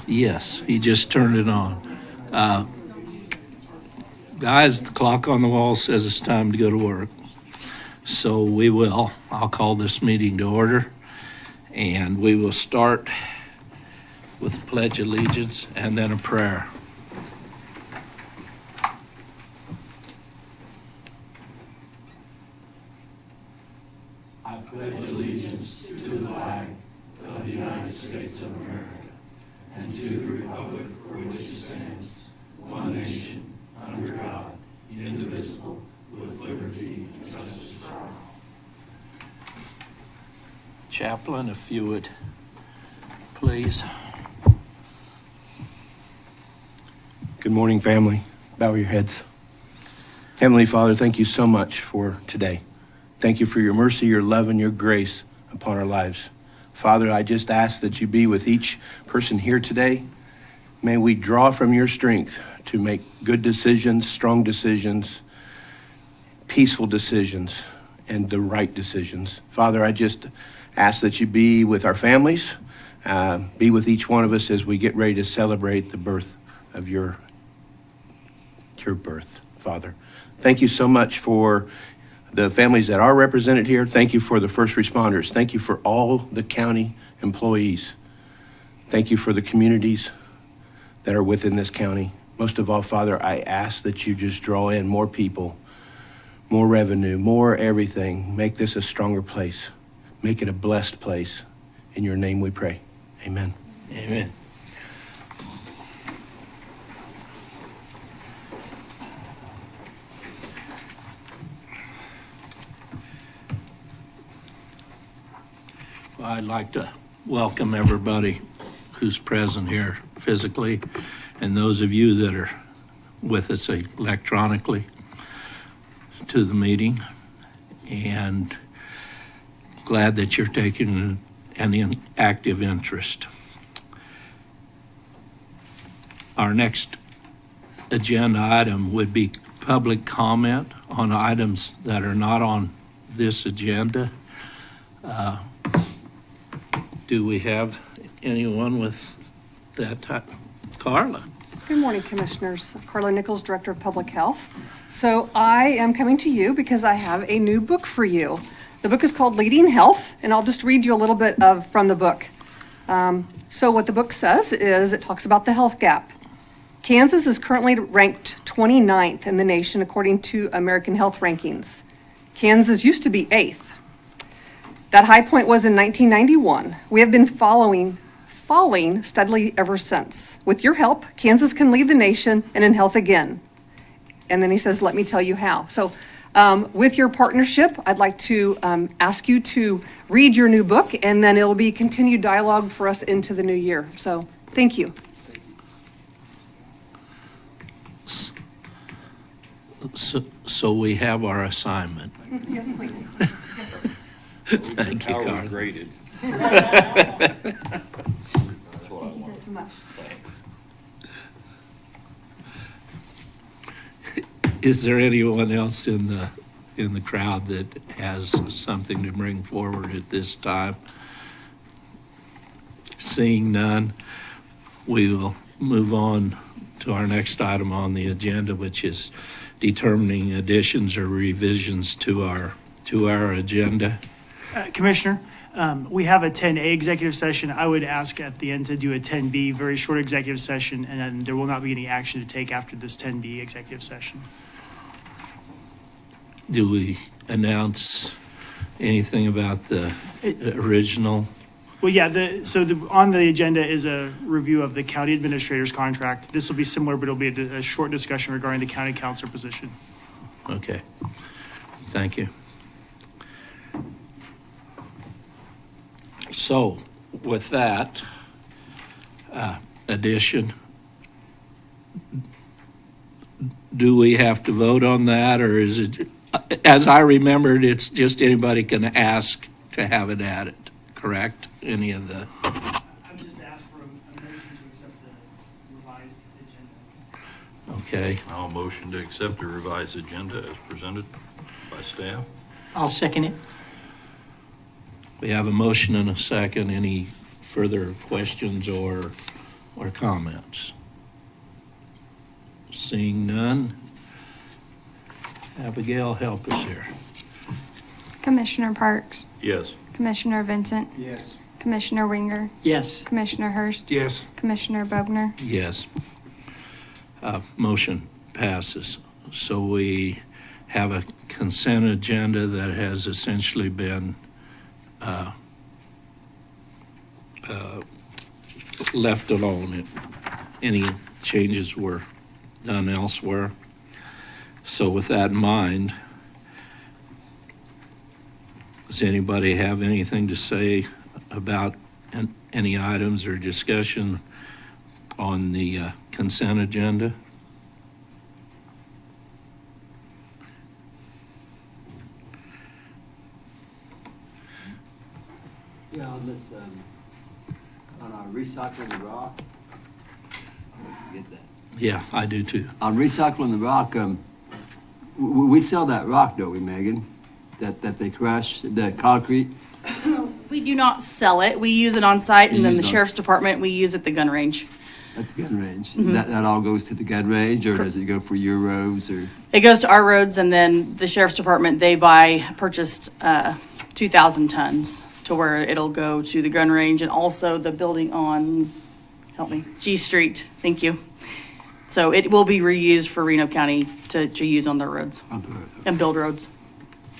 Yes, he just turned it on. Guys, the clock on the wall says it's time to go to work. So I'll call this meeting to order, and we will start with Pledge of Allegiance and then a prayer. I pledge allegiance to the flag of the United States of America and to the republic for which it stands, one nation, under God, indivisible, with liberty and justice for all. Chaplain, if you would, please. Good morning, family. Bow your heads. Heavenly Father, thank you so much for today. Thank you for your mercy, your love, and your grace upon our lives. Father, I just ask that you be with each person here today. May we draw from your strength to make good decisions, strong decisions, peaceful decisions, and the right decisions. Father, I just ask that you be with our families, be with each one of us as we get ready to celebrate the birth of your birth, Father. Thank you so much for the families that are represented here. Thank you for the first responders. Thank you for all the county employees. Thank you for the communities that are within this county. Most of all, Father, I ask that you just draw in more people, more revenue, more everything. Make this a stronger place. Make it a blessed place. In your name we pray. Amen. Amen. Well, I'd like to welcome everybody who's present here physically and those of you that are with us electronically to the meeting, and glad that you're taking an active interest. Our next agenda item would be public comment on items that are not on this agenda. Do we have anyone with that type? Carla. Good morning, Commissioners. Carla Nichols, Director of Public Health. So I am coming to you because I have a new book for you. The book is called Leading Health, and I'll just read you a little bit from the book. So what the book says is it talks about the health gap. Kansas is currently ranked 29th in the nation according to American Health Rankings. Kansas used to be 8th. That high point was in 1991. We have been falling steadily ever since. With your help, Kansas can lead the nation and in health again. And then he says, let me tell you how. So with your partnership, I'd like to ask you to read your new book, and then it'll be continued dialogue for us into the new year. So thank you. So we have our assignment. Yes, please. Thank you, Carla. Graded. Thank you so much. Is there anyone else in the crowd that has something to bring forward at this time? Seeing none, we will move on to our next item on the agenda, which is determining additions or revisions to our agenda. Commissioner, we have a 10A executive session. I would ask at the end to do a 10B, very short executive session, and then there will not be any action to take after this 10B executive session. Do we announce anything about the original? Well, yeah, on the agenda is a review of the county administrator's contract. This will be similar, but it'll be a short discussion regarding the county council position. Okay, thank you. So with that addition, do we have to vote on that, or is it, as I remembered, it's just anybody can ask to have it added, correct? Any of the... I've just asked for a motion to accept the revised agenda. Okay. I'll motion to accept the revised agenda as presented by staff. I'll second it. We have a motion and a second. Any further questions or or comments? Seeing none. Abigail, help us here. Commissioner Parks, Yes. Commissioner Vincent, Yes. Commissioner Winger, Yes. Commissioner Hurst, Yes. Commissioner Bogner. Yes. Motion passes. So we have a consent agenda that has essentially been left alone. Any changes were done elsewhere. So with that in mind, does anybody have anything to say about any items or discussion on the consent agenda? Yeah, on this, on our recycling the rock. Get that. Yeah, I do too. On recycling the rock, we sell that rock, don't we, Megan? That they crush, the concrete? We do not sell it. We use it on site, You and then use the it on- sheriff's department, we use at the gun range. At the gun range. That all goes to the gun range, or does it go for your roads, or? It goes to our roads, and then the sheriff's department, purchased 2,000 tons to where it'll go to the gun range and also the building on, help me, G Street. Thank you. So it will be reused for Reno County to use on their roads on the road? and build roads.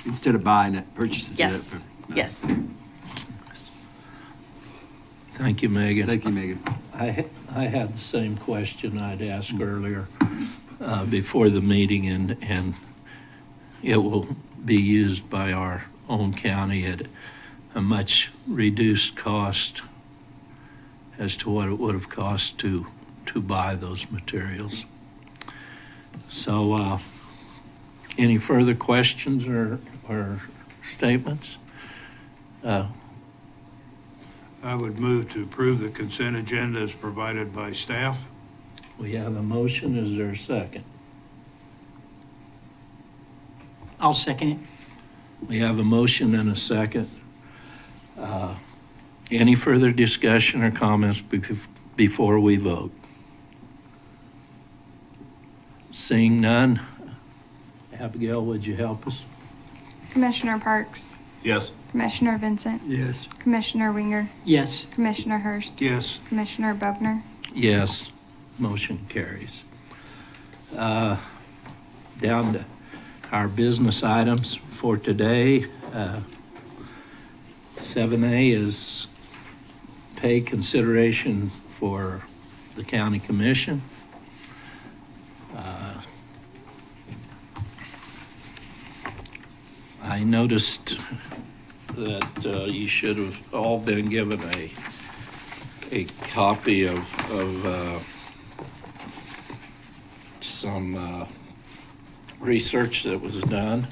Instead of buying it, purchases it? Yes, yes. Thank you, Megan. Thank you, Megan. I had the same question I'd asked earlier before the meeting, and it will be used by our own county at a much reduced cost as to what it would have cost to buy those materials. So, any further questions or statements? I would move to approve the consent agenda as provided by staff. We have a motion. Is there a second? I'll second it. We have a motion and a second. Any further discussion or comments before we vote? Seeing none, Abigail, would you help us? Commissioner Parks, Yes. Commissioner Vincent, Yes. Commissioner Winger, Yes. Commissioner Hurst, Yes. Commissioner Bogner. Yes, motion carries. Down to our business items for today. 7A is pay consideration for the county commission. I noticed that you should have all been given a copy of some research that was done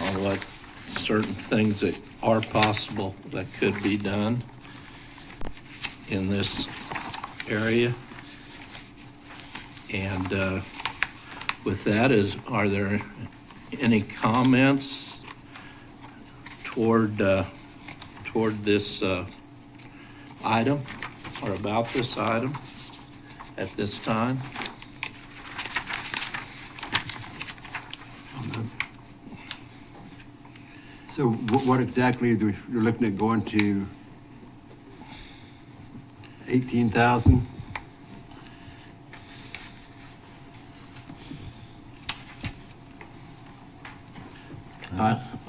on what certain things that are possible that could be done in this area. And with that, are there any comments toward this item or about this item at this time? So what exactly, you're looking at going to 18,000?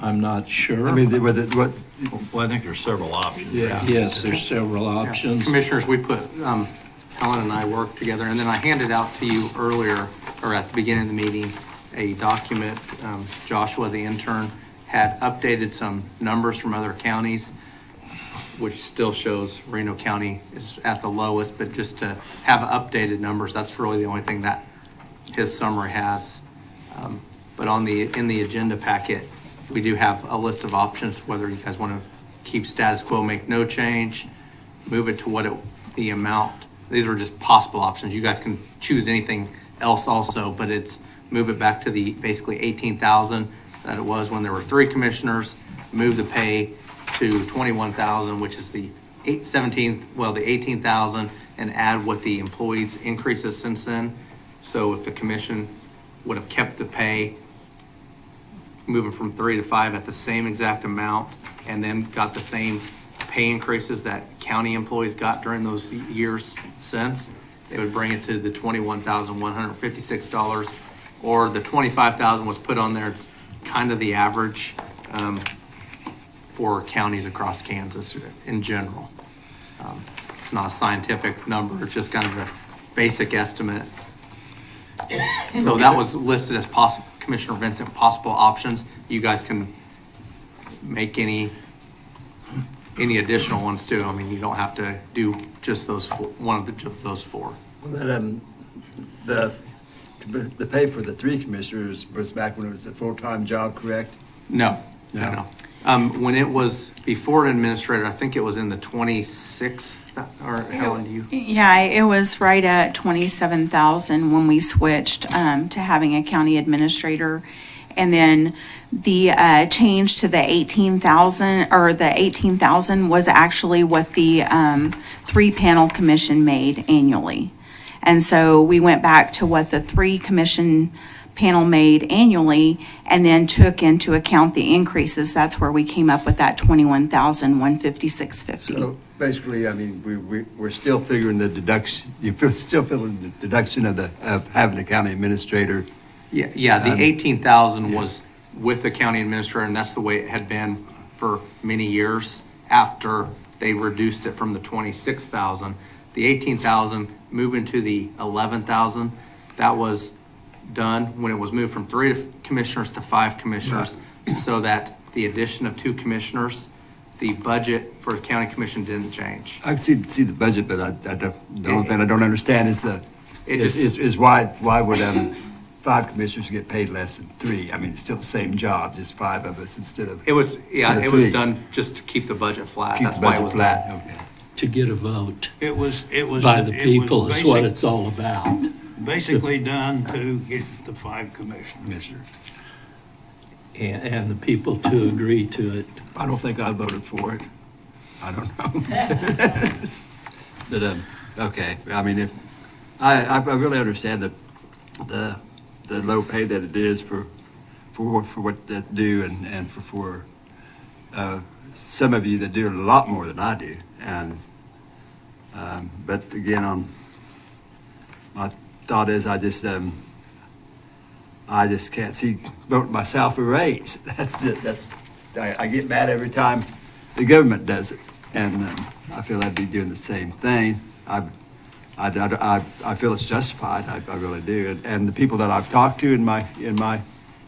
I'm not sure. I mean, what, Well, I think there's several options. yeah. Yes, there's several options. Commissioners, we put, Helen and I worked together, and then I handed out to you earlier, or at the beginning of the meeting, a document. Joshua, the intern, had updated some numbers from other counties, which still shows Reno County is at the lowest, but just to have updated numbers, that's really the only thing that his summary has. But in the agenda packet, we do have a list of options, whether you guys want to keep status quo, make no change, move it to the amount. These are just possible options. You guys can choose anything else also, but it's move it back to the basically 18,000 that it was when there were 3 commissioners, move the pay to 21,000, which is the the 18,000 and add what the employees increases since then. So if the commission would have kept the pay moving from 3 to 5 at the same exact amount and then got the same pay increases that county employees got during those years since, it would bring it to the $21,156, or the $25,000 was put on there. It's kind of the average for counties across Kansas in general. It's not a scientific number, it's just kind of a basic estimate. So that was listed as possible, Commissioner Vincent, possible options. You guys can make any additional ones too. I mean, you don't have to do just those one of those four. Well, the pay for the 3 commissioners was back when it was a full-time job, correct? No. When it was before an administrator, I think it was in the 26th, or Helen, do you? Yeah, it was right at 27,000 when we switched to having a county administrator. And then the change to the 18,000, or the 18,000 was actually what the 3-panel commission made annually. And so we went back to what the 3 commission panel made annually and then took into account the increases. That's where we came up with that $21,156.50. So basically, I mean, we're still figuring the deduction, you're still feeling the deduction of having a county administrator. Yeah, the 18,000 was with the county administrator, and that's the way it had been for many years after they reduced it from the 26,000. The 18,000 moving to the 11,000, that was done when it was moved from 3 commissioners to 5 commissioners, so that the addition of 2 commissioners, the budget for the county commission didn't change. I can see the budget, but the only thing I don't understand is why would 5 commissioners get paid less than 3? I mean, it's still the same job, just 5 of us instead of. It was done just to keep the budget flat. Keep That's the why budget it was flat. done. Okay. To get a vote It was by the people is what it's all about. basically done to get the 5 commissioners. Commissioner. And the people to agree to it. I don't think I voted for it. I don't know. But, okay, I mean, I really understand the low pay that it is for what they do and for some of you that do a lot more than I do. And, but again, my thought is I just can't see voting myself a raise. That's it. I get mad every time the government does it, and I feel I'd be doing the same thing. I feel it's justified. I really do. And the people that I've talked to in my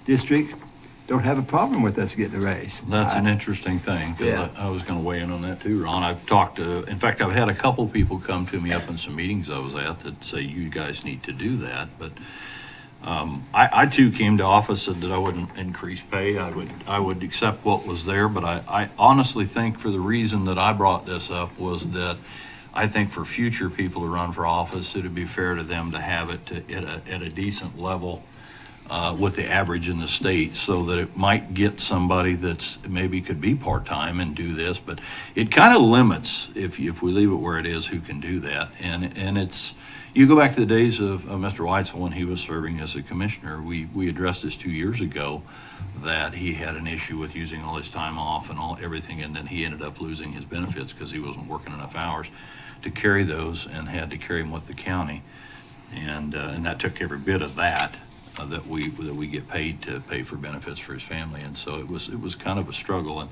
district don't have a problem with us getting a raise. That's an interesting thing, because Yeah. I was going to weigh in on that too, Ron. I've talked to, in fact, I've had a couple people come to me up in some meetings I was at that say you guys need to do that, but I too came to office, said that I wouldn't increase pay. I would accept what was there, but I honestly think for the reason that I brought this up was that I think for future people to run for office, it'd be fair to them to have it at a decent level with the average in the state, so that it might get somebody that's maybe could be part-time and do this, but it kind of limits, if we leave it where it is, who can do that. And it's, you go back to the days of Mr. Weitzel when he was serving as a commissioner. We addressed this 2 years ago, that he had an issue with using all his time off and everything, and then he ended up losing his benefits because he wasn't working enough hours to carry those, and had to carry them with the county, and that took every bit of that that we get paid to pay for benefits for his family. And so it was kind of a struggle,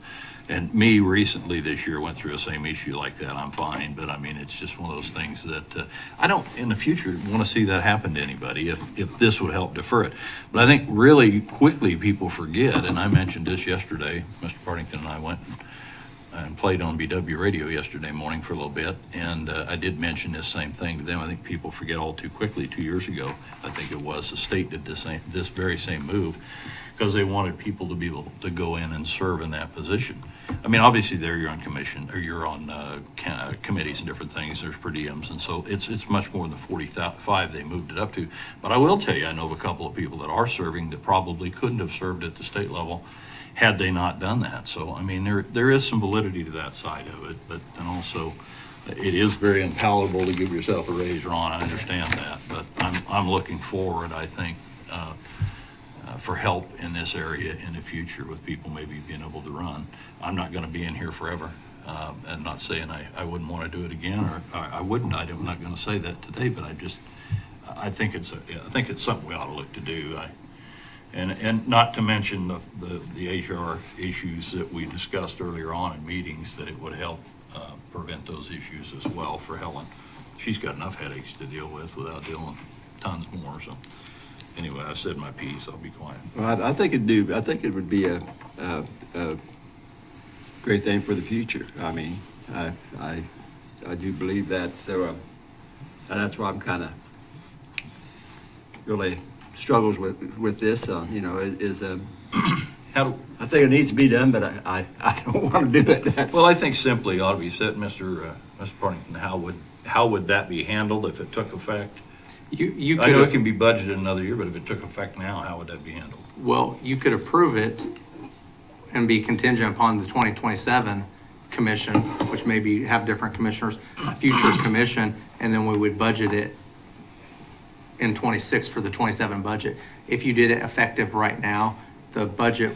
and me recently this year went through the same issue like that. I'm fine, but I mean, it's just one of those things that I don't in the future want to see that happen to anybody if this would help defer it. But I think really quickly people forget, and I mentioned this yesterday, Mr. Partington and I went and played on BW radio yesterday morning for a little bit, and I did mention this same thing to them. I think people forget all too quickly. 2 years ago, I think it was, the state did this very same move, because they wanted people to be able to go in and serve in that position. I mean, obviously there you're on commission, or you're on committees and different things, there's per diems, and so it's much more than the 45 they moved it up to. But I will tell you, I know of a couple of people that are serving that probably couldn't have served at the state level had they not done that. So, I mean, there is some validity to that side of it, but and also it is very unpalatable to give yourself a raise, Ron, I understand that, but I'm looking forward, I think, for help in this area in the future with people maybe being able to run. I'm not going to be in here forever. I'm not saying I wouldn't want to do it again, or I wouldn't. I'm not going to say that today, but I think it's something we ought to look to do. And not to mention the HR issues that we discussed earlier on in meetings, that it would help prevent those issues as well for Helen. She's got enough headaches to deal with without dealing with tons more. So anyway, I said my piece. I'll be quiet. Well, I think it would be a great thing for the future. I mean, I do believe that. So that's why I'm kind of really struggles with this. I think it needs to be done, but I don't want to do it. Well, I think simply ought to be said, Mr. Partington, how would that be handled if it took effect? You I know it could, can be budgeted another year, but if it took effect now, how would that be handled? well, you could approve it and be contingent upon the 2027 commission, which maybe have different commissioners, a future commission, and then we would budget it in 26 for the 27 budget. If you did it effective right now, the budget,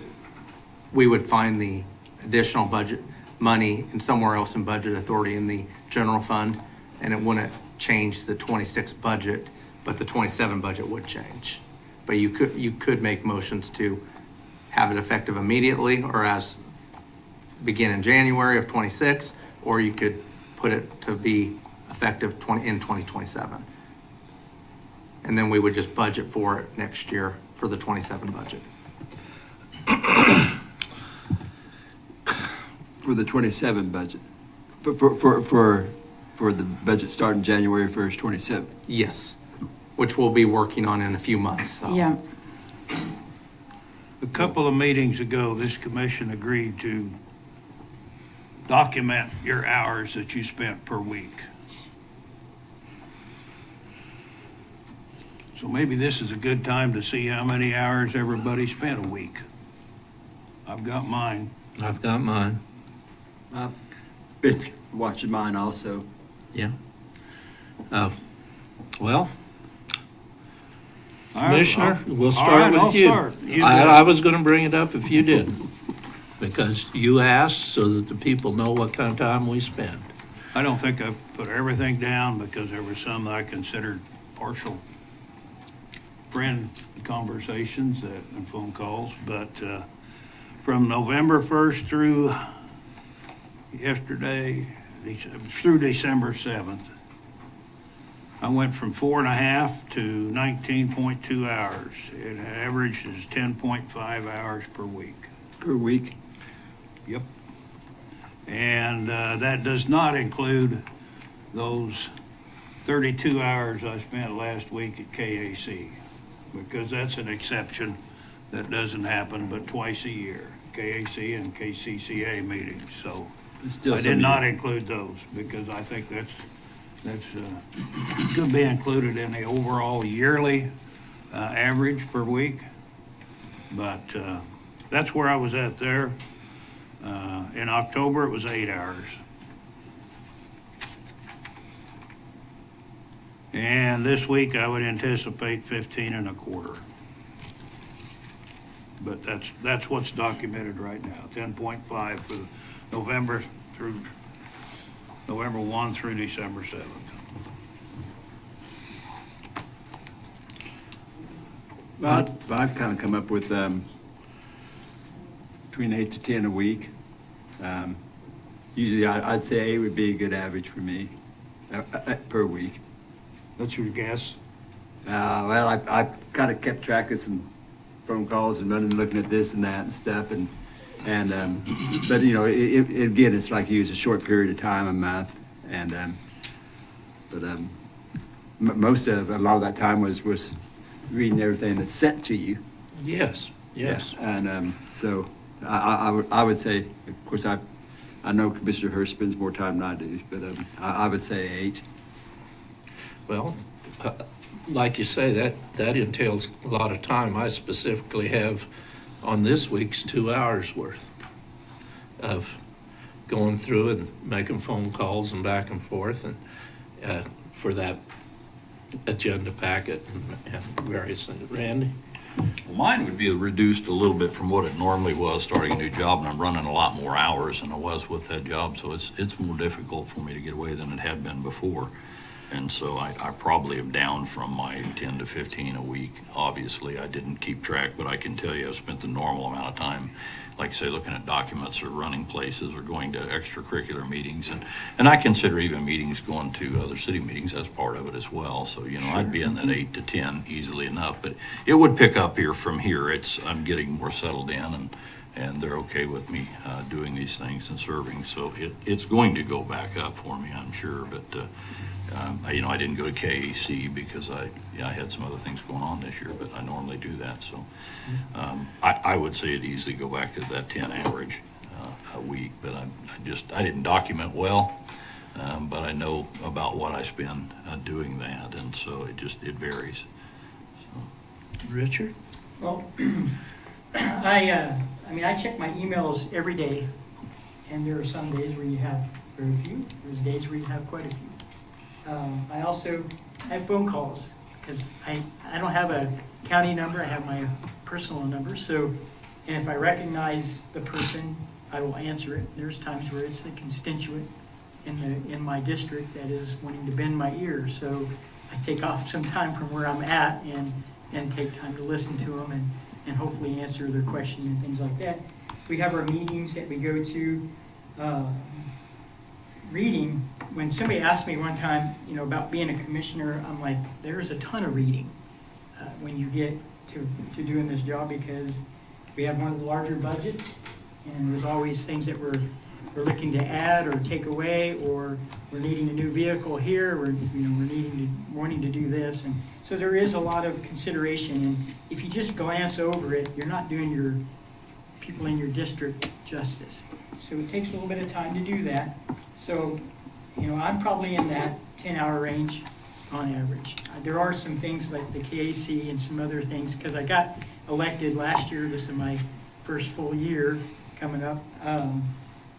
we would find the additional budget money in somewhere else in budget authority in the general fund, and it wouldn't change the 26 budget, but the 27 budget would change. But you could make motions to have it effective immediately, or as begin in January of 26, or you could put it to be effective in 2027. And then we would just budget for it next year for the 27 budget. For the 27 budget, for the budget starting January 1st, 27. Yes, which we'll be working on in a few months. So. Yeah. A couple of meetings ago, this commission agreed to document your hours that you spent per week. So maybe this is a good time to see how many hours everybody spent a week. I've got mine. I've got mine. I've been watching mine also. Yeah. Well, All right, Commissioner, I'll- we'll all start right, with I'll you. start. You I got it. was going to bring it up if you didn't, because you asked so that the people know what kind of time we spend. I don't think I put everything down because there were some that I considered partial friend conversations and phone calls, but from November 1st through yesterday, through December 7th, I went from 4.5 to 19.2 hours. It averages 10.5 hours per week. Per week? Yep. And that does not include those 32 hours I spent last week at KAC, because that's an exception that doesn't happen but twice a year, KAC and KCCA meetings. So It's still I did some- not include those because I think that's could be included in the overall yearly average per week. But that's where I was at there. In October, it was 8 hours. And this week, I would anticipate 15.25. But that's what's documented right now, 10.5 for November 1 through December 7th. Well, I've kind of come up with between 8 to 10 a week. Usually, I'd say 8 would be a good average for me per week. That's your guess? Well, I kind of kept track of some phone calls and looking at this and that and stuff, but you know, again, it's like you use a short period of time, a month, and a lot of that time was reading everything that's sent to you. Yes. Yes. Yeah, and so I would say, of course, I know Commissioner Hurst spends more time than I do, but I would say 8. Well, like you say, that entails a lot of time. I specifically have on this week's 2 hours worth of going through and making phone calls and back and forth and for that agenda packet and various things. Randy? Well, mine would be reduced a little bit from what it normally was starting a new job, and I'm running a lot more hours than I was with that job, so it's more difficult for me to get away than it had been before. And so I probably am down from my 10 to 15 a week. Obviously, I didn't keep track, but I can tell you I've spent the normal amount of time, like I say, looking at documents or running places or going to extracurricular meetings. And I consider even meetings going to other city meetings as part of it as well. So, I'd be in that 8 to 10 easily enough. But it would pick up from here. I'm getting more settled in and they're okay with me doing these things and serving. So it's going to go back up for me, I'm sure. But I didn't go to KAC because I had some other things going on this year, but I normally do that. So I would say it'd easily go back to that 10 average a week, but I didn't document well, but I know about what I spend doing that, and so it varies. So. Richard? Well, I check my emails every day, and there are some days where you have very few. There's days where you have quite a few. I also have phone calls because I don't have a county number. I have my personal number. So, and if I recognize the person, I will answer it. There's times where it's a constituent in my district that is wanting to bend my ear. So I take off some time from where I'm at and take time to listen to them and hopefully answer their questions and things like that. We have our meetings that we go to. Reading, when somebody asked me one time, about being a commissioner, I'm like, there's a ton of reading when you get to doing this job because we have one of the larger budgets and there's always things that we're looking to add or take away, or we're needing a new vehicle here, we're wanting to do this, and so there is a lot of consideration. And if you just glance over it, you're not doing your people in your district justice. So it takes a little bit of time to do that. So, I'm probably in that 10-hour range on average. There are some things like the KAC and some other things, because I got elected last year, this is my first full year coming up,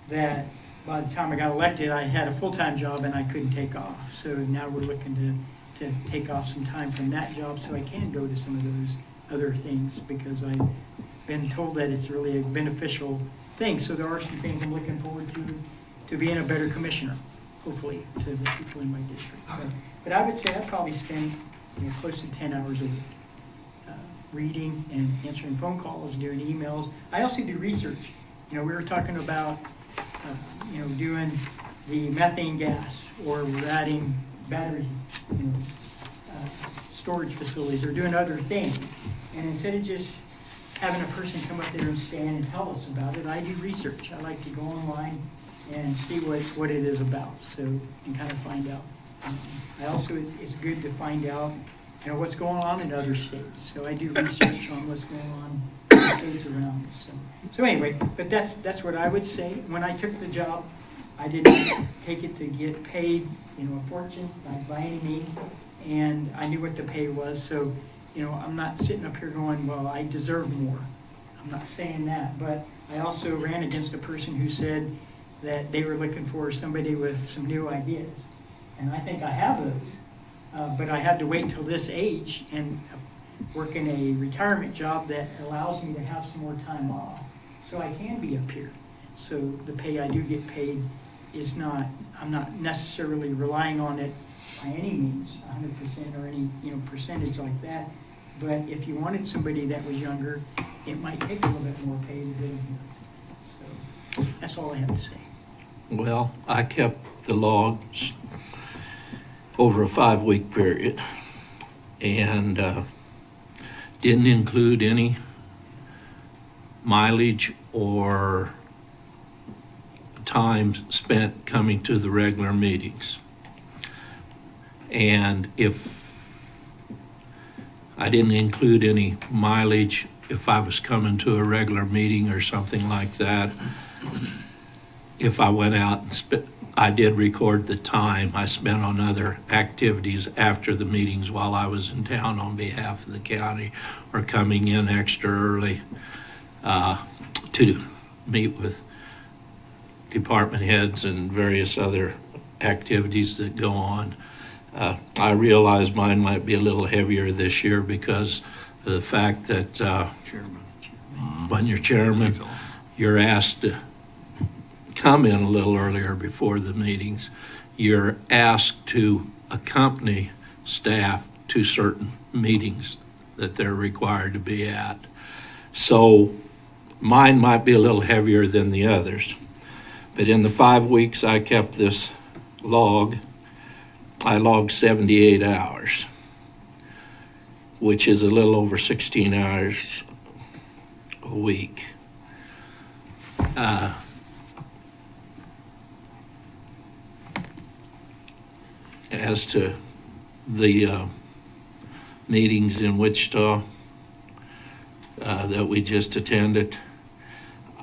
that by the time I got elected, I had a full-time job and I couldn't take off. So now we're looking to take off some time from that job so I can go to some of those other things, because I've been told that it's really a beneficial thing. So there are some things I'm looking forward to being a better commissioner, hopefully, to the people in my district. But I would say I probably spend close to 10 hours a week reading and answering phone calls, doing emails. I also do research. We were talking about, doing the methane gas, or we're adding battery, storage facilities, or doing other things. And instead of just having a person come up there and stand and tell us about it, I do research. I like to go online and see what it is about, and kind of find out. I also, it's good to find out, what's going on in other states. So I do research on what's going on in the states around us. So anyway, but that's what I would say. When I took the job, I didn't take it to get paid, a fortune, by any means, and I knew what the pay was. So, I'm not sitting up here going, well, I deserve more. I'm not saying that, but I also ran against a person who said that they were looking for somebody with some new ideas. And I think I have those, but I had to wait till this age and work in a retirement job that allows me to have some more time off, so I can be up here. So the pay I do get paid is not, I'm not necessarily relying on it by any means, 100% or any percentage like that. But if you wanted somebody that was younger, it might take a little bit more pay to get them here. So that's all I have to say. Well, I kept the logs over a 5-week period and didn't include any mileage or time spent coming to the regular meetings. And if I didn't include any mileage if I was coming to a regular meeting or something like that, if I went out and I did record the time I spent on other activities after the meetings while I was in town on behalf of the county, or coming in extra early to meet with department heads and various other activities that go on. I realize mine might be a little heavier this year because of the fact that when you're chairman, you're asked to come in a little earlier before the meetings. You're asked to accompany staff to certain meetings that they're required to be at. So mine might be a little heavier than the others. But in the 5 weeks I kept this log, I logged 78 hours, which is a little over 16 hours a week. As to the meetings in Wichita that we just attended,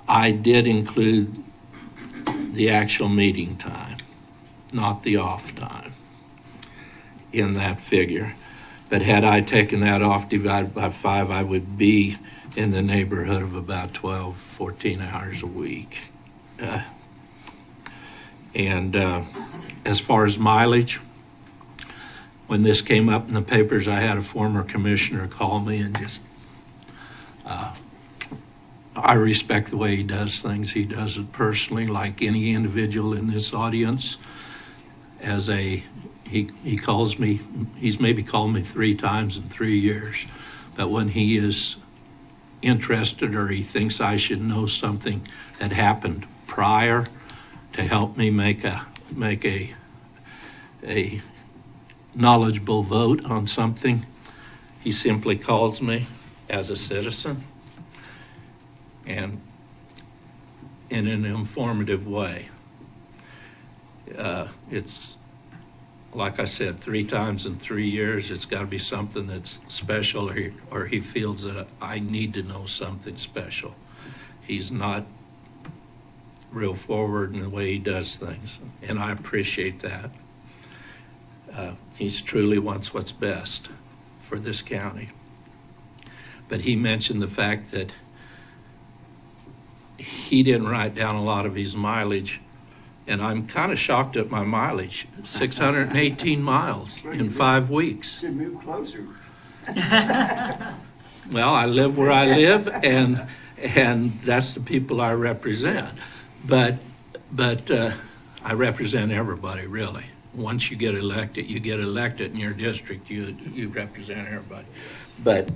I did include the actual meeting time, not the off time, in that figure. But had I taken that off, divided by 5, I would be in the neighborhood of about 12, 14 hours a week. And as far as mileage, when this came up in the papers, I had a former commissioner call me and just, I respect the way he does things. He does it personally, like any individual in this audience. He calls me, he's maybe called me 3 times in 3 years, but when he is interested or he thinks I should know something that happened prior to help me make a knowledgeable vote on something, he simply calls me as a citizen and in an informative way. It's, like I said, 3 times in 3 years. It's got to be something that's special, or he feels that I need to know something special. He's not real forward in the way he does things, and I appreciate that. He truly wants what's best for this county. But he mentioned the fact that he didn't write down a lot of his mileage, and I'm kind of shocked at my mileage. 618 miles in 5 weeks. Should move closer. Well, I live where I live, and that's the people I represent. But I represent everybody, really. Once you get elected in your district, you represent everybody. But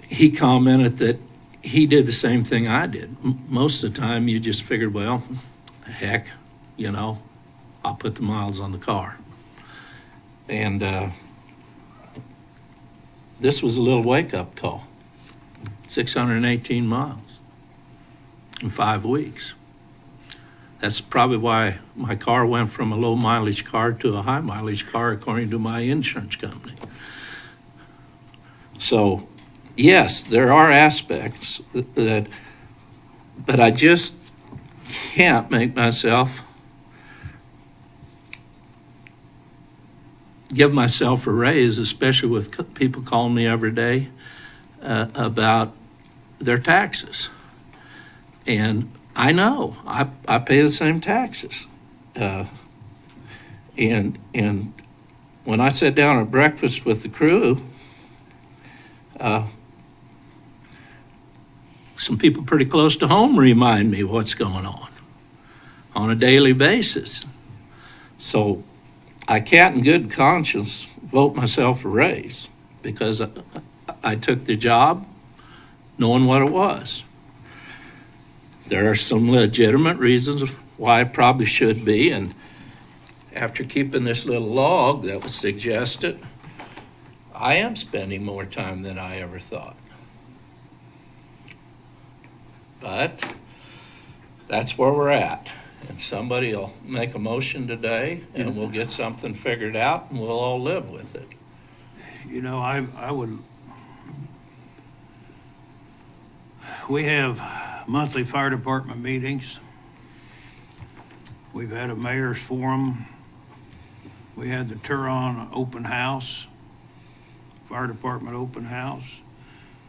he commented that he did the same thing I did. Most of the time, you just figured, well, heck, I'll put the miles on the car. And this was a little wake-up call. 618 miles in 5 weeks. That's probably why my car went from a low mileage car to a high mileage car, according to my insurance company. So, yes, there are aspects but I just can't make myself give myself a raise, especially with people calling me every day about their taxes. And I know I pay the same taxes. And when I sat down at breakfast with the crew, some people pretty close to home remind me what's going on a daily basis. So I can't in good conscience vote myself a raise because I took the job knowing what it was. There are some legitimate reasons why it probably should be, and after keeping this little log that was suggested, I am spending more time than I ever thought. But that's where we're at. And somebody will make a motion today, and we'll get something figured out, and we'll all live with it. You know, I would, we have monthly fire department meetings. We've had a mayor's forum. We had the Turon open house, fire department open house.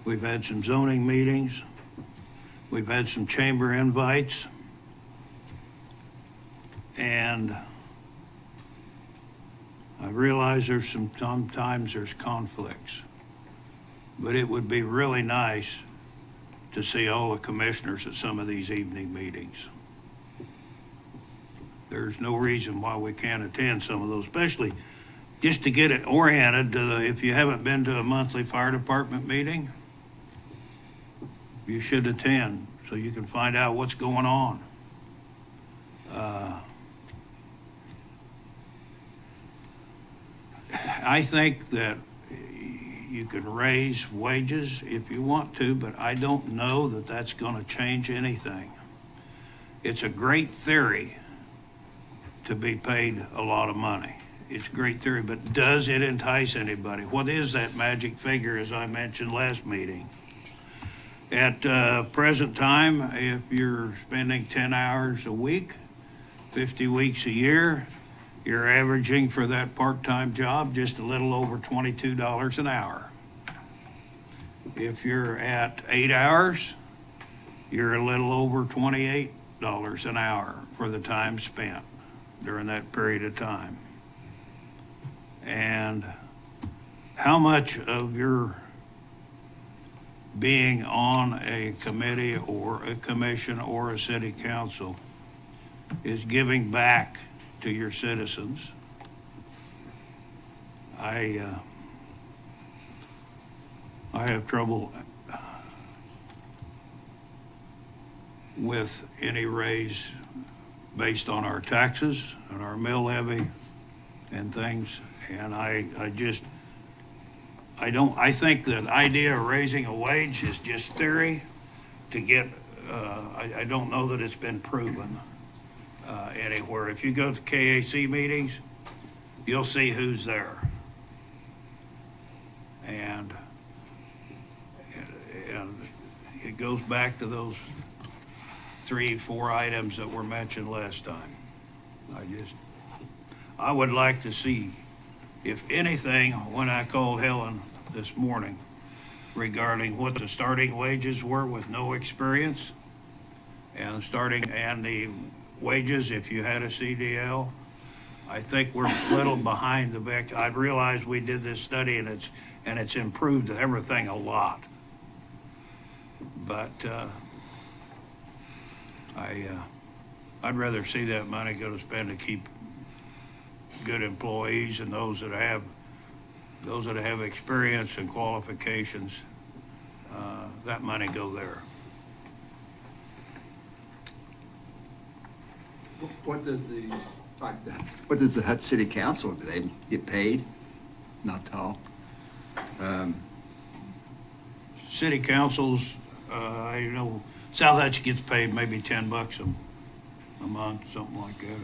We've had some zoning meetings. We've had some chamber invites. And I realize sometimes there's conflicts, but it would be really nice to see all the commissioners at some of these evening meetings. There's no reason why we can't attend some of those, especially just to get it oriented to if you haven't been to a monthly fire department meeting, you should attend so you can find out what's going on. I think that you can raise wages if you want to, but I don't know that that's going to change anything. It's a great theory to be paid a lot of money. It's a great theory, but does it entice anybody? What is that magic figure, as I mentioned last meeting? At present time, if you're spending 10 hours a week, 50 weeks a year, you're averaging for that part-time job just a little over $22 an hour. If you're at 8 hours, you're a little over $28 an hour for the time spent during that period of time. And how much of your being on a committee or a commission or a city council is giving back to your citizens? I have trouble with any raise based on our taxes and our mill levy and things. And I think that idea of raising a wage is just theory to get, I don't know that it's been proven anywhere. If you go to KAC meetings, you'll see who's there. And it goes back to those 3-4 items that were mentioned last time. I would like to see, if anything, when I called Helen this morning regarding what the starting wages were with no experience and the wages if you had a CDL, I think we're a little behind the back. I realize we did this study and it's improved everything a lot. But I'd rather see that money go to spend to keep good employees and those that have experience and qualifications. That money go there. What does the Hut City Council, do they get paid? Not all. City councils, South Hutch gets paid maybe $10 a month, something like that.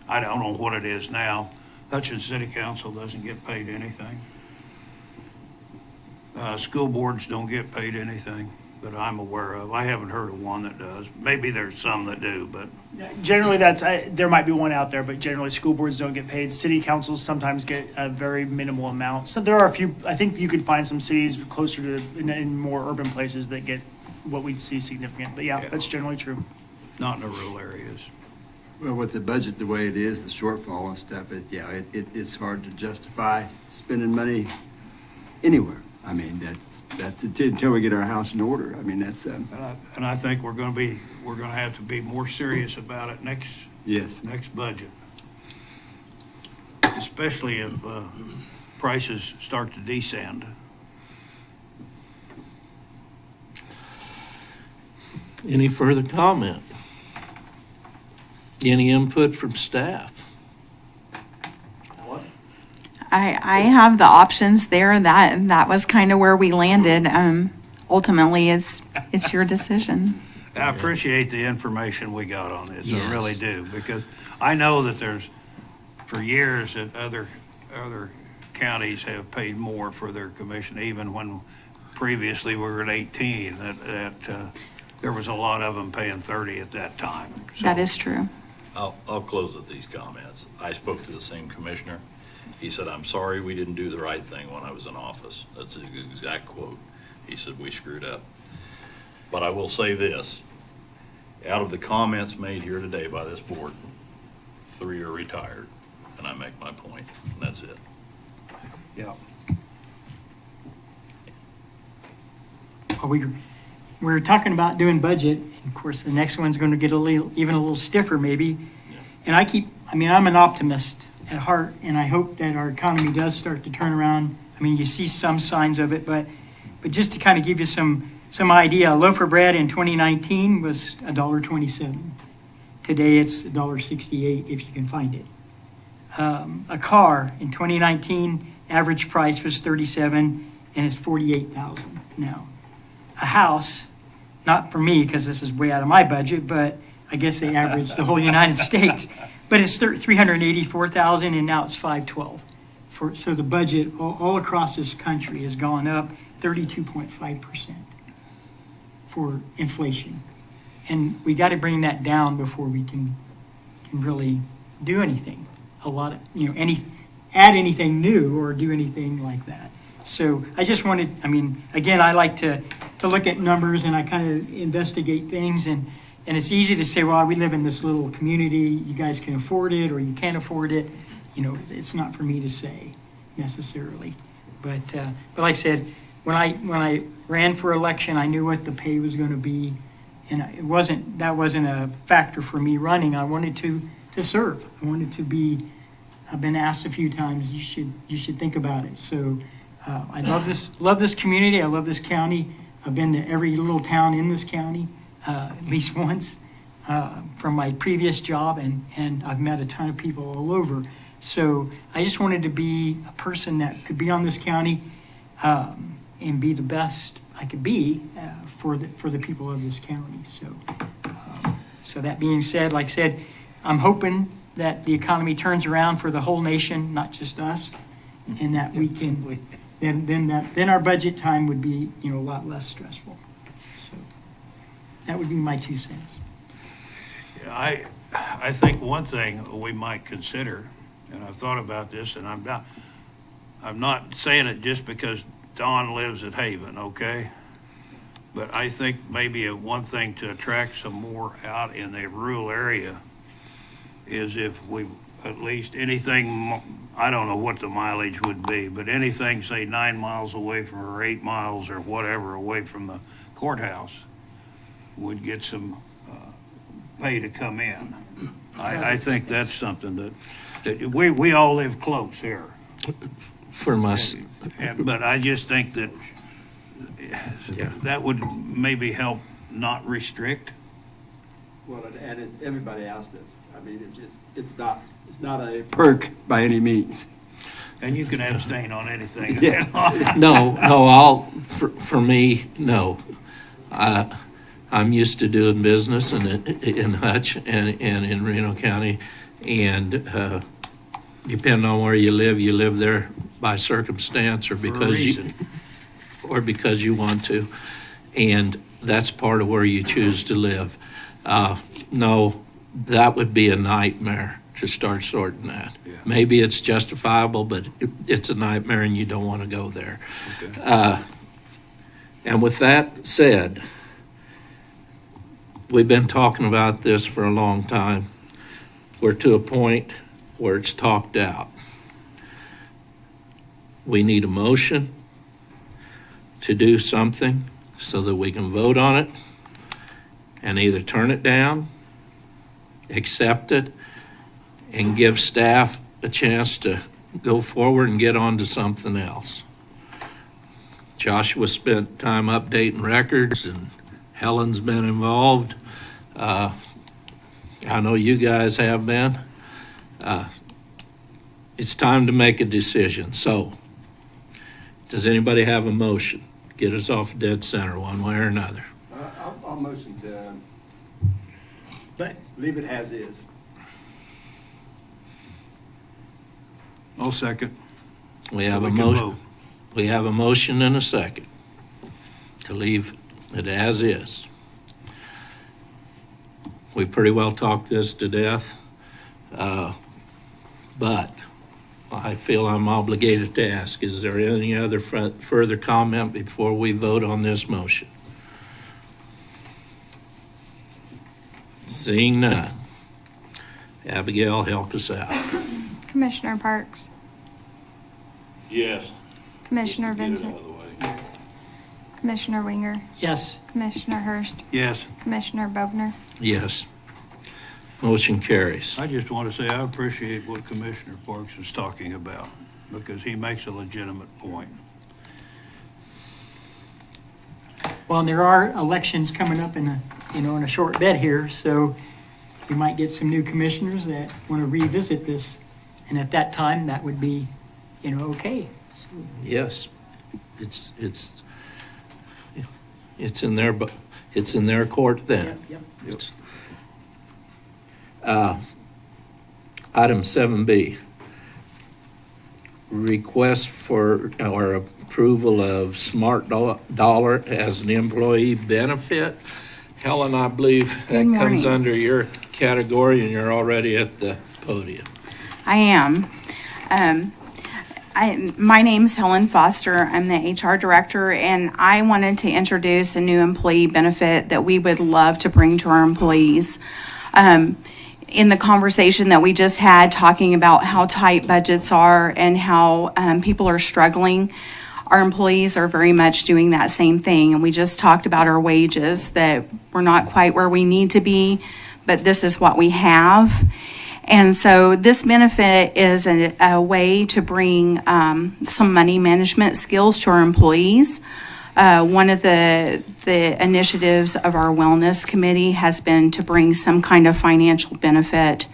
I don't know what it is now. Hutchins City Council doesn't get paid anything. School boards don't get paid anything that I'm aware of. I haven't heard of one that does. Maybe there's some that do, but Generally, there might be one out there, but generally school boards don't get paid. City councils sometimes get a very minimal amount. So there are a few, I think you could find some cities closer to, in more urban places that get what we'd see significant. But yeah, that's generally true. not in the rural areas. Well, with the budget the way it is, the shortfall and stuff, it's hard to justify spending money anywhere. I mean, that's it until we get our house in order. I mean, that's. And I think we're going to have to be more serious about it next budget, especially if prices start to descend. Any further comment? Any input from staff? I have the options there. That was kind of where we landed. Ultimately, it's your decision. I appreciate the information we got on this. Yes. I really do, because I know that there's, for years, that other counties have paid more for their commission, even when previously we were at 18, there was a lot of them paying 30 at that time. So- That is true. I'll close with these comments. I spoke to the same commissioner. He said, "I'm sorry we didn't do the right thing when I was in office." That's his exact quote. He said, "We screwed up." But I will say this, out of the comments made here today by this board, 3 are retired, and I make my point, and that's it. Yeah. We're talking about doing budget, and of course, the next one's gonna get even a little stiffer maybe. And I'm an optimist at heart, and I hope that our economy does start to turn around. I mean, you see some signs of it, but just to kind of give you some idea, a loaf of bread in 2019 was $1.27. Today, it's $1.68 if you can find it. A car in 2019, average price was $37, and it's $48,000 now. A house, not for me, because this is way out of my budget, but I guess they average the whole United States. But it's $384,000, and now it's $512. So the budget all across this country has gone up 32.5% for inflation. And we got to bring that down before we can really do anything. Add anything new or do anything like that. So I just wanted, again, I like to look at numbers, and I kind of investigate things, and it's easy to say, well, we live in this little community, you guys can afford it or you can't afford it. It's not for me to say necessarily. But like I said, when I ran for election, I knew what the pay was going to be, and that wasn't a factor for me running. I wanted to serve. I wanted to be. I've been asked a few times, you should think about it. So I love this community. I love this county. I've been to every little town in this county at least once from my previous job, and I've met a ton of people all over. So I just wanted to be a person that could be on this county and be the best I could be for the people of this county. So that being said, like I said, I'm hoping that the economy turns around for the whole nation, not just us, and that we can. Then our budget time would be a lot less stressful. So that would be my 2 cents. Yeah, I think one thing we might consider, and I've thought about this, and I'm not saying it just because Don lives at Haven, okay? But I think maybe one thing to attract some more out in the rural area is if we at least anything, I don't know what the mileage would be, but anything, say 9 miles away from, or 8 miles or whatever away from the courthouse would get some pay to come in. I think that's something that we all live close here. For my, But I just think that that would maybe help not restrict. Well, and everybody else does. I mean, it's not a perk by any means. And you can abstain on anything. Yeah. No, for me, no. I'm used to doing business in Hutch and in Reno County, and depending on where you live there by circumstance or because you want to, and that's part of where you choose to live. No, that would be a nightmare to start sorting that. Yeah. Maybe it's justifiable, but it's a nightmare and you don't want to go there. Okay. And with that said, we've been talking about this for a long time. We're to a point where it's talked out. We need a motion to do something so that we can vote on it and either turn it down, accept it, and give staff a chance to go forward and get on to something else. Joshua spent time updating records, and Helen's been involved. I know you guys have been. It's time to make a decision. So, does anybody have a motion? Get us off dead center one way or another. I'll motion to But leave it as is. I'll second. We so have a can motion. vote. We have a motion and a second to leave it as is. We pretty well talked this to death, but I feel I'm obligated to ask, is there any other further comment before we vote on this motion? Seeing none. Abigail, help us out. Commissioner Parks, Yes. Commissioner Vincent, Commissioner Winger, Yes. Commissioner Hurst, Yes, Commissioner Bogner. Yes. Motion carries. I just want to say I appreciate what Commissioner Parks is talking about, because he makes a legitimate point. Well, and there are elections coming up in a short bit here, so we might get some new commissioners that want to revisit this. And at that time, that would be, okay. So, Yes. It's in their, it's in their court then. yep. It's, item 7B, request for or approval of Smart Dollar as an employee benefit. Helen, I believe that Good comes morning. under your category, and you're already at the podium. I am. My name's Helen Foster. I'm the HR director, and I wanted to introduce a new employee benefit that we would love to bring to our employees. In the conversation that we just had, talking about how tight budgets are and how people are struggling, our employees are very much doing that same thing. And we just talked about our wages, that we're not quite where we need to be, but this is what we have. And so this benefit is a way to bring some money management skills to our employees. One of the initiatives of our wellness committee has been to bring some kind of financial benefit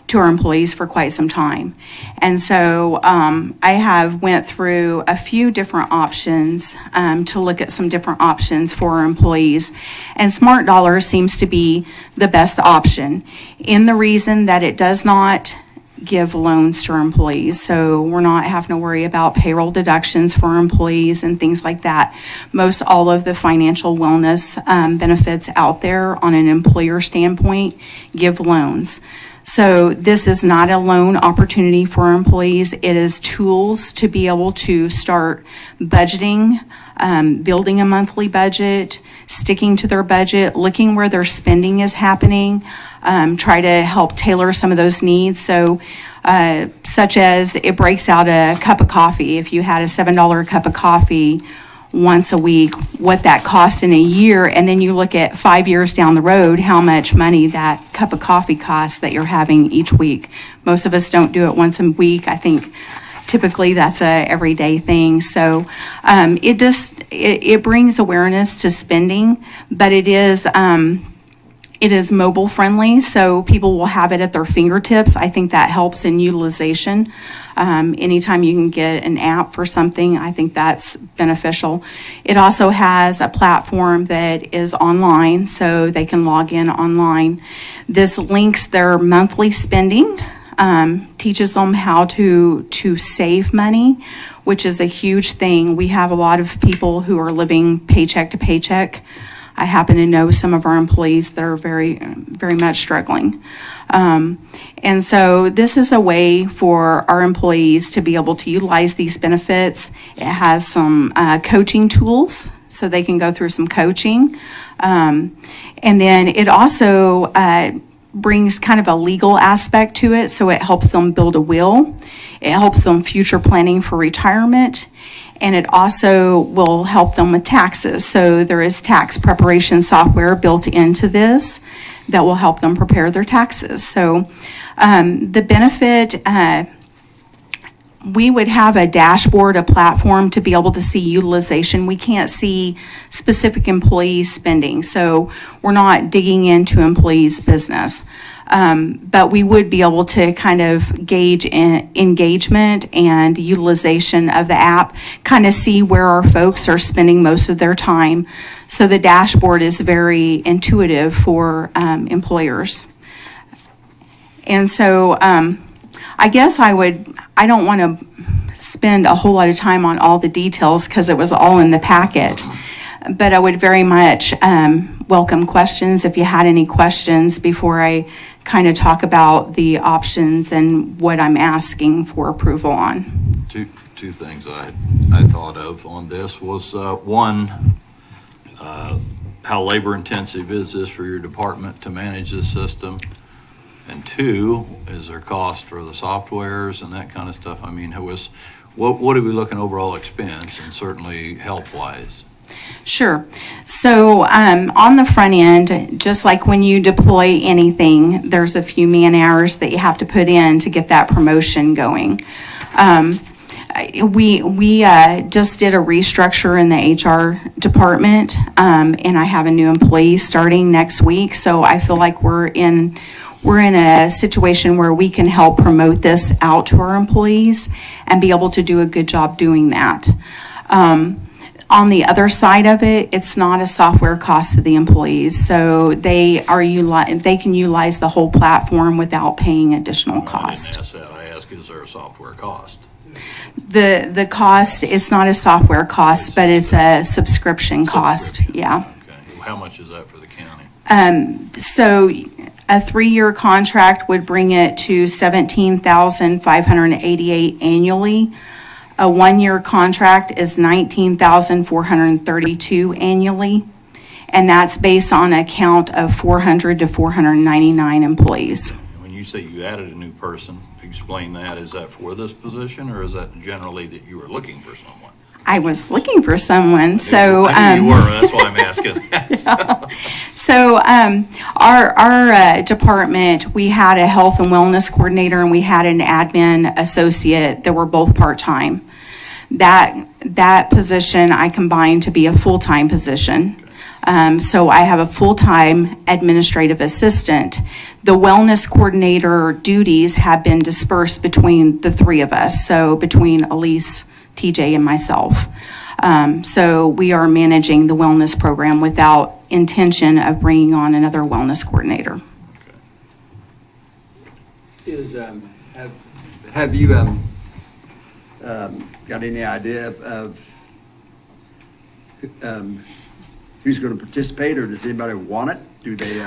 to our employees for quite some time. And so I have went through a few different options to look at some different options for our employees. And Smart Dollar seems to be the best option, in the reason that it does not give loans to our employees. So we're not having to worry about payroll deductions for our employees and things like that. Most all of the financial wellness benefits out there on an employer standpoint give loans. So this is not a loan opportunity for our employees. It is tools to be able to start budgeting, building a monthly budget, sticking to their budget, looking where their spending is happening, try to help tailor some of those needs. So such as it breaks out a cup of coffee. If you had a $7 cup of coffee once a week, what that cost in a year, and then you look at 5 years down the road, how much money that cup of coffee costs that you're having each week. Most of us don't do it once a week. I think typically that's a everyday thing. So it brings awareness to spending, but it is mobile friendly, so people will have it at their fingertips. I think that helps in utilization. Anytime you can get an app for something, I think that's beneficial. It also has a platform that is online, so they can log in online. This links their monthly spending, teaches them how to save money, which is a huge thing. We have a lot of people who are living paycheck to paycheck. I happen to know some of our employees that are very, very much struggling. And so this is a way for our employees to be able to utilize these benefits. It has some coaching tools, so they can go through some coaching. And then it also brings kind of a legal aspect to it, so it helps them build a will. It helps them future planning for retirement. And it also will help them with taxes. So there is tax preparation software built into this that will help them prepare their taxes. So the benefit, we would have a dashboard, a platform to be able to see utilization. We can't see specific employees spending, so we're not digging into employees' business. But we would be able to kind of gauge engagement and utilization of the app, kind of see where our folks are spending most of their time. So the dashboard is very intuitive for employers. And so I guess I don't want to spend a whole lot of time on all the details because it was all in the packet. But I would very much welcome questions if you had any questions before I kind of talk about the options and what I'm asking for approval on. Two things I thought of on this was, one, how labor intensive is this for your department to manage this system? And two, is there cost for the softwares and that kind of stuff? I mean, what are we looking overall expense, and certainly health-wise? Sure. So on the front end, just like when you deploy anything, there's a few man hours that you have to put in to get that promotion going. We just did a restructure in the HR department, and I have a new employee starting next week. So I feel like we're in a situation where we can help promote this out to our employees and be able to do a good job doing that. On the other side of it, it's not a software cost to the employees, so they can utilize the whole platform without paying additional cost. I didn't ask that. I asked, is there a software cost? The cost, it's not a software cost, but it's a subscription cost. Yeah. Okay. How much is that for the county? So a 3-year contract would bring it to $17,588 annually. A 1-year contract is $19,432 annually, and that's based on a count of 400 to 499 employees. When you say you added a new person, to explain that, is that for this position, or is that generally that you were looking for someone? I was looking for someone, so I knew you were. That's why I'm asking. Yeah. So our department, we had a health and wellness coordinator and we had an admin associate that were both part-time. That position I combined to be a full-time position. So I have a full-time administrative assistant. The wellness coordinator duties have been dispersed between the three of us, so between Elise, TJ, and myself. So we are managing the wellness program without intention of bringing on another wellness coordinator. Have you got any idea of who's going to participate, or does anybody want it? Do they?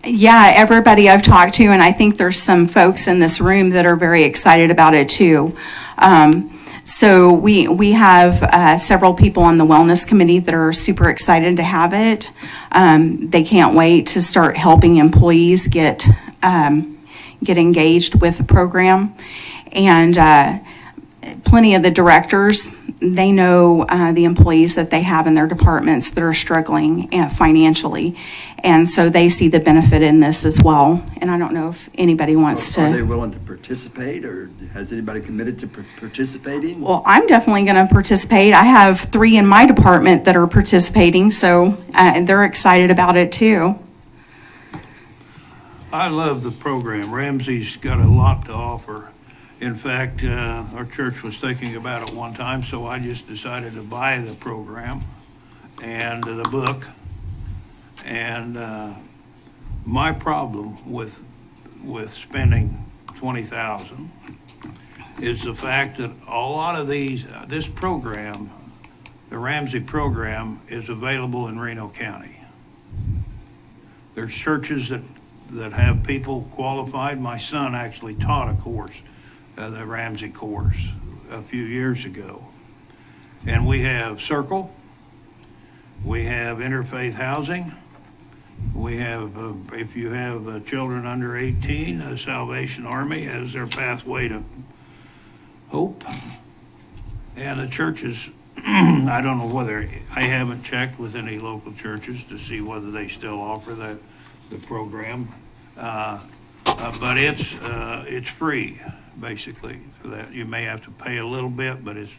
Yeah, everybody I've talked to, and I think there's some folks in this room that are very excited about it too. So we have several people on the wellness committee that are super excited to have it. They can't wait to start helping employees get engaged with the program. And plenty of the directors, they know the employees that they have in their departments that are struggling financially. And so they see the benefit in this as well. And I don't know if anybody wants to. Are they willing to participate, or has anybody committed to participating? Well, I'm definitely going to participate. I have 3 in my department that are participating, so they're excited about it too. I love the program. Ramsey's got a lot to offer. In fact, our church was thinking about it one time, so I just decided to buy the program and the book. And my problem with spending $20,000 is the fact that a lot of this program, the Ramsey program, is available in Reno County. There's churches that have people qualified. My son actually taught a course, the Ramsey course, a few years ago. And we have Circle, we have Interfaith Housing, we have, if you have children under 18, Salvation Army has their Pathway to Hope. And the churches, I don't know whether, I haven't checked with any local churches to see whether they still offer the program. But it's free, basically, for that. You may have to pay a little bit, but it's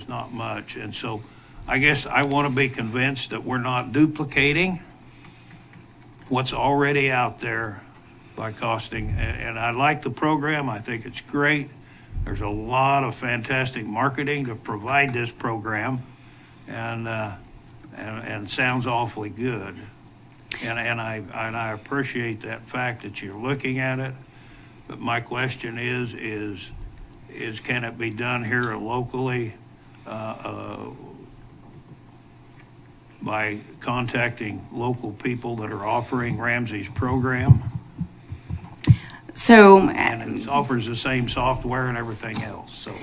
not much. And so I guess I want to be convinced that we're not duplicating what's already out there by costing. And I like the program. I think it's great. There's a lot of fantastic marketing to provide this program, and sounds awfully good. And I appreciate that fact that you're looking at it. But my question is can it be done here locally by contacting local people that are offering Ramsey's program? So And it offers the same software and everything else, so.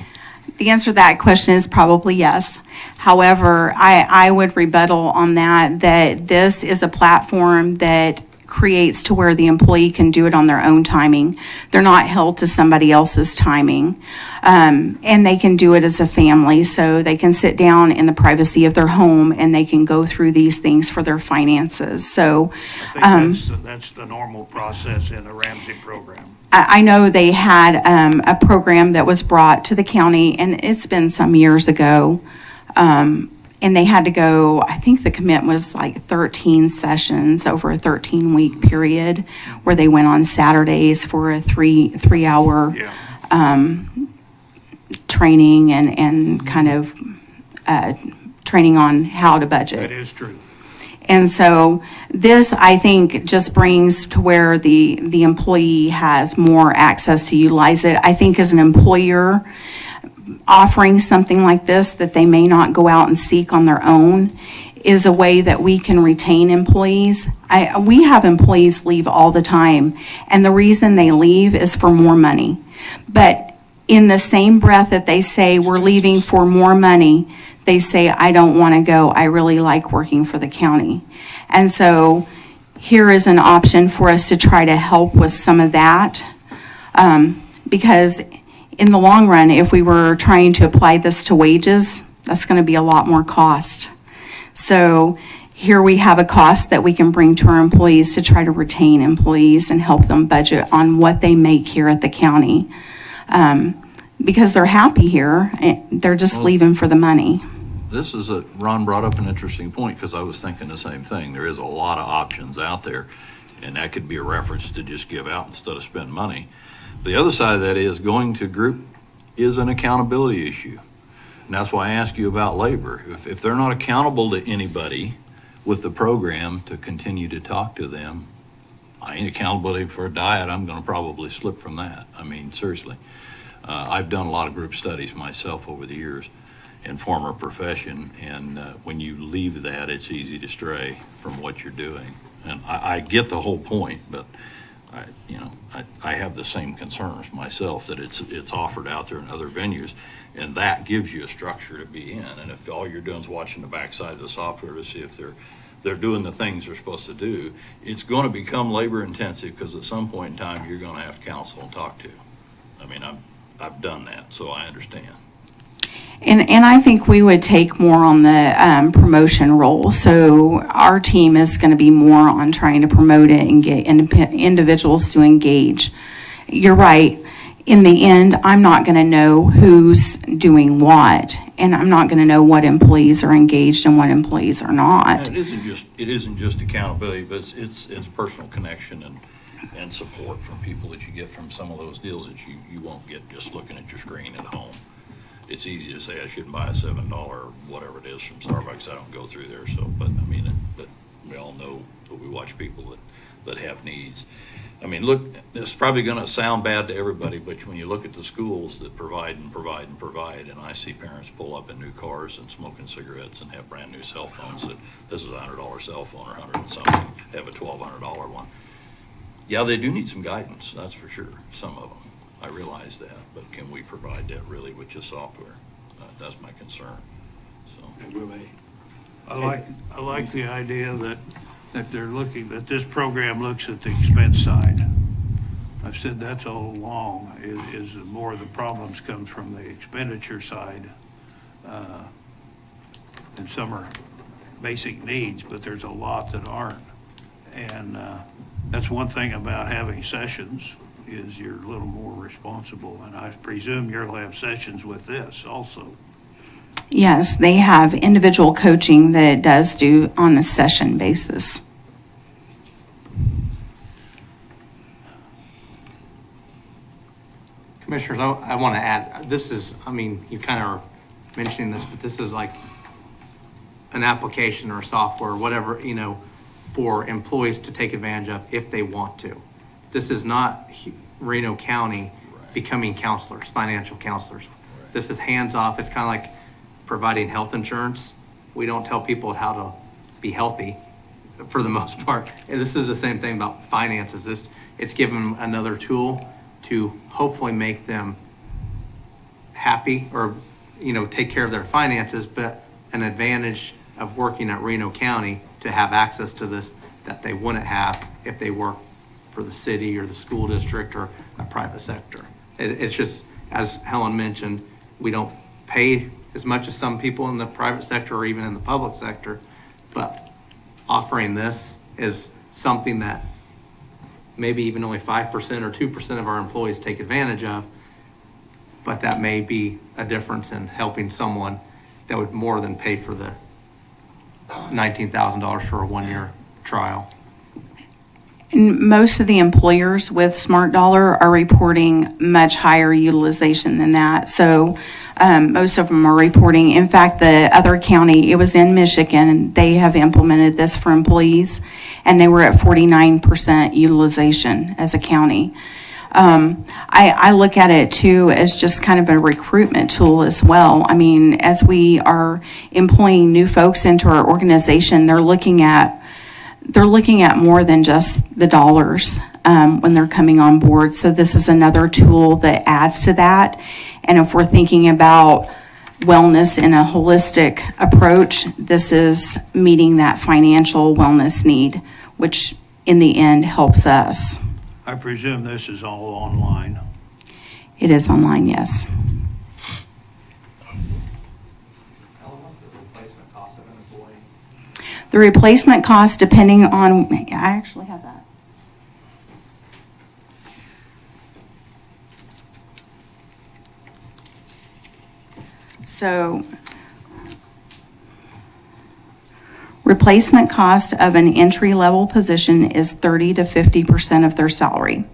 the answer to that question is probably yes. However, I would rebuttal on that this is a platform that creates to where the employee can do it on their own timing. They're not held to somebody else's timing. And they can do it as a family, so they can sit down in the privacy of their home and they can go through these things for their finances. So I think that's the normal process in the Ramsey program. I know they had a program that was brought to the county, and it's been some years ago. And they had to go, I think the commit was like 13 sessions over a 13-week period, where they went on Saturdays for a three-hour training and kind of training on how to budget. That is true. And so this, I think, just brings to where the employee has more access to utilize it. I think as an employer, offering something like this that they may not go out and seek on their own is a way that we can retain employees. We have employees leave all the time, and the reason they leave is for more money. But in the same breath that they say we're leaving for more money, they say, I don't want to go. I really like working for the county. And so here is an option for us to try to help with some of that. Because in the long run, if we were trying to apply this to wages, that's going to be a lot more cost. So here we have a cost that we can bring to our employees to try to retain employees and help them budget on what they make here at the county. Because they're happy here, they're just leaving for the money. This is Ron brought up an interesting point, because I was thinking the same thing. There is a lot of options out there, and that could be a reference to just give out instead of spend money. The other side of that is going to group is an accountability issue. And that's why I ask you about labor. If they're not accountable to anybody with the program to continue to talk to them, I ain't accountable for a diet. I'm going to probably slip from that. I mean, seriously. I've done a lot of group studies myself over the years in former profession, and when you leave that, it's easy to stray from what you're doing. And I get the whole point, but I have the same concerns myself, that it's offered out there in other venues, and that gives you a structure to be in. And if all you're doing is watching the backside of the software to see if they're doing the things they're supposed to do, it's going to become labor intensive, because at some point in time you're going to have to counsel and talk to. I mean, I've done that, so I understand. And I think we would take more on the promotion role. So our team is going to be more on trying to promote it and get individuals to engage. You're right. In the end, I'm not going to know who's doing what, and I'm not going to know what employees are engaged and what employees are not. And it isn't just accountability, but it's personal connection and support from people that you get from some of those deals that you won't get just looking at your screen at home. It's easy to say I shouldn't buy a $7 or whatever it is from Starbucks. I don't go through there. So, but I mean, but we all know that we watch people that have needs. I mean, look, it's probably going to sound bad to everybody, but when you look at the schools that provide and provide and provide, and I see parents pull up in new cars and smoking cigarettes and have brand new cell phones that this is a $100 cell phone or 100 and something, have a $1,200 one. Yeah, they do need some guidance. That's for sure. Some of them. I realize that, but can we provide that really with just software? That's my concern. So, Will they? I like the idea that they're looking, that this program looks at the expense side. I've said that's all along, is more of the problems comes from the expenditure side. And some are basic needs, but there's a lot that aren't. And that's one thing about having sessions, is you're a little more responsible. And I presume you'll have sessions with this also. Yes, they have individual coaching that it does do on a session basis. Commissioners, I want to add, this is, I mean, you kind of are mentioning this, but this is like an application or software, whatever, for employees to take advantage of if they want to. This is not Reno County becoming counselors, financial counselors. This is hands-off. It's kind of like providing health insurance. We don't tell people how to be healthy for the most part. And this is the same thing about finances. It's given them another tool to hopefully make them happy or, take care of their finances, but an advantage of working at Reno County to have access to this that they wouldn't have if they work for the city or the school district or a private sector. It's just, as Helen mentioned, we don't pay as much as some people in the private sector or even in the public sector, but offering this is something that maybe even only 5% or 2% of our employees take advantage of, but that may be a difference in helping someone that would more than pay for the $19,000 for a one-year trial. And most of the employers with Smart Dollar are reporting much higher utilization than that. So most of them are reporting. In fact, the other county, it was in Michigan, and they have implemented this for employees, and they were at 49% utilization as a county. I look at it too as just kind of a recruitment tool as well. I mean, as we are employing new folks into our organization, they're looking at more than just the dollars when they're coming on board. So this is another tool that adds to that. And if we're thinking about wellness in a holistic approach, this is meeting that financial wellness need, which in the end helps us. I presume this is all online. It is online, yes. The replacement cost, depending on, I actually have that. So, replacement cost of an entry-level position is 30 to 50% of their salary.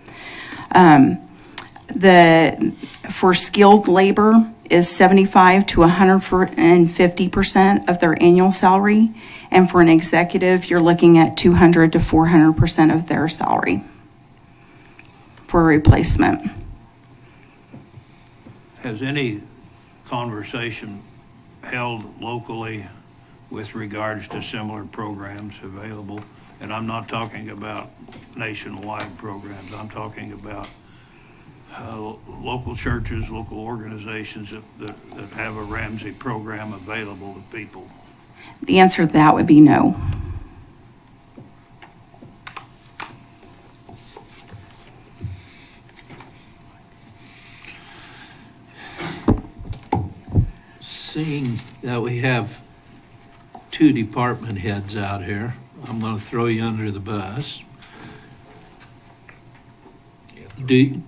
For skilled labor is 75 to 150% of their annual salary. And for an executive, you're looking at 200 to 400% of their salary for a replacement. Has any conversation held locally with regards to similar programs available? And I'm not talking about nationwide programs. I'm talking about local churches, local organizations that have a Ramsey program available to people. The answer to that would be no. Seeing that we have two department heads out here, I'm going to throw you under the bus. Do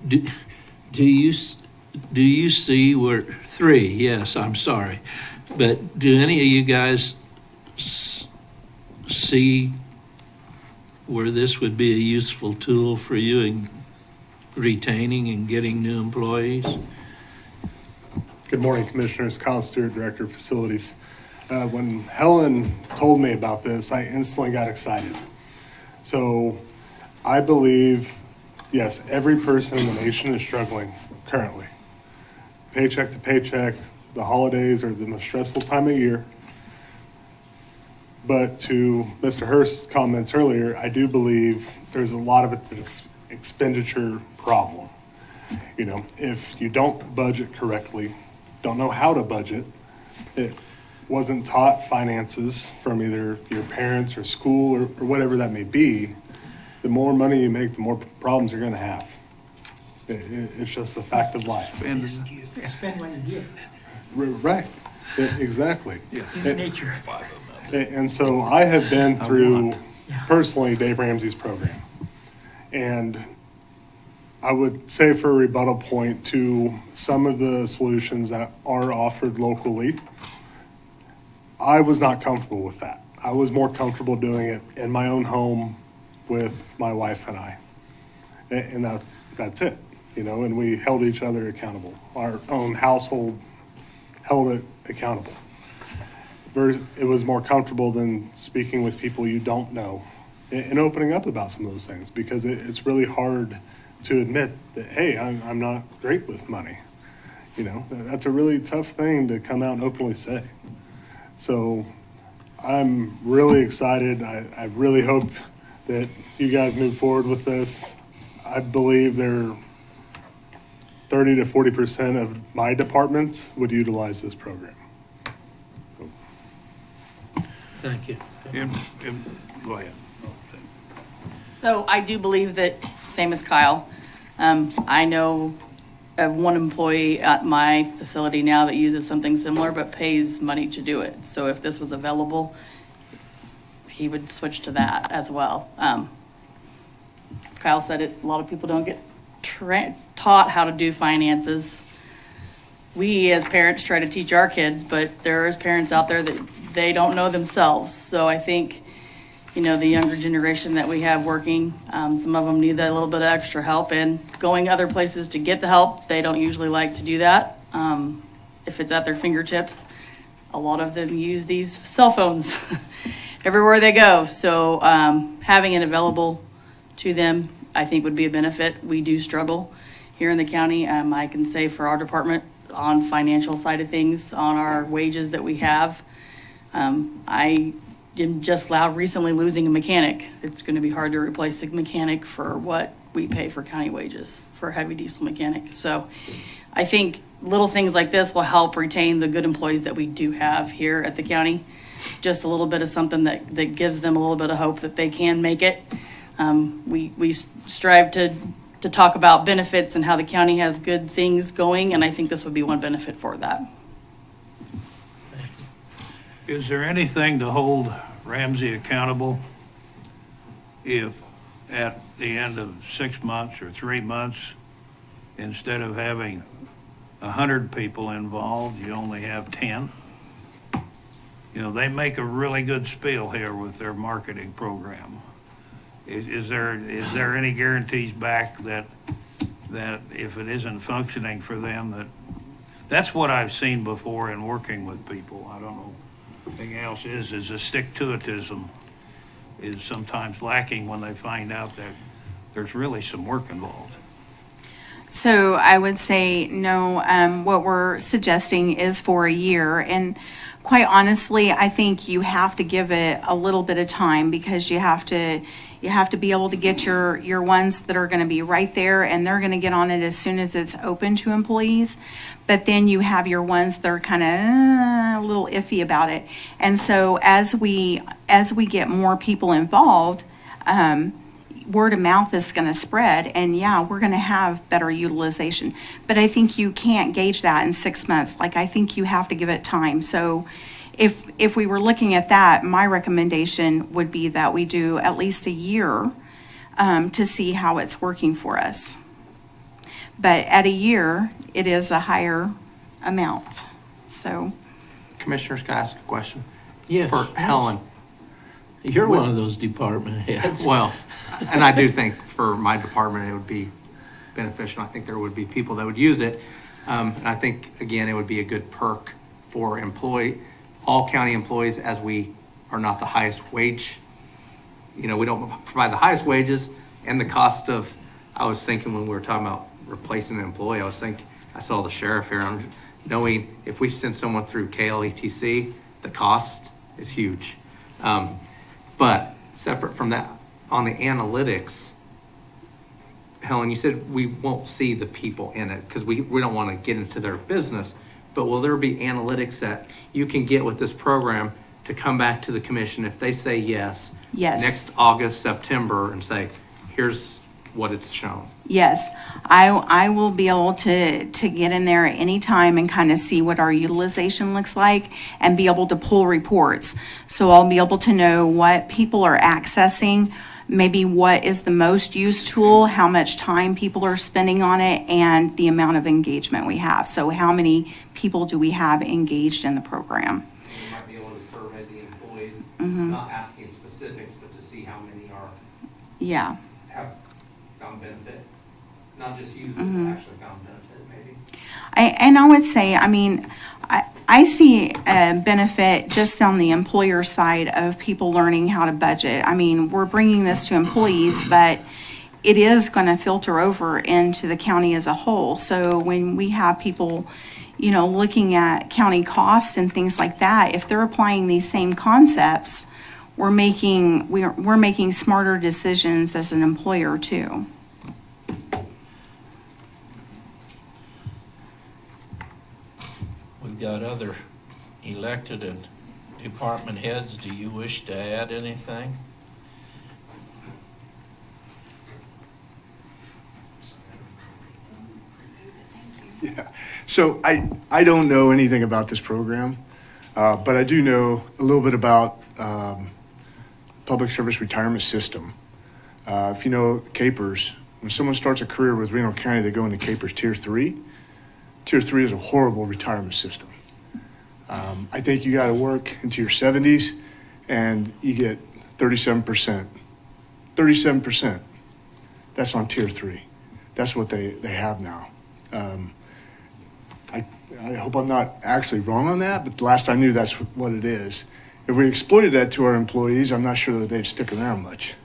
you see where three? Yes, I'm sorry, but do any of you guys see where this would be a useful tool for you in retaining and getting new employees? Good morning, Commissioners. Kyle Stewart, Director of Facilities. When Helen told me about this, I instantly got excited. So I believe, yes, every person in the nation is struggling currently. Paycheck to paycheck, the holidays are the most stressful time of year. But to Mr. Hurst's comments earlier, I do believe there's a lot of it that's expenditure problem. You know, if you don't budget correctly, don't know how to budget, it wasn't taught finances from either your parents or school or whatever that may be, the more money you make, the more problems you're going to have. It's just the fact of life. Spend what you get. Right. Exactly. Human nature. And so I have been through, personally, Dave Ramsey's program. And I would say for a rebuttal point to some of the solutions that are offered locally, I was not comfortable with that. I was more comfortable doing it in my own home with my wife and I. And that's it, you know, and we held each other accountable. Our own household held it accountable. It was more comfortable than speaking with people you don't know and opening up about some of those things, because it's really hard to admit that, hey, I'm not great with money. You know, that's a really tough thing to come out and openly say. So I'm really excited. I really hope that you guys move forward with this. I believe there 30 to 40% of my departments would utilize this program. Thank you. Go ahead. So I do believe that, same as Kyle, I know of one employee at my facility now that uses something similar but pays money to do it. So if this was available, he would switch to that as well. Kyle said it, a lot of people don't get taught how to do finances. We as parents try to teach our kids, but there is parents out there that they don't know themselves. So I think, you know, the younger generation that we have working, some of them need that little bit of extra help, and going other places to get the help, they don't usually like to do that. If it's at their fingertips, a lot of them use these cell phones everywhere they go. So having it available to them, I think would be a benefit. We do struggle here in the county. I can say for our department on financial side of things, on our wages that we have, I am just recently losing a mechanic. It's going to be hard to replace a mechanic for what we pay for county wages for a heavy diesel mechanic. So I think little things like this will help retain the good employees that we do have here at the county. Just a little bit of something that gives them a little bit of hope that they can make it. We strive to talk about benefits and how the county has good things going, and I think this would be one benefit for that. Is there anything to hold Ramsey accountable if at the end of 6 months or 3 months, instead of having 100 people involved, you only have 10? You know, they make a really good spiel here with their marketing program. Is there any guarantees back that if it isn't functioning for them, that's what I've seen before in working with people. I don't know. Thing else is a stick-to-itism is sometimes lacking when they find out that there's really some work involved. So I would say no. What we're suggesting is for a year, and quite honestly, I think you have to give it a little bit of time, because you have to be able to get your ones that are going to be right there, and they're going to get on it as soon as it's open to employees. But then you have your ones that are kind of a little iffy about it. And so as we get more people involved, word of mouth is going to spread, and yeah, we're going to have better utilization. But I think you can't gauge that in 6 months. Like, I think you have to give it time. So if we were looking at that, my recommendation would be that we do at least a year to see how it's working for us. But at a year, it is a higher amount. So, Commissioners, can I ask a question? Yes. For Helen. You're one of those department heads. Well, and I do think for my department it would be beneficial. I think there would be people that would use it. And I think, again, it would be a good perk for all county employees, as we are not the highest wage. You know, we don't provide the highest wages, and the cost of, I was thinking when we were talking about replacing an employee, I saw the sheriff here, I'm knowing if we send someone through KLETC, the cost is huge. But separate from that, on the analytics, Helen, you said we won't see the people in it because we don't want to get into their business, but will there be analytics that you can get with this program to come back to the commission if they say yes, next August, September, and say, here's what it's shown? yes, I will be able to get in there at any time and kind of see what our utilization looks like and be able to pull reports. So I'll be able to know what people are accessing, maybe what is the most used tool, how much time people are spending on it, and the amount of engagement we have. So how many people do we have engaged in the program? You might be able to survey the employees, not asking specifics, but to see how many have found benefit. Not just use it, but actually found benefit, maybe. I would say, I mean, I see a benefit just on the employer side of people learning how to budget. I mean, we're bringing this to employees, but it is going to filter over into the county as a whole. So when we have people, looking at county costs and things like that, if they're applying these same concepts, we're making smarter decisions as an employer too. We've got other elected and department heads. Do you wish to add anything? Yeah. So I don't know anything about this program, but I do know a little bit about public service retirement system. If you know CAPERS, when someone starts a career with Reno County, they go into CAPERS Tier 3. Tier 3 is a horrible retirement system. I think you got to work into your 70s and you get 37%. 37%. That's on Tier 3. That's what they have now. I hope I'm not actually wrong on that, but the last I knew, that's what it is. If we exploited that to our employees, I'm not sure that they'd stick around much.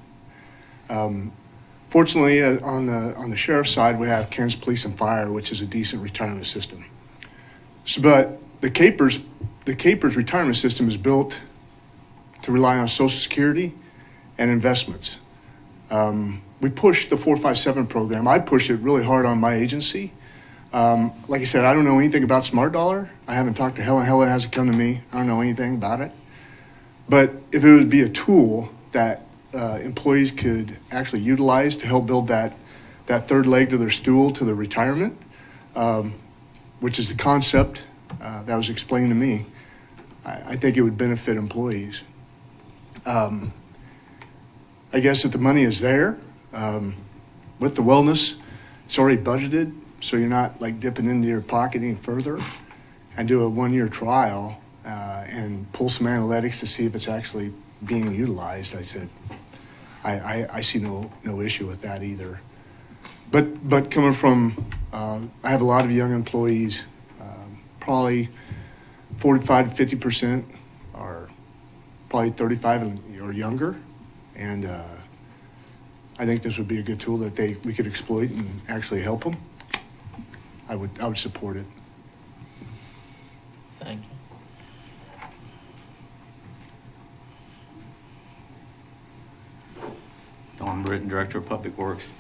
Fortunately, on the sheriff's side, we have Kansas Police and Fire, which is a decent retirement system. But the CAPERS retirement system is built to rely on Social Security and investments. We pushed the 457 program. I pushed it really hard on my agency. Like I said, I don't know anything about Smart Dollar. I haven't talked to Helen. Helen hasn't come to me. I don't know anything about it. But if it would be a tool that employees could actually utilize to help build that third leg to their stool to their retirement, which is the concept that was explained to me, I think it would benefit employees. I guess if the money is there, with the wellness, it's already budgeted, so you're not like dipping into your pocket any further, and do a 1-year trial and pull some analytics to see if it's actually being utilized. I said, I see no issue with that either. But coming from, I have a lot of young employees, probably 45 to 50% are probably 35 or younger, and I think this would be a good tool that we could exploit and actually help them. I would support it. Thank you. Don Britton, Director of Public Works.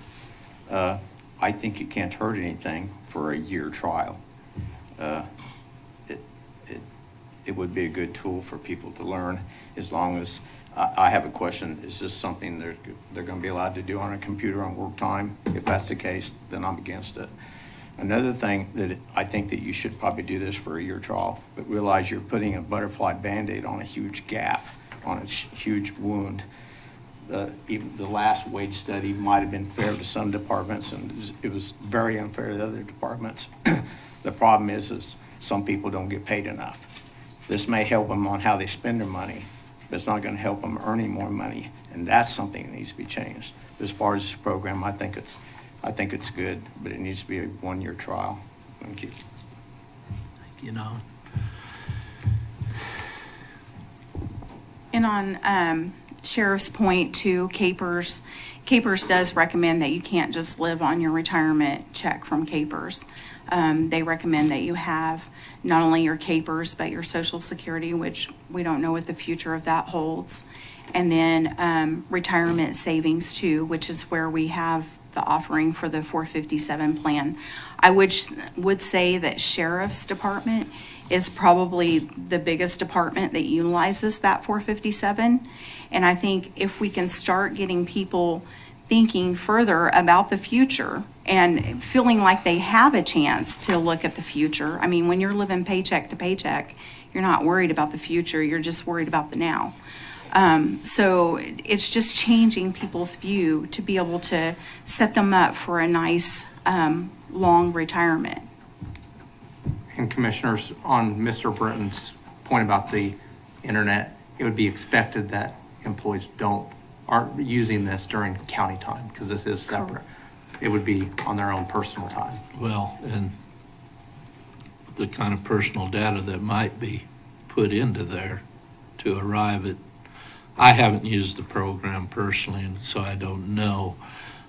I think it can't hurt anything for a year trial. It would be a good tool for people to learn, as long as, I have a question, is this something they're going to be allowed to do on a computer on work time? If that's the case, then I'm against it. Another thing that I think that you should probably do this for a year trial, but realize you're putting a butterfly Band-Aid on a huge gap, on a huge wound. Even the last wage study might have been fair to some departments, and it was very unfair to other departments. The problem is some people don't get paid enough. This may help them on how they spend their money, but it's not going to help them earning more money, and that's something that needs to be changed. As far as this program, I think it's good, but it needs to be a 1-year trial. Thank you. You know. And on Sheriff's point to CAPERS does recommend that you can't just live on your retirement check from CAPERS. They recommend that you have not only your CAPERS, but your Social Security, which we don't know what the future of that holds. And then retirement savings too, which is where we have the offering for the 457 plan. I would say that Sheriff's Department is probably the biggest department that utilizes that 457. And I think if we can start getting people thinking further about the future and feeling like they have a chance to look at the future. I mean, when you're living paycheck to paycheck, you're not worried about the future, you're just worried about the now. So it's just changing people's view to be able to set them up for a nice long retirement. And Commissioners, on Mr. Britton's point about the internet, it would be expected that employees aren't using this during county time, because this is separate. It would be on their own personal time. Well, and the kind of personal data that might be put into there to arrive at, I haven't used the program personally, and so I don't know,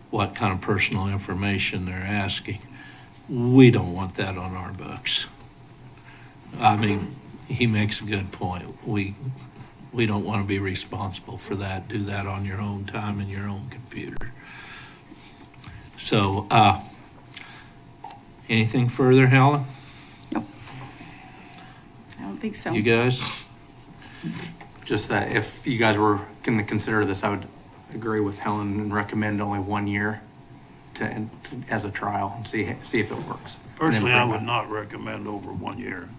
what kind of personal information they're asking. We don't want that on our books. I mean, he makes a good point. We don't want to be responsible for that. Do that on your own time and your own computer. So, anything further, Helen? I don't think so. You guys? Just that if you guys were going to consider this, I would agree with Helen and recommend only 1 year as a trial and see if it works. Personally, I would not recommend over 1 year.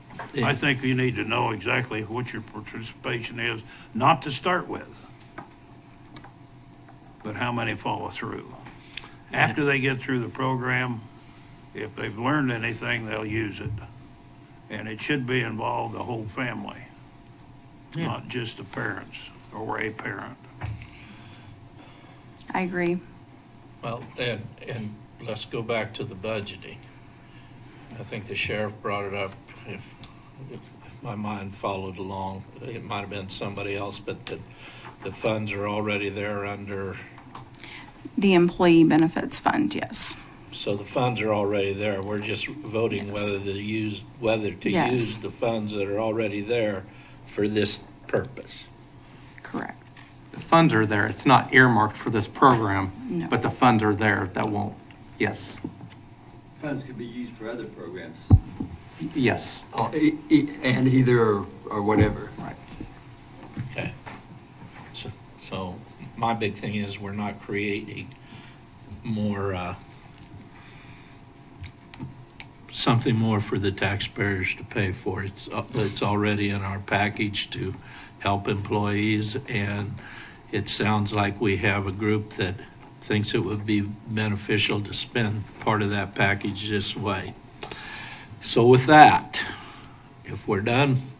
I think you need to know exactly what your participation is, not to start with, but how many follow through. After they get through the program, if they've learned anything, they'll use it. And it should be involved the whole family, not just the parents or a parent. I agree. Well, and let's go back to the budgeting. I think the sheriff brought it up. If my mind followed along, it might have been somebody else, but the funds are already there under. The employee benefits fund, yes. So the funds are already there. We're just voting whether to use the funds that are already there for this purpose. Correct. The funds are there. It's not earmarked for this program, No. but the funds are there. That won't. Yes. Funds can be used for other programs. Yes. And either or whatever. Right. Okay. So my big thing is we're not creating more, something more for the taxpayers to pay for. It's already in our package to help employees, and it sounds like we have a group that thinks it would be beneficial to spend part of that package this way. So with that, if we're done,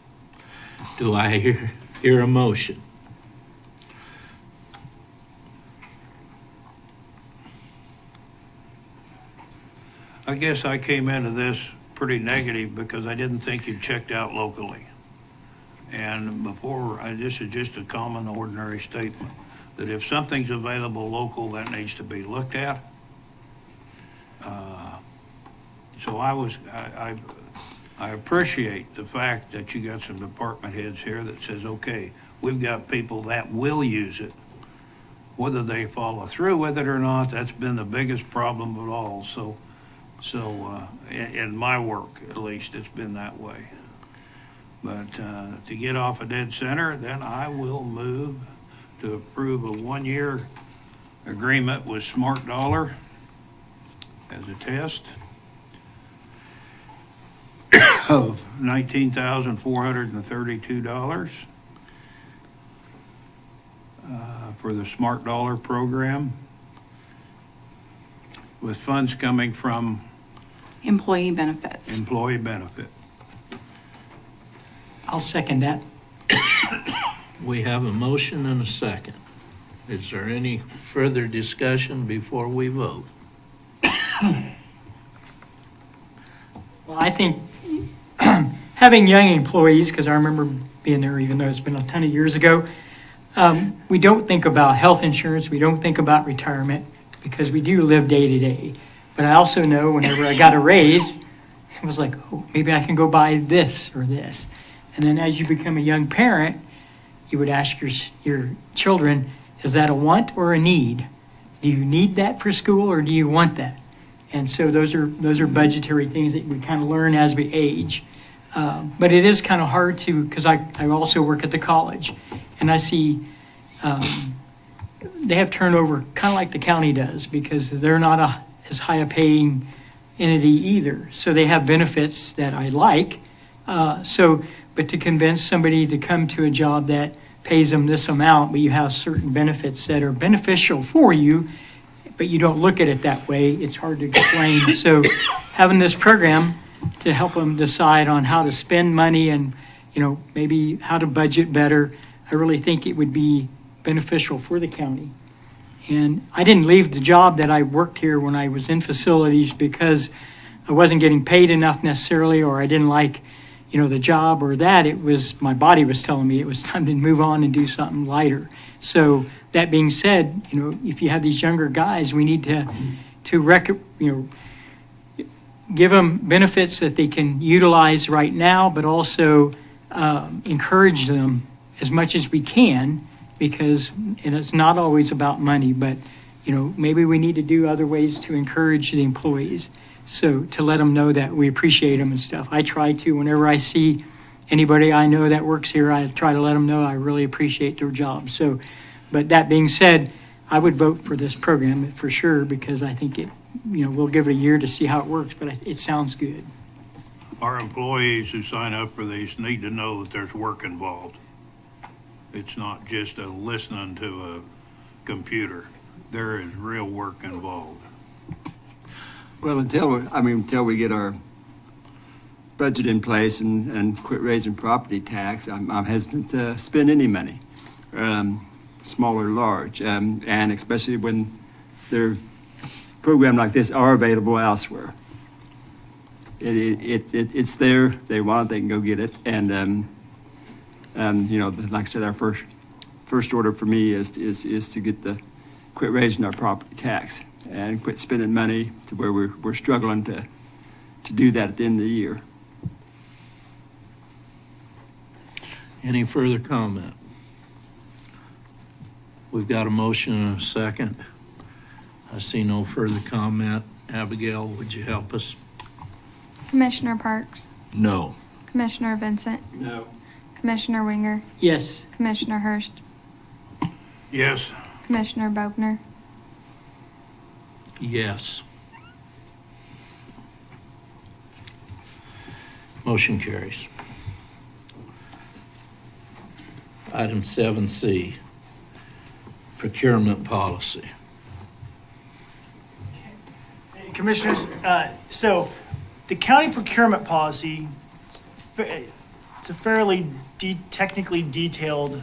do I hear a motion? I guess I came into this pretty negative because I didn't think you checked out locally. And this is just a common, ordinary statement, that if something's available local, that needs to be looked at. So I appreciate the fact that you got some department heads here that says, okay, we've got people that will use it. Whether they follow through with it or not, that's been the biggest problem of all. So in my work, at least, it's been that way. But to get off a dead center, then I will move to approve a 1-year agreement with Smart Dollar as a test of $19,432 for the Smart Dollar program, with funds coming from Employee benefits. employee benefit. I'll second that. We have a motion and a second. Is there any further discussion before we vote? Well, I think having young employees, because I remember being there, even though it's been a ton of years ago, we don't think about health insurance, we don't think about retirement, because we do live day to day. But I also know whenever I got a raise, it was like, oh, maybe I can go buy this or this. And then as you become a young parent, you would ask your children, is that a want or a need? Do you need that for school or do you want that? And so those are budgetary things that we kind of learn as we age. But it is kind of hard to, because I also work at the college, and I see they have turnover kind of like the county does, because they're not as high a paying entity either. So they have benefits that I like. But to convince somebody to come to a job that pays them this amount, but you have certain benefits that are beneficial for you, but you don't look at it that way, it's hard to explain. So having this program to help them decide on how to spend money and, maybe how to budget better, I really think it would be beneficial for the county. And I didn't leave the job that I worked here when I was in facilities because I wasn't getting paid enough necessarily, or I didn't like, the job or that. It was, my body was telling me it was time to move on and do something lighter. So that being said, if you have these younger guys, we need to give them benefits that they can utilize right now, but also encourage them as much as we can, because it's not always about money, but maybe we need to do other ways to encourage the employees. So to let them know that we appreciate them and stuff. I try to, whenever I see anybody I know that works here, I try to let them know I really appreciate their job. So, but that being said, I would vote for this program for sure, because I think it, we'll give it a year to see how it works, but it sounds good. Our employees who sign up for these need to know that there's work involved. It's not just a listening to a computer. There is real work involved. Well, until we get our budget in place and quit raising property tax, I'm hesitant to spend any money, small or large, and especially when their programs like this are available elsewhere. It's there. They want it. They can go get it. And like I said, our first order for me is to quit raising our property tax and quit spending money to where we're struggling to do that at the end of the year. Any further comment? We've got a motion and a second. I see no further comment. Abigail, would you help us? Commissioner Parks, No. Commissioner Vincent, No. Commissioner Winger, Yes. Commissioner Hurst, Yes. Commissioner Bogner. Yes. Motion carries. Item 7C, procurement policy. Commissioners, so the county procurement policy, it's a fairly technically detailed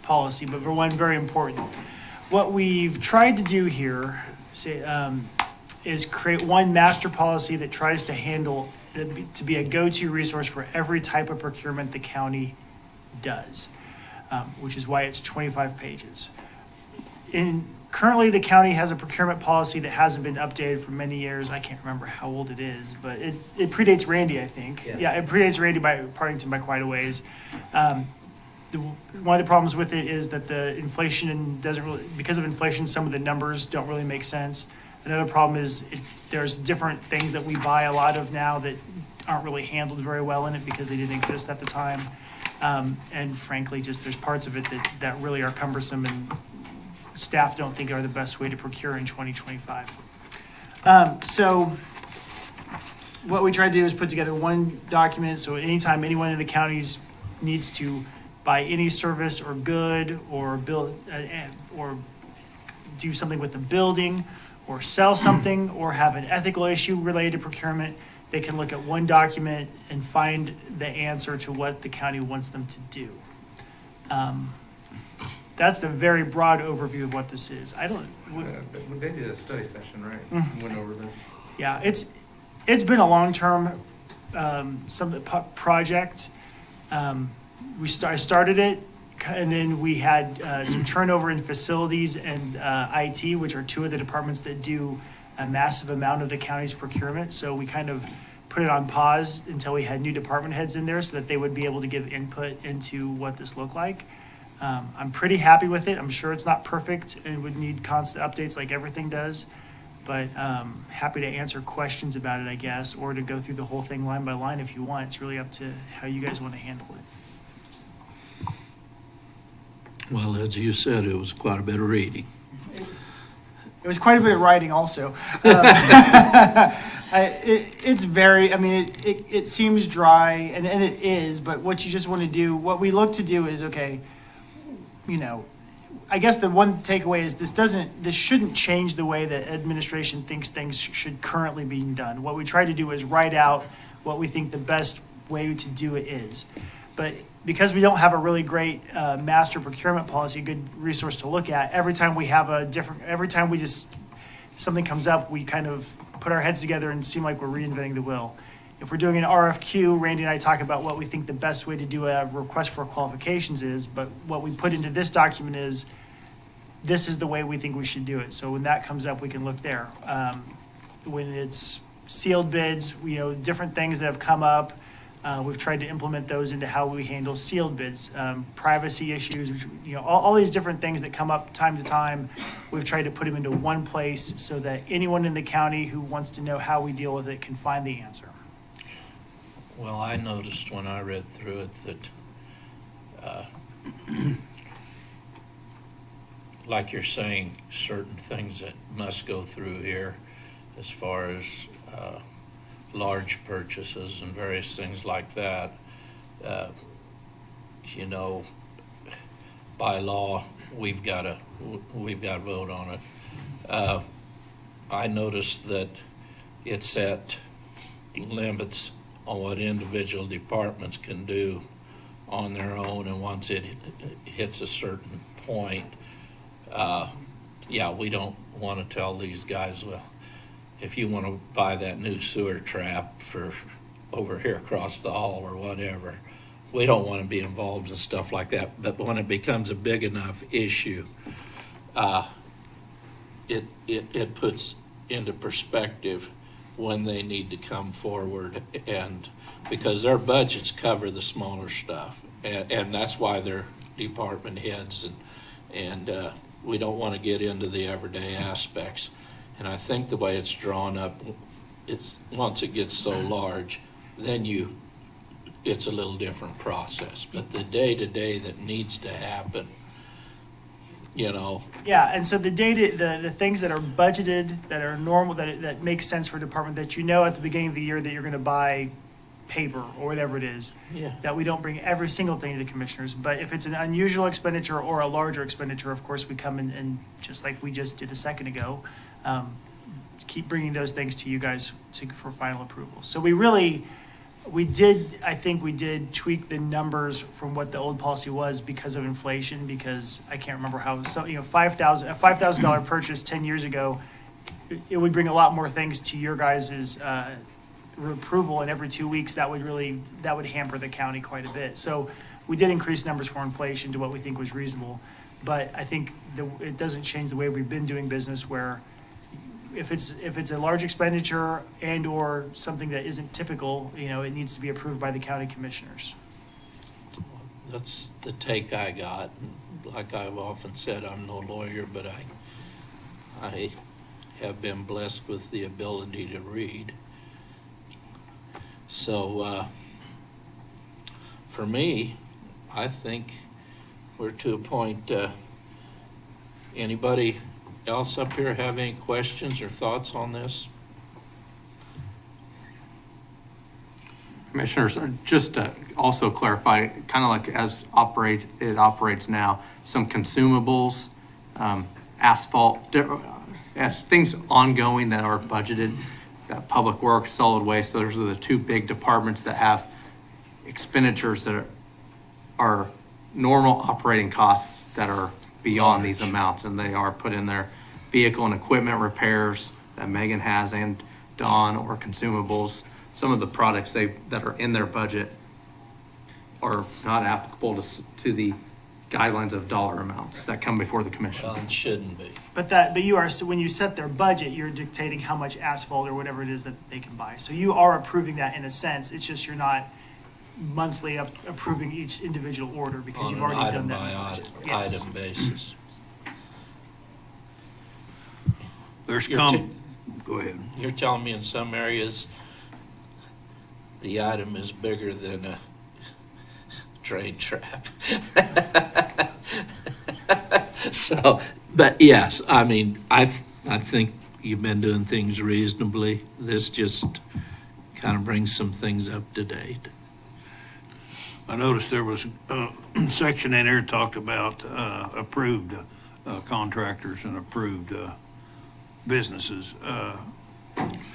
policy, but for one, very important. What we've tried to do here is create one master policy that tries to handle, to be a go-to resource for every type of procurement the county does, which is why it's 25 pages. Currently, the county has a procurement policy that hasn't been updated for many years. I can't remember how old it is, but it predates Randy, I think. Yeah, it predates Randy Partington by quite a ways. One of the problems with it is that the inflation because of inflation, some of the numbers don't really make sense. Another problem is there's different things that we buy a lot of now that aren't really handled very well in it because they didn't exist at the time. And frankly, just there's parts of it that really are cumbersome and staff don't think are the best way to procure in 2025. So what we tried to do is put together one document, so anytime anyone in the counties needs to buy any service or good or build or do something with the building or sell something or have an ethical issue related to procurement, they can look at one document and find the answer to what the county wants them to do. That's the very broad overview of what this is. They did a study session, right? Went over this. Yeah, it's been a long-term project. I started it, and then we had some turnover in facilities and IT, which are two of the departments that do a massive amount of the county's procurement. So we kind of put it on pause until we had new department heads in there so that they would be able to give input into what this looked like. I'm pretty happy with it. I'm sure it's not perfect and would need constant updates like everything does, but happy to answer questions about it, I guess, or to go through the whole thing line by line if you want. It's really up to how you guys want to handle it. Well, as you said, it was quite a bit of reading. It was quite a bit of writing also. It seems dry, and it is, but what you just want to do, what we look to do is, okay, I guess the one takeaway is this shouldn't change the way that administration thinks things should currently be done. What we try to do is write out what we think the best way to do it is. But because we don't have a really great master procurement policy, a good resource to look at, every time something comes up, we kind of put our heads together and seem like we're reinventing the wheel. If we're doing an RFQ, Randy and I talk about what we think the best way to do a request for qualifications is, but what we put into this document is, this is the way we think we should do it. So when that comes up, we can look there. When it's sealed bids, different things that have come up, we've tried to implement those into how we handle sealed bids. Privacy issues, all these different things that come up time to time, we've tried to put them into one place so that anyone in the county who wants to know how we deal with it can find the answer. Well, I noticed when I read through it that, like you're saying, certain things that must go through here as far as large purchases and various things like that. By law, we've got to vote on it. I noticed that it set limits on what individual departments can do on their own, and once it hits a certain point, we don't want to tell these guys, well, if you want to buy that new sewer trap for over here across the hall or whatever, we don't want to be involved in stuff like that. But when it becomes a big enough issue, it puts into perspective when they need to come forward, and because their budgets cover the smaller stuff, and that's why they're department heads, and we don't want to get into the everyday aspects. And I think the way it's drawn up, it's once it gets so large, then it's a little different process. But the day-to-day that needs to happen, Yeah, and so the things that are budgeted, that are normal, that make sense for a department, that at the beginning of the year that you're going to buy paper or whatever it is, that we don't bring every single thing to the commissioners. But if it's an unusual expenditure or a larger expenditure, of course, we come in and just like we just did a second ago, keep bringing those things to you guys for final approval. So I think we did tweak the numbers from what the old policy was because of inflation, because I can't remember how, a $5,000 purchase 10 years ago, it would bring a lot more things to your guys' approval, and every 2 weeks that would hamper the county quite a bit. So we did increase numbers for inflation to what we think was reasonable, but I think it doesn't change the way we've been doing business, where if it's a large expenditure and or something that isn't typical, it needs to be approved by the county commissioners. That's the take I got. Like I've often said, I'm no lawyer, but I have been blessed with the ability to read. So for me, I think we're to a point. Anybody else up here have any questions or thoughts on this? Commissioners, just to also clarify, kind of like as it operates now, some consumables, asphalt, as things ongoing that are budgeted, Public Works, Solid Waste, those are the two big departments that have expenditures that are normal operating costs that are beyond these amounts, and they are put in their vehicle and equipment repairs that Megan has, and Dawn, or consumables. Some of the products that are in their budget are not applicable to the guidelines of dollar amounts that come before the commission. Well, it shouldn't be. But you are, so when you set their budget, you're dictating how much asphalt or whatever it is that they can buy. So you are approving that in a sense. It's just you're not monthly approving each individual order because you've already done that. On an item basis. Go ahead. You're telling me in some areas the item is bigger than a train trap. So, but yes, I mean, I think you've been doing things reasonably. This just kind of brings some things up to date. I noticed there was a section in there talked about approved contractors and approved businesses.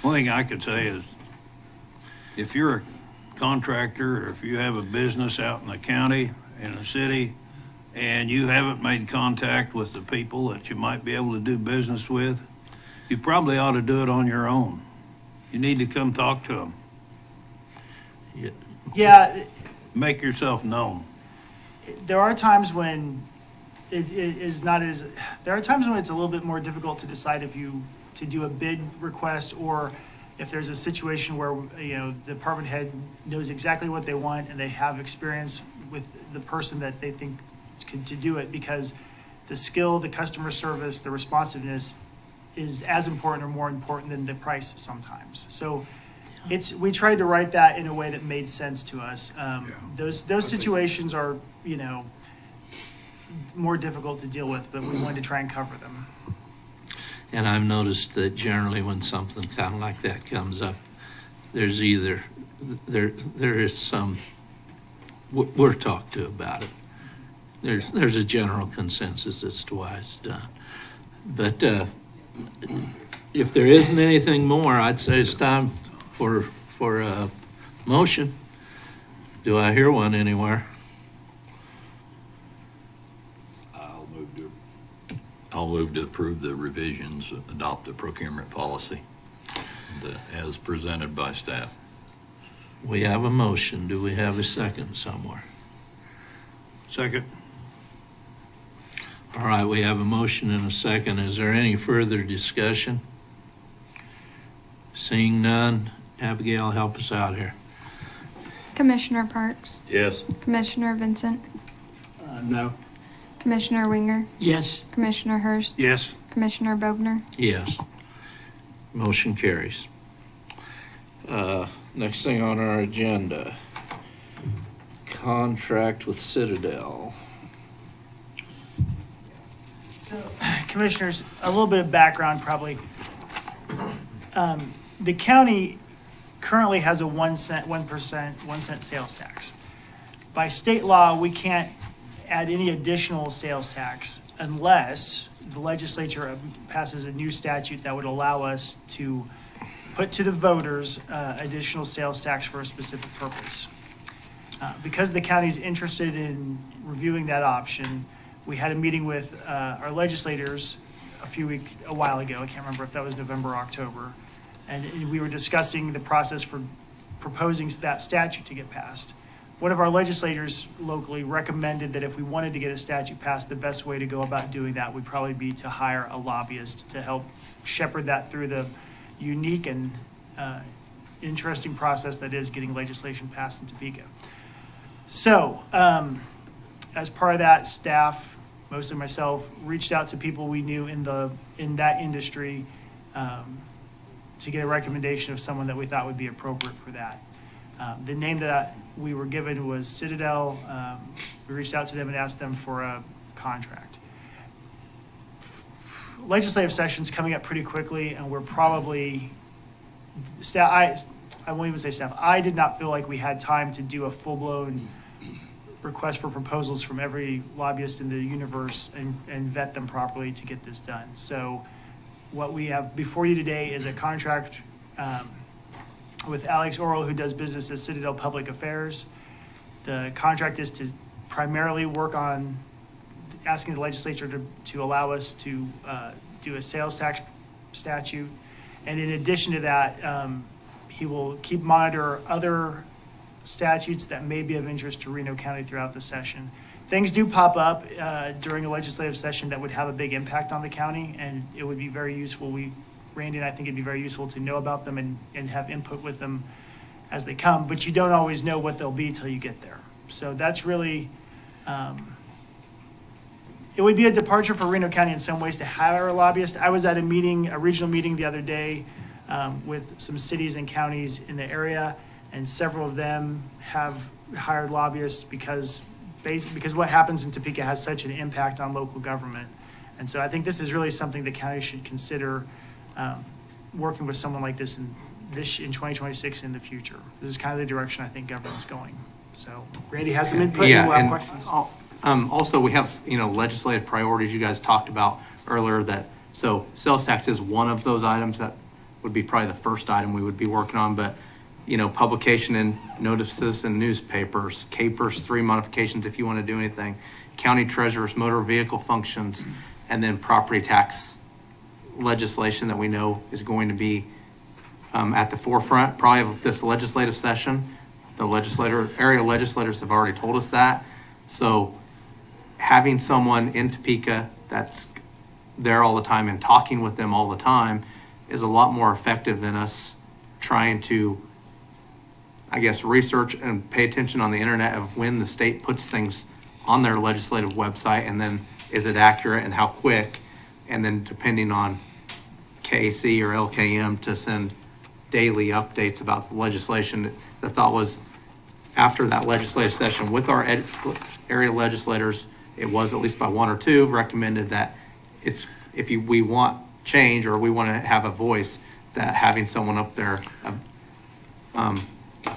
One thing I could say is, if you're a contractor, or if you have a business out in the county, in a city, and you haven't made contact with the people that you might be able to do business with, you probably ought to do it on your own. You need to come talk to them. Yeah, Make yourself known. there are times when it is not as, there are times when it's a little bit more difficult to decide to do a bid request, or if there's a situation where, the department head knows exactly what they want and they have experience with the person that they think to do it, because the skill, the customer service, the responsiveness is as important or more important than the price sometimes. So we tried to write that in a way that made sense to us. Those situations are, more difficult to deal with, but we wanted to try and cover them. And I've noticed that generally when something kind of like that comes up, there's either, there is some, we're talked to about it. There's a general consensus as to why it's done. But if there isn't anything more, I'd say it's time for a motion. Do I hear one anywhere? I'll move to approve the revisions, adopt the procurement policy as presented by staff. We have a motion. Do we have a second somewhere? Second. All right, we have a motion and a second. Is there any further discussion? Seeing none, Abigail, help us out here. Commissioner Parks, Yes. Commissioner Vincent, No. Commissioner Winger, Yes. Commissioner Hurst, Yes. Commissioner Bogner. Yes. Motion carries. Next thing on our agenda, contract with Citadel. Commissioners, a little bit of background probably. The county currently has a 1 cent sales tax. By state law, we can't add any additional sales tax unless the legislature passes a new statute that would allow us to put to the voters additional sales tax for a specific purpose. Because the county is interested in reviewing that option, we had a meeting with our legislators a while ago. I can't remember if that was November or October. And we were discussing the process for proposing that statute to get passed. One of our legislators locally recommended that if we wanted to get a statute passed, the best way to go about doing that would probably be to hire a lobbyist to help shepherd that through the unique and interesting process that is getting legislation passed in Topeka. So, as part of that, staff, mostly myself, reached out to people we knew in that industry to get a recommendation of someone that we thought would be appropriate for that. The name that we were given was Citadel. We reached out to them and asked them for a contract. Legislative session's coming up pretty quickly, and we're probably, I won't even say staff, I did not feel like we had time to do a full-blown request for proposals from every lobbyist in the universe and vet them properly to get this done. So what we have before you today is a contract with Alex Oral, who does business at Citadel Public Affairs. The contract is to primarily work on asking the legislature to allow us to do a sales tax statute. And in addition to that, he will keep monitor other statutes that may be of interest to Reno County throughout the session. Things do pop up during a legislative session that would have a big impact on the county, and it would be very useful. Randy and I think it'd be very useful to know about them and have input with them as they come, but you don't always know what they'll be till you get there. So that's really, it would be a departure for Reno County in some ways to hire a lobbyist. I was at a regional meeting the other day with some cities and counties in the area, and several of them have hired lobbyists because what happens in Topeka has such an impact on local government. And so I think this is really something the county should consider working with someone like this in 2026 in the future. This is kind of the direction I think government's going. So Randy has some input. Yeah, and we'll have and questions. Also we have, legislative priorities you guys talked about earlier so sales tax is one of those items that would be probably the first item we would be working on, but publication and notices in newspapers, capers, 3 modifications if you want to do anything, county treasurer's motor vehicle functions, and then property tax legislation that we know is going to be at the forefront probably of this legislative session. The area legislators have already told us that. So having someone in Topeka that's there all the time and talking with them all the time is a lot more effective than us trying to, I guess, research and pay attention on the internet of when the state puts things on their legislative website, and then is it accurate and how quick, and then depending on KAC or LKM to send daily updates about the legislation. The thought was after that legislative session with our area legislators, it was at least by one or two recommended that we want change or we want to have a voice, that having someone up there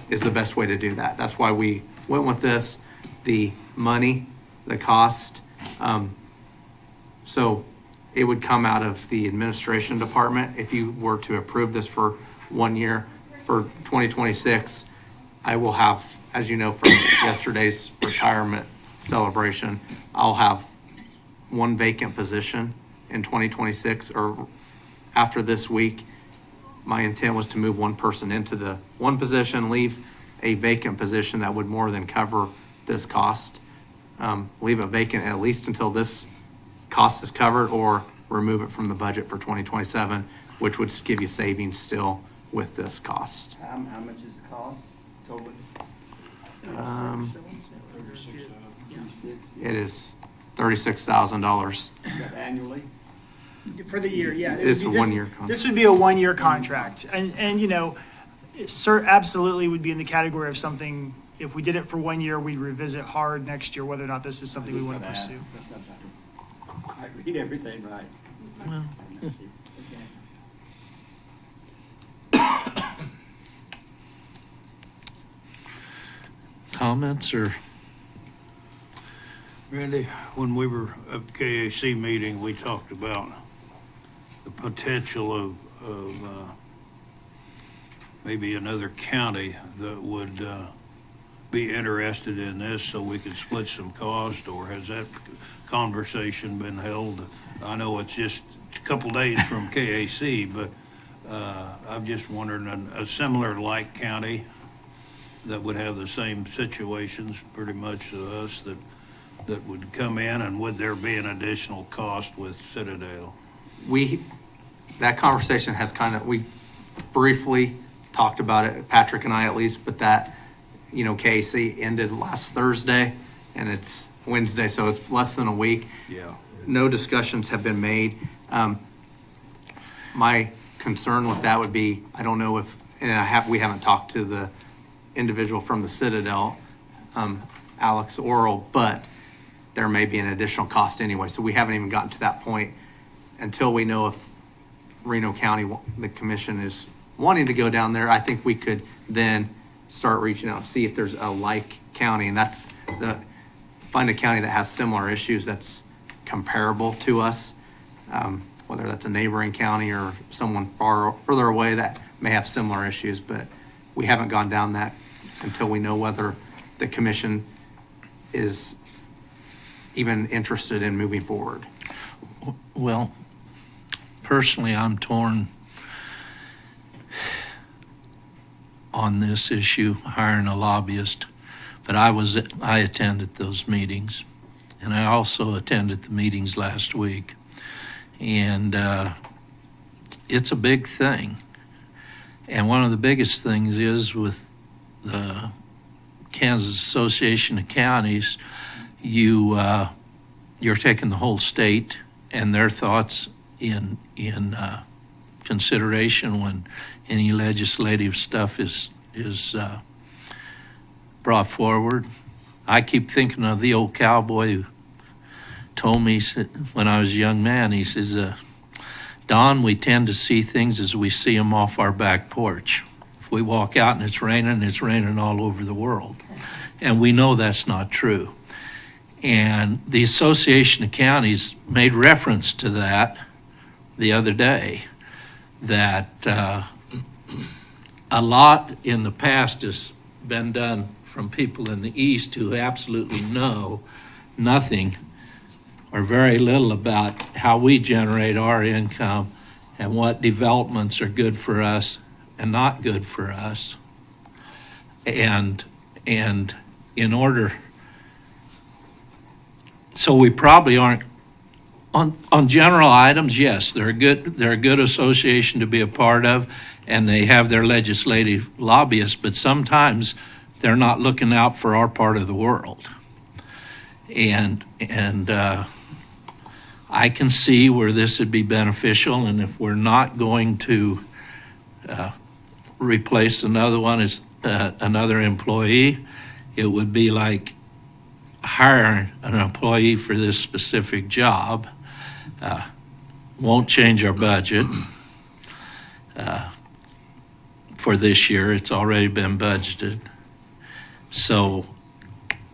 is the best way to do that. That's why we went with this. The money, the cost, so it would come out of the administration department. If you were to approve this for 1 year, for 2026, I will have, as you know from yesterday's retirement celebration, I'll have one vacant position in 2026, or after this week. My intent was to move one person into the one position, leave a vacant position that would more than cover this cost. Leave it vacant at least until this cost is covered, or remove it from the budget for 2027, which would give you savings still with this cost. How much is the cost totally? It is $36,000. Annually? For the year, yeah. It's a 1 year contract. This would be a 1 year contract. And you know, absolutely would be in the category of something, if we did it for 1 year, we'd revisit hard next year whether or not this is something we want to pursue. I read everything right. Well, comments or? Randy, when we were at the KAC meeting, we talked about the potential of maybe another county that would be interested in this so we could split some cost, or has that conversation been held? I know it's just a couple days from KAC, but I'm just wondering, a similar like county that would have the same situations pretty much to us that would come in, and would there be an additional cost with Citadel? That conversation has we briefly talked about it, Patrick and I at least, but that, KAC ended last Thursday and it's Wednesday, so it's less than a week. Yeah. No discussions have been made. My concern with that would be, I don't know if, we haven't talked to the individual from the Citadel, Alex Oral, but there may be an additional cost anyway. So we haven't even gotten to that point until we know if Reno County, the commission, is wanting to go down there. I think we could then start reaching out, see if there's a like county, and find a county that has similar issues that's comparable to us, whether that's a neighboring county or someone further away that may have similar issues. But we haven't gone down that until we know whether the commission is even interested in moving forward. Well, personally, I'm torn on this issue, hiring a lobbyist, but I attended those meetings, and I also attended the meetings last week, and it's a big thing. And one of the biggest things is with the Kansas Association of Counties, you're taking the whole state and their thoughts in consideration when any legislative stuff is brought forward. I keep thinking of the old cowboy who told me when I was a young man, he says, Don, we tend to see things as we see them off our back porch. If we walk out and it's raining all over the world. And we know that's not true. And the Association of Counties made reference to that the other day, that a lot in the past has been done from people in the East who absolutely know nothing or very little about how we generate our income and what developments are good for us and not good for us. And And in order, so we probably aren't, on general items, yes, they're a good association to be a part of, and they have their legislative lobbyists, but sometimes they're not looking out for our part of the world. And I can see where this would be beneficial, and if we're not going to replace another one as another employee, it would be like hiring an employee for this specific job. Won't change our budget for this year. It's already been budgeted. So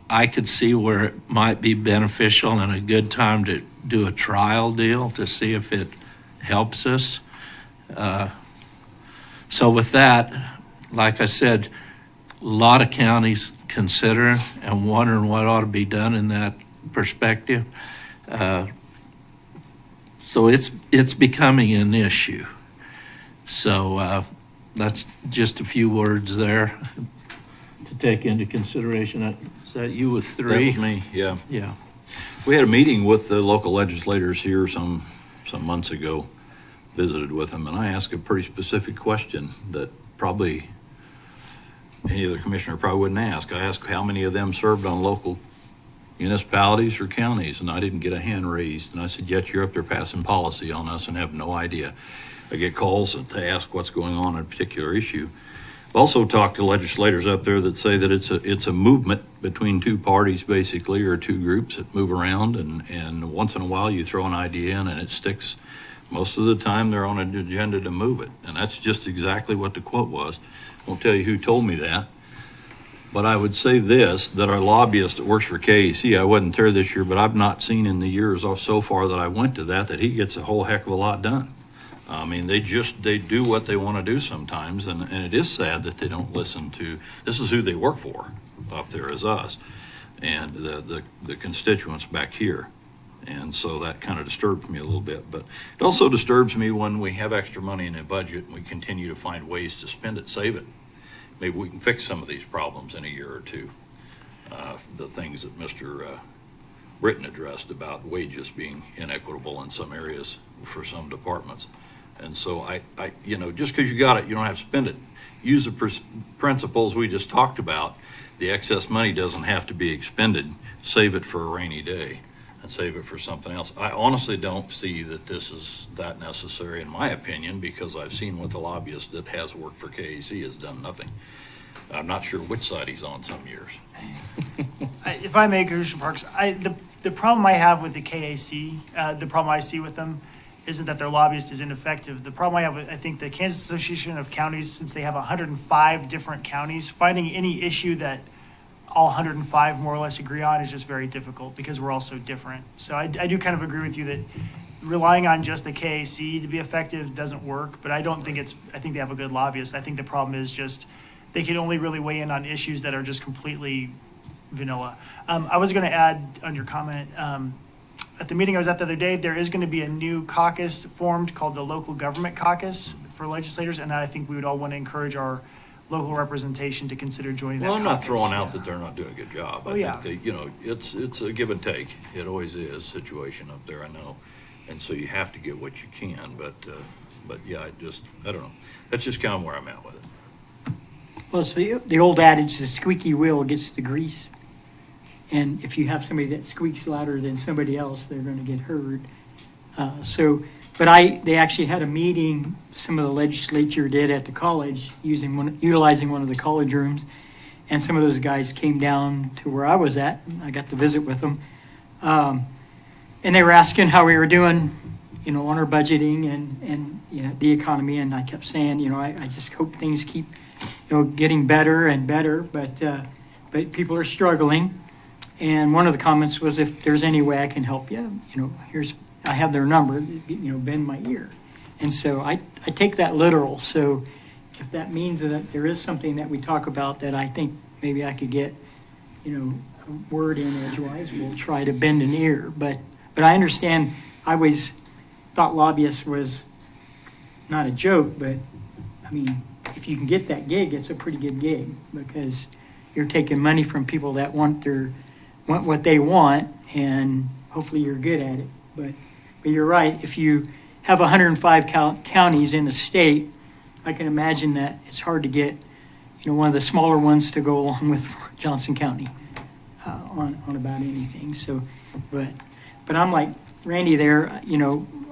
I could see where it might be beneficial and a good time to do a trial deal to see if it helps us. So with that, like I said, a lot of counties considering and wondering what ought to be done in that perspective. So it's becoming an issue. So that's just a few words there to take into consideration. Is that you with three? That was me, yeah. Yeah. We had a meeting with the local legislators here some months ago, visited with them, and I asked a pretty specific question that probably any other commissioner probably wouldn't ask. I asked how many of them served on local municipalities or counties, and I didn't get a hand raised. And I said, yet you're up there passing policy on us and have no idea. I get calls to ask what's going on a particular issue. I've also talked to legislators up there that say that it's a movement between two parties, basically, or two groups that move around, and once in a while you throw an idea in and it sticks. Most of the time they're on an agenda to move it, and that's just exactly what the quote was. I won't tell you who told me that, but I would say this, that our lobbyist that works for KAC, I wasn't there this year, but I've not seen in the years so far that I went to that he gets a whole heck of a lot done. I mean, they do what they want to do sometimes, and it is sad that they don't listen to, this is who they work for up there as us, and the constituents back here. And so that kind of disturbs me a little bit, but it also disturbs me when we have extra money in a budget and we continue to find ways to spend it, save it. Maybe we can fix some of these problems in a year or two. The things that Mr. Britton addressed about wages being inequitable in some areas for some departments. And so I just because you got it, you don't have to spend it. Use the principles we just talked about. The excess money doesn't have to be expended. Save it for a rainy day and save it for something else. I honestly don't see that this is that necessary in my opinion, because I've seen what the lobbyist that has worked for KAC has done nothing. I'm not sure which side he's on some years. If I may, Commissioner Parks, the problem I have with the KAC, the problem I see with them isn't that their lobbyist is ineffective. The problem I have with, I think, the Kansas Association of Counties, since they have 105 different counties, finding any issue that all 105 more or less agree on is just very difficult because we're all so different. So I do kind of agree with you that relying on just the KAC to be effective doesn't work, but I think they have a good lobbyist. I think the problem is just they can only really weigh in on issues that are just completely vanilla. I was going to add on your comment, at the meeting I was at the other day, there is going to be a new caucus formed called the Local Government Caucus for legislators, and I think we would all want to encourage our local representation to consider joining that Well, I'm not caucus. throwing out that they're not doing a good job. Oh, I yeah. think it's a give and take. It always is situation up there, I know. And so you have to get what you can, but yeah, I don't know. That's just kind of where I'm at with it. Well, it's the old adage, the squeaky wheel gets the grease. And if you have somebody that squeaks louder than somebody else, they're going to get heard. They actually had a meeting, some of the legislature did at the college, utilizing one of the college rooms. And some of those guys came down to where I was at, and I got to visit with them. And they were asking how we were doing, on our budgeting and the economy. And I kept saying, I just hope things keep, getting better and better. But people are struggling. And one of the comments was, if there's any way I can help you, I have their number, bend my ear. And so I take that literal. So if that means that there is something that we talk about that I think maybe I could get, a word in edgewise, we'll try to bend an ear. But I understand, I always thought lobbyists was not a joke, but I mean, if you can get that gig, it's a pretty good gig because you're taking money from people that want what they want, and hopefully you're good at it. But you're right. If you have 105 counties in the state, I can imagine that it's hard to get, one of the smaller ones to go along with Johnson County on about anything. So, but I'm like Randy there.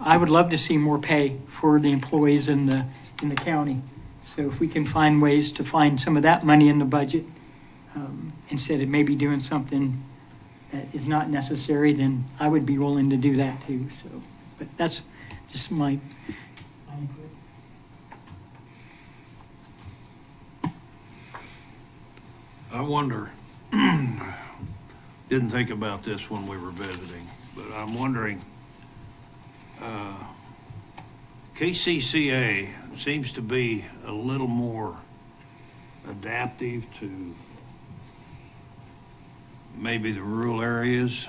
I would love to see more pay for the employees in the county. So if we can find ways to find some of that money in the budget, instead of maybe doing something that is not necessary, then I would be willing to do that too. So, but that's just my input. I wonder, didn't think about this when we were visiting, but I'm wondering, KCCA seems to be a little more adaptive to maybe the rural areas.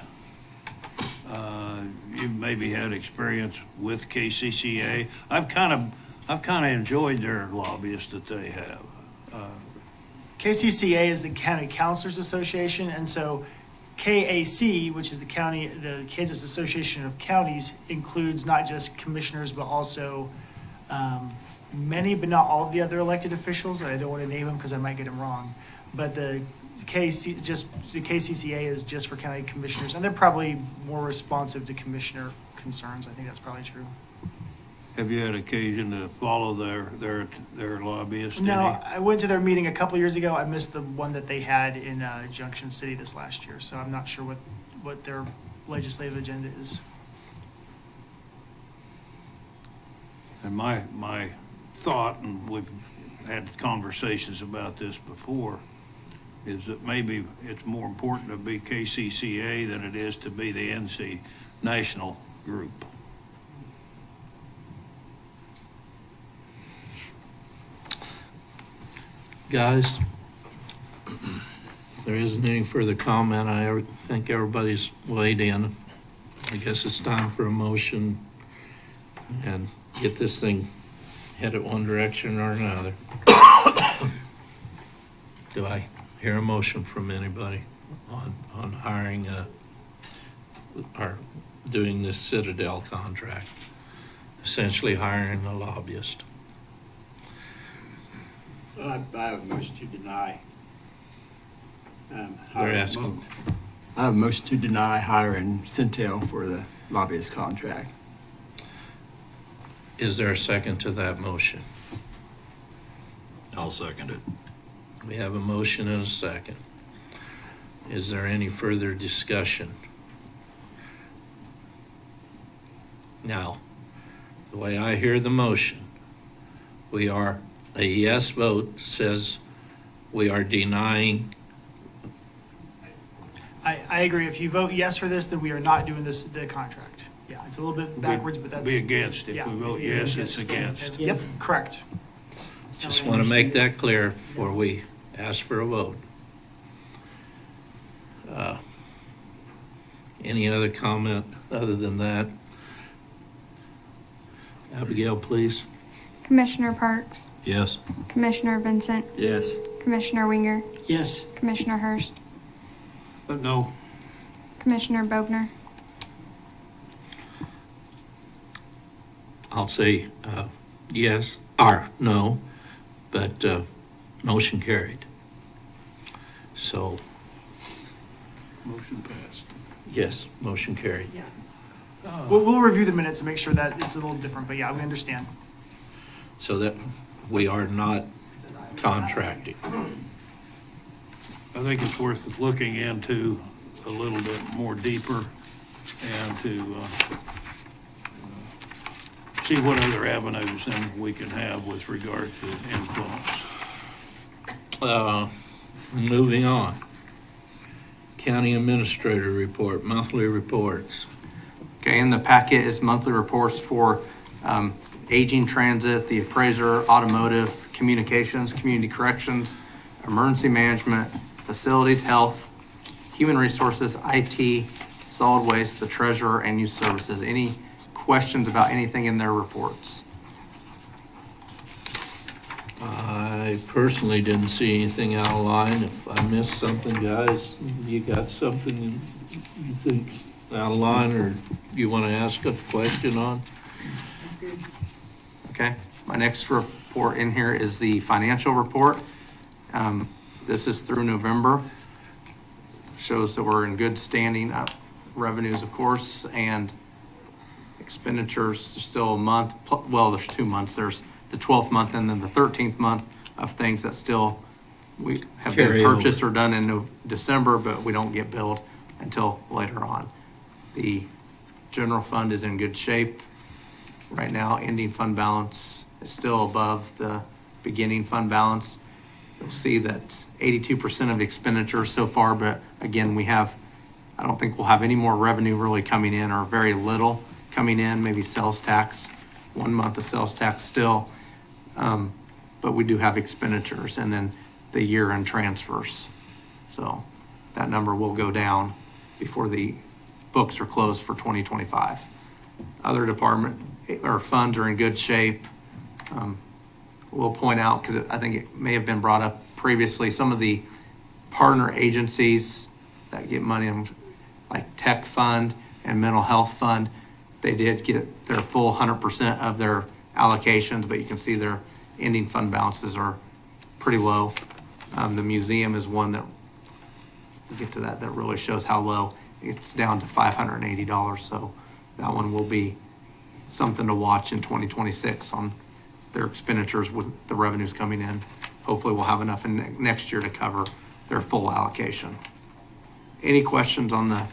You maybe had experience with KCCA. I've kind of enjoyed their lobbyists that they have. KCCA is the County Counselors Association, and so KAC, which is the Kansas Association of Counties, includes not just commissioners but also many, but not all of the other elected officials. I don't want to name them because I might get them wrong. But the KCCA is just for county commissioners, and they're probably more responsive to commissioner concerns. I think that's probably true. Have you had occasion to follow their lobbyists? No, any? I went to their meeting a couple years ago. I missed the one that they had in Junction City this last year, so I'm not sure what their legislative agenda is. And my thought, and we've had conversations about this before, is that maybe it's more important to be KCCA than it is to be the NC national group. Guys, if there isn't any further comment, I think everybody's weighed in. I guess it's time for a motion and get this thing headed one direction or another. Do I hear a motion from anybody on hiring or doing this Citadel contract, essentially hiring a lobbyist? I have a motion to deny. They're asking. I have a motion to deny hiring Centel for the lobbyist contract. Is there a second to that motion? I'll second it. We have a motion and a second. Is there any further discussion? Now, the way I hear the motion, a yes vote says we are denying. I agree. If you vote yes for this, then we are not doing the contract. Yeah, it's a little bit backwards, but that's... Be against. If we vote yes, it's against. Yep, correct. Just want to make that clear before we ask for a vote. Any other comment other than that? Abigail, please. Commissioner Parks, Yes. Commissioner Vincent, Yes. Commissioner Winger, Yes. Commissioner Hurst, But no, Commissioner Bogner. I'll say yes or no, but motion carried. So, motion passed. yes, motion carried. We'll review the minutes and make sure that it's a little different, but yeah, we understand. So that we are not contracting. I think it's worth looking into a little bit more deeper and to see what other avenues then we can have with regard to influence. Moving on. County Administrator Report, monthly reports. Okay, in the packet is monthly reports for aging transit, the appraiser, automotive, communications, community corrections, emergency management, facilities, health, human resources, IT, solid waste, the treasurer, and youth services. Any questions about anything in their reports? I personally didn't see anything out of line. If I missed something, guys, you got something you think out of line or you want to ask a question on? Okay, my next report in here is the financial report. This is through November. Shows that we're in good standing, revenues, of course, and expenditures. There's still a month, well, there's 2 months. There's the 12th month and then the 13th month of things that still we have Carry been purchased over. or done in December, but we don't get billed until later on. The general fund is in good shape. Right now, ending fund balance is still above the beginning fund balance. You'll see that 82% of the expenditures so far, but again, I don't think we'll have any more revenue really coming in or very little coming in, maybe sales tax, 1 month of sales tax still. But we do have expenditures and then the year-end transfers. So that number will go down before the books are closed for 2025. Other department or funds are in good shape. We'll point out, because I think it may have been brought up previously, some of the partner agencies that get money in, like Tech Fund and Mental Health Fund, they did get their full 100% of their allocations, but you can see their ending fund balances are pretty low. The museum is one that, we'll get to that really shows how low. It's down to $580, so that one will be something to watch in 2026 on their expenditures with the revenues coming in. Hopefully we'll have enough in next year to cover their full allocation. Any questions on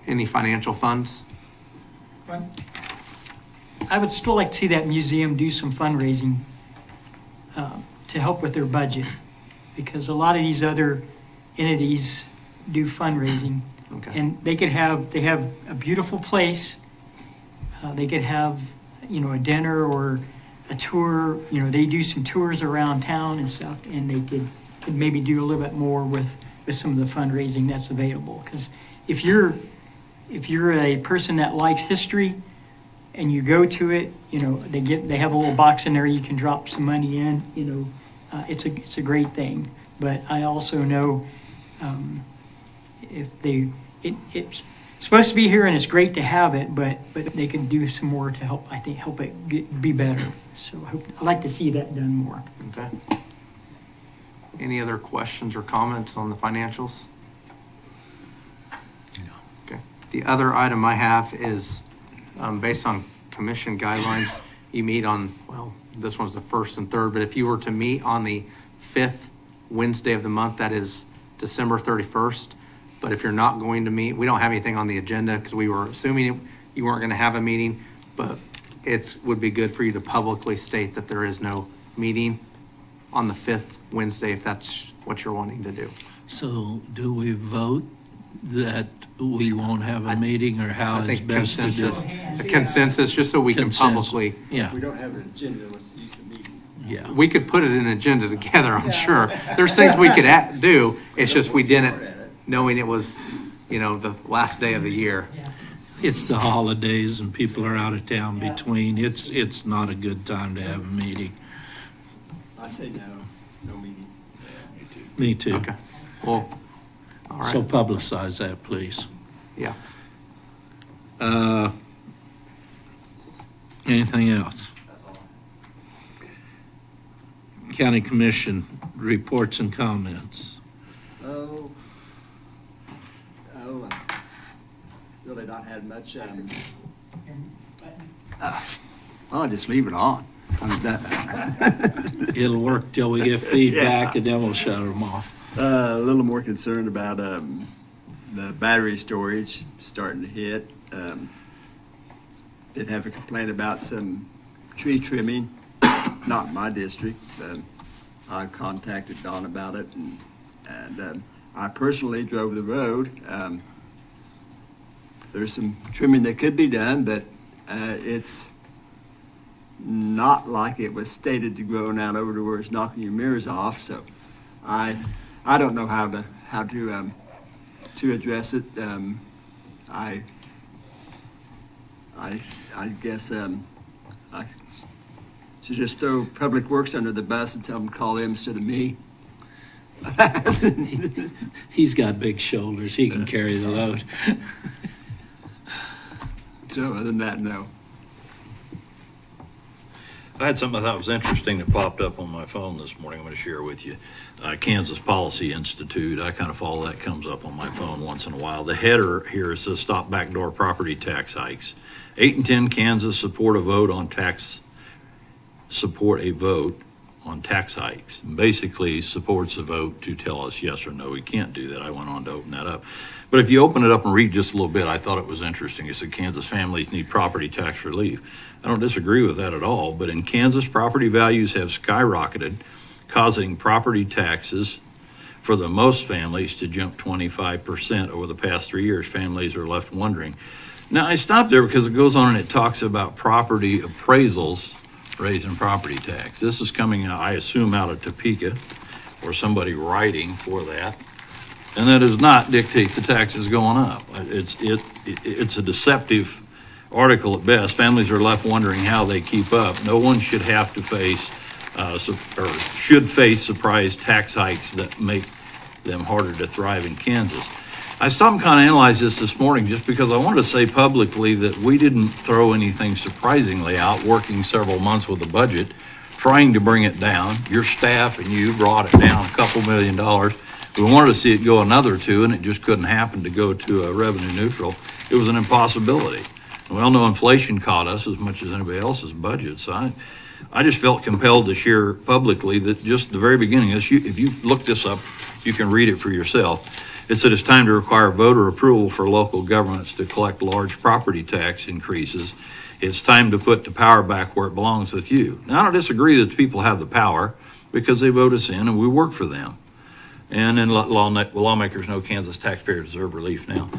any financial funds? I would still like to see that museum do some fundraising to help with their budget, because a lot of these other entities do fundraising. Okay. And they have a beautiful place. They could have, a dinner or a tour. They do some tours around town and stuff, and they could maybe do a little bit more with some of the fundraising that's available. Because if you're a person that likes history and you go to it, they have a little box in there you can drop some money in. It's a great thing. But I also know it's supposed to be here and it's great to have it, but they can do some more to help it be better. So I'd like to see that done more. Okay. Any other questions or comments on the financials? No. Okay. The other item I have is based on commission guidelines. You meet on, this one's the 1st and 3rd, but if you were to meet on the 5th Wednesday of the month, that is December 31st. But if you're not going to meet, we don't have anything on the agenda because we were assuming you weren't going to have a meeting, but it would be good for you to publicly state that there is no meeting on the 5th Wednesday if that's what you're wanting to do. So do we vote that we won't have a meeting, or how I is think best to do consensus, it? a consensus, just so we can Consensus. publicly. Yeah, We don't have an agenda, let's use the meeting. yeah. We could put it in an agenda together, I'm sure. There's things we could do. It's just we didn't, knowing it was, the last day of the year. It's the holidays and people are out of town between. It's not a good time to have a meeting. I say no meeting. Me too. Okay. Well, all right. So publicize that, please. Yeah. Anything else? County Commission reports and comments. Really not had much. I'll just leave it on. It'll work till we get feedback, and then we'll shut them off. A little more concerned about the battery storage starting to hit. Did have a complaint about some tree trimming, not in my district. I contacted Don about it, and I personally drove the road. There's some trimming that could be done, but it's not like it was stated to go out over to where it's knocking your mirrors off. So I don't know how to address it. I guess should just throw Public Works under the bus and tell them to call them instead of me. He's got big shoulders. He can carry the load. So other than that, no. I had something I thought was interesting that popped up on my phone this morning. I'm going to share with you. Kansas Policy Institute. I kind of follow that. Comes up on my phone once in a while. The header here says stop backdoor property tax hikes. 8 and 10 Kansas support a vote on tax hikes. Basically supports a vote to tell us yes or no, we can't do that. I went on to open that up. But if you open it up and read just a little bit, I thought it was interesting. It said Kansas families need property tax relief. I don't disagree with that at all, but in Kansas, property values have skyrocketed, causing property taxes for the most families to jump 25% over the past 3 years. Families are left wondering. Now, I stopped there because it goes on and it talks about property appraisals raising property tax. This is coming out, I assume, out of Topeka or somebody writing for that. And that does not dictate the taxes going up. It's a deceptive article at best. Families are left wondering how they keep up. No one should have to face should face surprise tax hikes that make them harder to thrive in Kansas. I stopped and kind of analyzed this morning just because I wanted to say publicly that we didn't throw anything surprisingly out, working several months with the budget, trying to bring it down. Your staff and you brought it down $2 million. We wanted to see it go another 2, and it just couldn't happen to go to a revenue neutral. It was an impossibility. We all know inflation caught us as much as anybody else's budget, so I just felt compelled to share publicly that just the very beginning, if you look this up, you can read it for yourself. It said it's time to require voter approval for local governments to collect large property tax increases. It's time to put the power back where it belongs with you. Now, I don't disagree that people have the power because they vote us in and we work for them. And then lawmakers know Kansas taxpayers deserve relief now.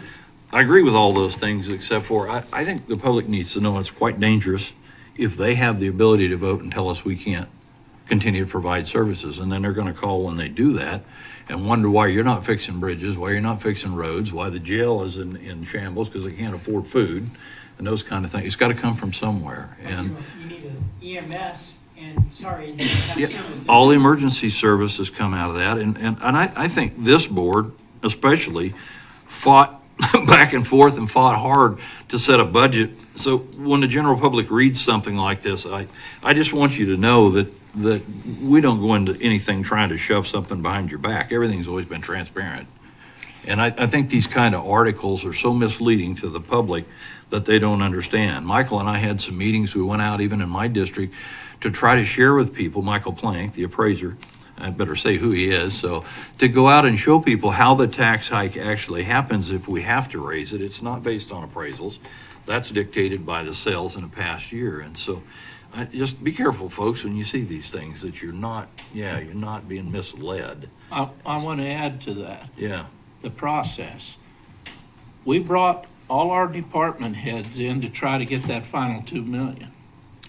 I agree with all those things except for I think the public needs to know it's quite dangerous if they have the ability to vote and tell us we can't continue to provide services. And then they're going to call when they do that and wonder why you're not fixing bridges, why you're not fixing roads, why the jail is in shambles because they can't afford food and those kind of things. It's got to come from somewhere. And you need an EMS and, sorry, you have services. All the emergency services come out of that. And I think this board especially fought back and forth and fought hard to set a budget. So when the general public reads something like this, I just want you to know that we don't go into anything trying to shove something behind your back. Everything's always been transparent. And I think these kind of articles are so misleading to the public that they don't understand. Michael and I had some meetings. We went out even in my district to try to share with people, Michael Plank, the appraiser, I better say who he is, so to go out and show people how the tax hike actually happens if we have to raise it. It's not based on appraisals. That's dictated by the sales in the past year. And so just be careful, folks, when you see these things that you're not being misled. I want to add to that. Yeah. The process. We brought all our department heads in to try to get that final $2 million.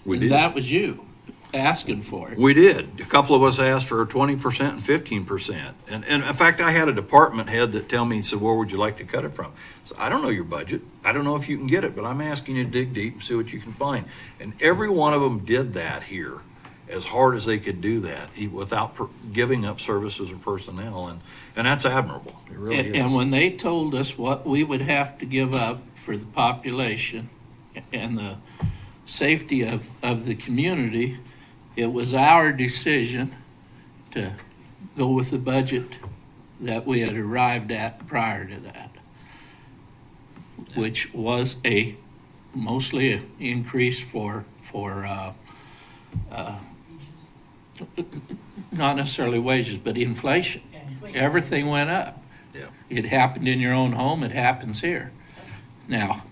We and did. That was you asking for it. We did. A couple of us asked for 20% and 15%. And in fact, I had a department head that tell me, said, where would you like to cut it from? So I don't know your budget. I don't know if you can get it, but I'm asking you to dig deep and see what you can find. And every one of them did that here as hard as they could do that without giving up services or personnel. And that's admirable. It really is. And when they told us what we would have to give up for the population and the safety of the community, it was our decision to go with the budget that we had arrived at prior to that, which was mostly an increase for not necessarily wages, but inflation. Everything went up. Yeah. It happened in your own home. It happens here. Now,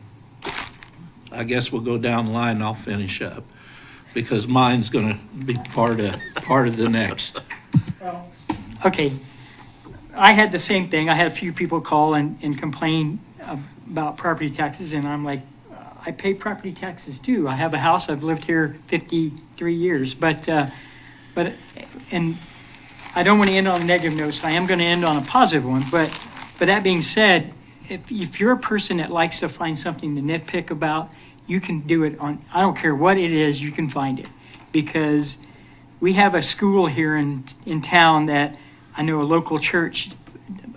I guess we'll go down the line and I'll finish up because mine's going to be part of the next. Well, okay. I had the same thing. I had a few people call and complain about property taxes, and I'm like, I pay property taxes too. I have a house. I've lived here 53 years, but and I don't want to end on a negative note, so I am going to end on a positive one. But that being said, if you're a person that likes to find something to nitpick about, you can do it on, I don't care what it is, you can find it. because we have a school here in town that I know a local church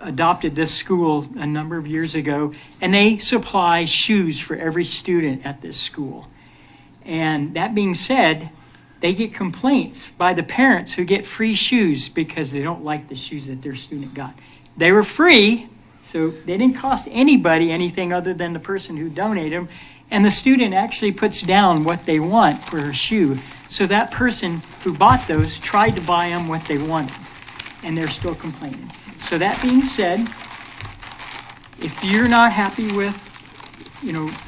adopted this school a number of years ago, and they supply shoes for every student at this school. And that being said, they get complaints by the parents who get free shoes because they don't like the shoes that their student got. They were free, so they didn't cost anybody anything other than the person who donated them. And the student actually puts down what they want for a shoe. So that person who bought those tried to buy them what they wanted, and they're still complaining. So that being said, if you're not happy with,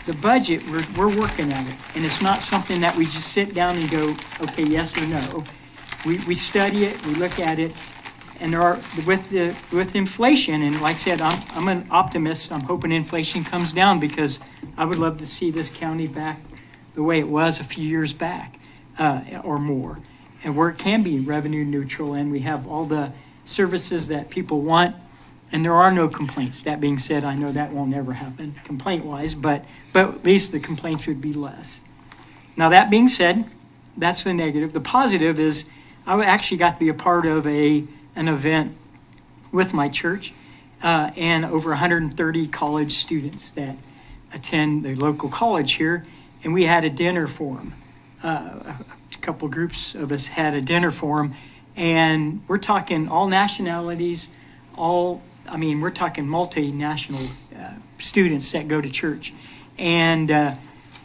the budget, we're working at it. And it's not something that we just sit down and go, okay, yes or no. We study it, we look at it, and there are, with inflation, and like I said, I'm an optimist. I'm hoping inflation comes down because I would love to see this county back the way it was a few years back, or more, and where it can be revenue neutral, and we have all the services that people want, and there are no complaints. That being said, I know that won't ever happen complaint-wise, but at least the complaints would be less. Now, that being said, that's the negative. The positive is I actually got to be a part of an event with my church and over 130 college students that attend the local college here, and we had a dinner for them. A couple groups of us had a dinner for them, and we're talking all nationalities, we're talking multinational students that go to church. And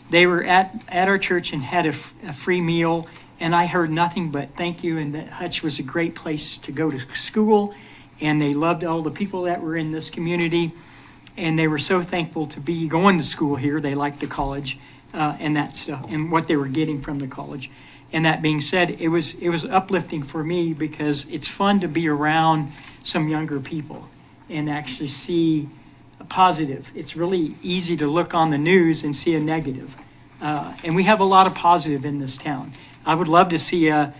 they were at our church and had a free meal, and I heard nothing but thank you, and that Hutch was a great place to go to school, and they loved all the people that were in this community, and they were so thankful to be going to school here. They liked the college and that stuff, and what they were getting from the college. And that being said, it was uplifting for me because it's fun to be around some younger people and actually see a positive. It's really easy to look on the news and see a negative. And we have a lot of positive in this town. I would love to see the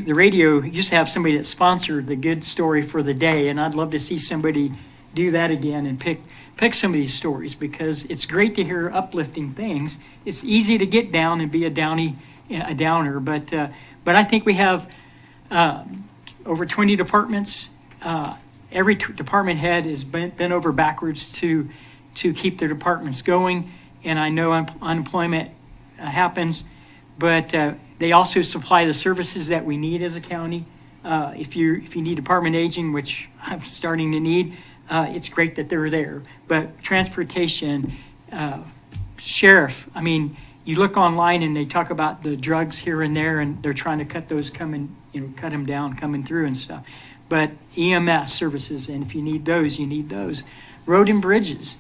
radio used to have somebody that sponsored the good story for the day, and I'd love to see somebody do that again and pick some of these stories, because it's great to hear uplifting things. It's easy to get down and be a downer, but I think we have over 20 departments. Every department head has bent over backwards to keep their departments going, and I know unemployment happens, but they also supply the services that we need as a county. If you need department aging, which I'm starting to need, it's great that they're there. But transportation, sheriff, you look online and they talk about the drugs here and there, and they're trying to cut those cut them down coming through and stuff. But EMS services, and if you need those, you need those. Road and bridges.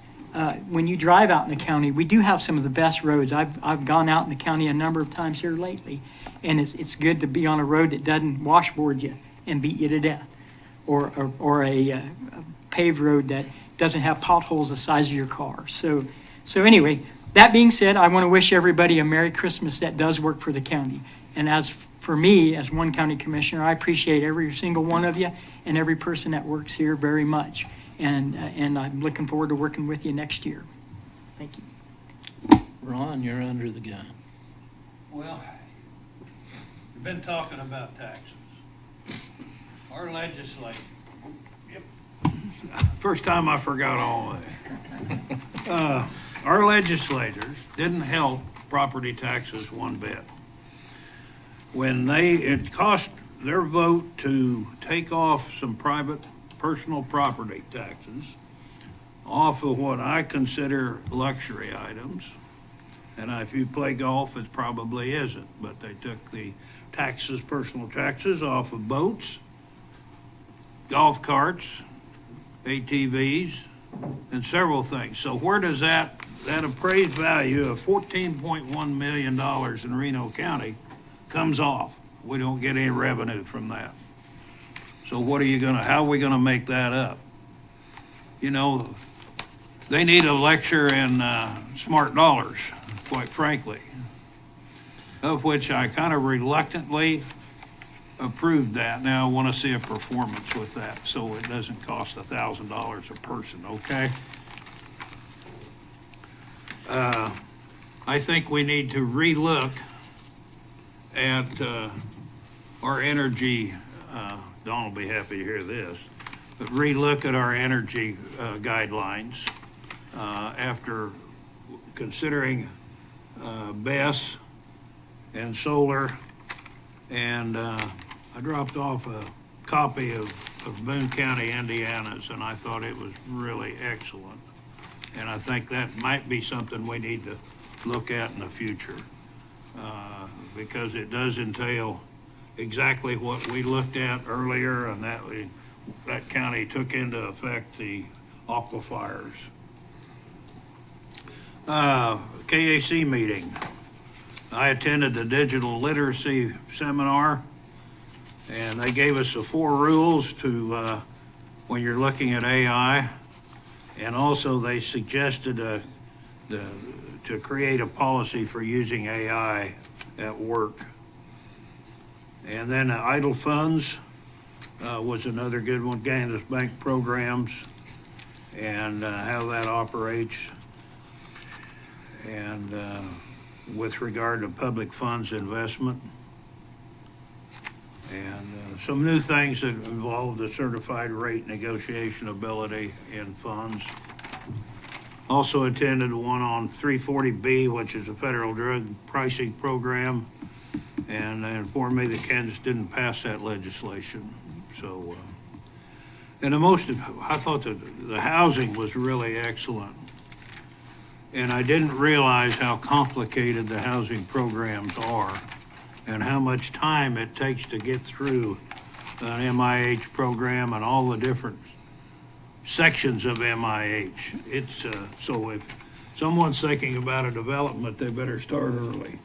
When you drive out in the county, we do have some of the best roads. I've gone out in the county a number of times here lately, and it's good to be on a road that doesn't washboard you and beat you to death, or a paved road that doesn't have potholes the size of your car. So anyway, that being said, I want to wish everybody a Merry Christmas that does work for the county. And as for me, as one county commissioner, I appreciate every single one of you and every person that works here very much. And I'm looking forward to working with you next year. Thank you. Ron, you're under the gun. Well, we've been talking about taxes. Our legislature, first time I forgot all that. Our legislators didn't help property taxes one bit. When it cost their vote to take off some private personal property taxes off of what I consider luxury items, and if you play golf, it probably isn't, but they took the personal taxes off of boats, golf carts, ATVs, and several things. So where does that appraised value of $14.1 million in Reno County comes off? We don't get any revenue from that. So how are we gonna make that up? They need a lecture in smart dollars, quite frankly, of which I kind of reluctantly approved that. Now I want to see a performance with that, so it doesn't cost $1,000 a person, okay? I think we need to relook at our energy, Don will be happy to hear this, but relook at our energy guidelines after considering BESS and solar. And I dropped off a copy of Boone County, Indiana's, and I thought it was really excellent. And I think that might be something we need to look at in the future, because it does entail exactly what we looked at earlier, and that county took into effect the aquifers. KAC meeting. I attended the digital literacy seminar, and they gave us the 4 rules to when you're looking at AI, and also they suggested to create a policy for using AI at work. And then idle funds was another good one, Kansas Bank programs and how that operates. And with regard to public funds investment. And some new things that involve the certified rate negotiation ability in funds. Also attended one on 340B, which is a federal drug pricing program, and they informed me that Kansas didn't pass that legislation. So, and I thought that the housing was really excellent. And I didn't realize how complicated the housing programs are and how much time it takes to get through an MIH program and all the different sections of MIH. It's so if someone's thinking about a development, they better start early.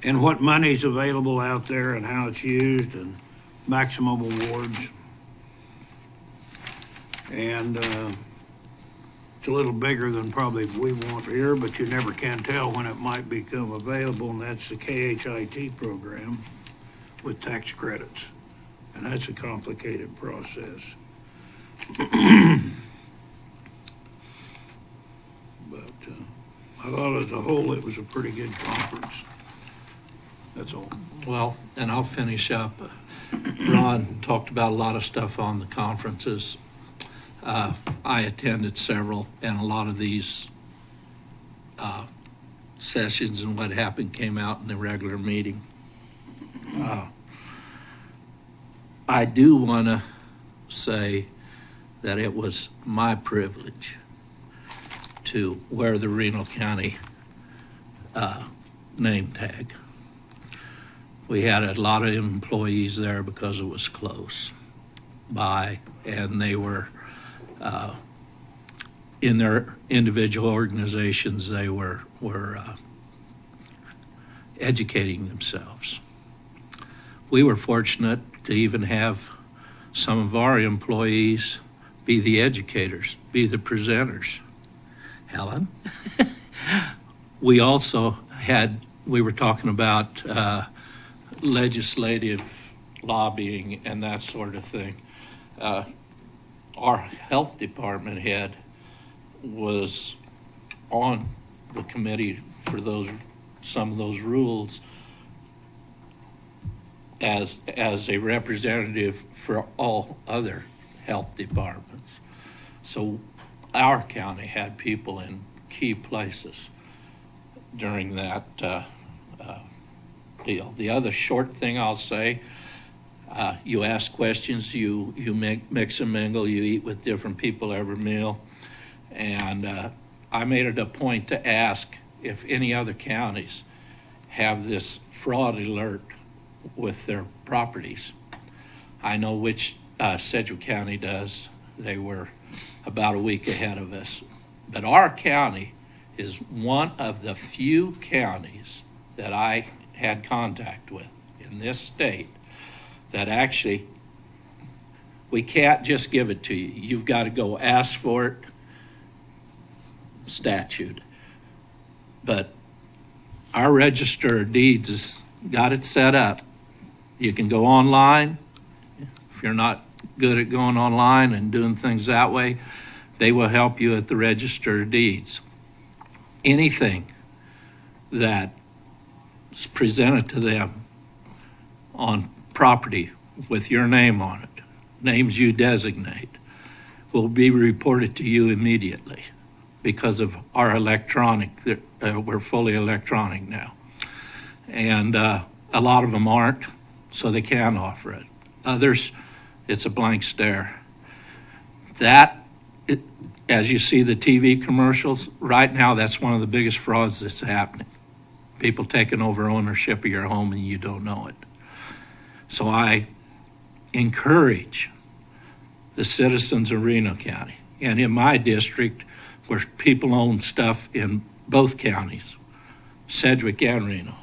And what money's available out there and how it's used and maximum awards. And it's a little bigger than probably we want here, but you never can tell when it might become available, and that's the KHIT program with tax credits. And that's a complicated process. But I thought as a whole it was a pretty good conference. That's all. Well, and I'll finish up. Ron talked about a lot of stuff on the conferences. I attended several, and a lot of these sessions and what happened came out in the regular meeting. I do want to say that it was my privilege to wear the Reno County name tag. We had a lot of employees there because it was close by, and they were in their individual organizations, they were educating themselves. We were fortunate to even have some of our employees be the educators, be the presenters. Helen? We also we were talking about legislative lobbying and that sort of thing. Our health department head was on the committee for some of those rules as a representative for all other health departments. So our county had people in key places during that deal. The other short thing I'll say, you ask questions, you mix and mingle, you eat with different people every meal. And I made it a point to ask if any other counties have this fraud alert with their properties. I know which Sedgwick County does. They were about a week ahead of us. But our county is one of the few counties that I had contact with in this state that actually, we can't just give it to you. You've got to go ask for it, statute. But our Register of Deeds has got it set up. You can go online. If you're not good at going online and doing things that way, they will help you at the Register of Deeds. Anything that's presented to them on property with your name on it, names you designate, will be reported to you immediately because of our electronic. We're fully electronic now. And a lot of them aren't, so they can't offer it. Others, it's a blank stare. As you see the TV commercials, right now that's one of the biggest frauds that's happening. People taking over ownership of your home and you don't know it. So I encourage the citizens of Reno County, and in my district where people own stuff in both counties, Sedgwick and Reno,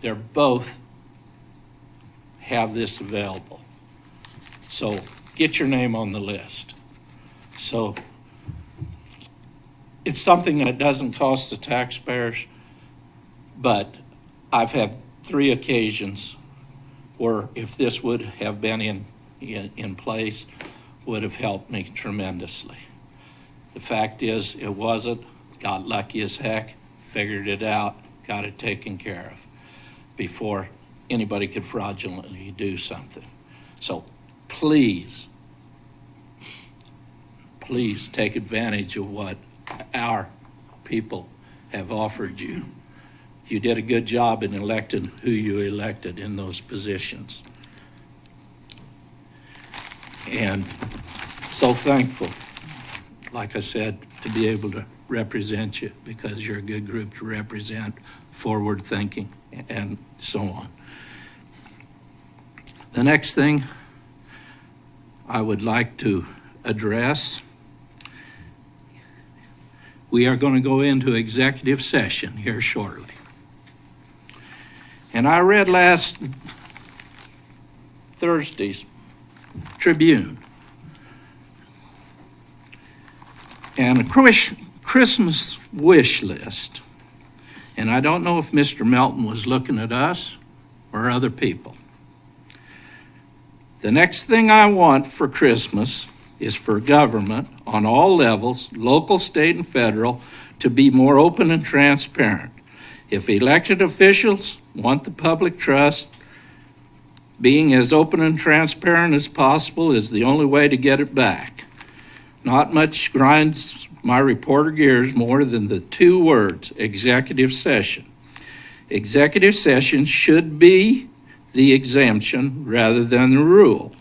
they're both have this available. So get your name on the list. So it's something that doesn't cost the taxpayers, but I've had 3 occasions where if this would have been in place, would have helped me tremendously. The fact is, it wasn't. Got lucky as heck, figured it out, got it taken care of before anybody could fraudulently do something. So please take advantage of what our people have offered you. You did a good job in electing who you elected in those positions. And so thankful, like I said, to be able to represent you because you're a good group to represent, forward thinking, and so on. The next thing I would like to address, we are going to go into executive session here shortly. And I read last Thursday's Tribune, and a Christmas wish list. And I don't know if Mr. Melton was looking at us or other people. The next thing I want for Christmas is for government on all levels, local, state, and federal, to be more open and transparent. If elected officials want the public trust, being as open and transparent as possible is the only way to get it back. Not much grinds my reporter gears more than the 2 words, executive session. Executive session should be the exemption rather than the rule.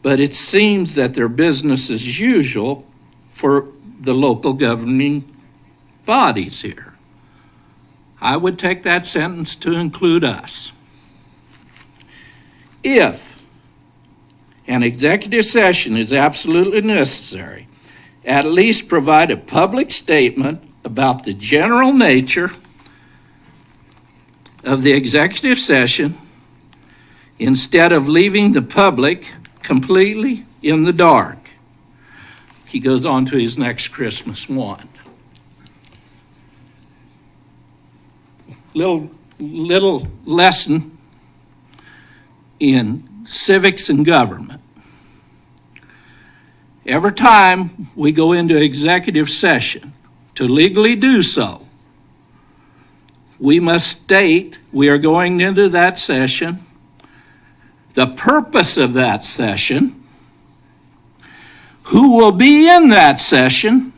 But it seems that they're business as usual for the local governing bodies here. I would take that sentence to include us. If an executive session is absolutely necessary, at least provide a public statement about the general nature of the executive session instead of leaving the public completely in the dark. He goes on to his next Christmas one. Little lesson in civics and government. Every time we go into executive session, to legally do so, we must state we are going into that session, the purpose of that session, who will be in that session,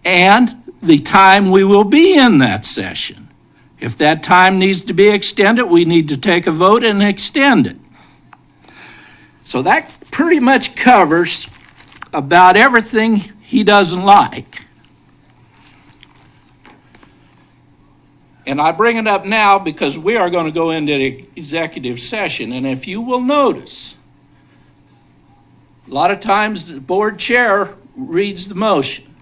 and the time we will be in that session. If that time needs to be extended, we need to take a vote and extend it. So that pretty much covers about everything he doesn't like. And I bring it up now because we are going to go into the executive session. And if you will notice, a lot of times the board chair reads the motion.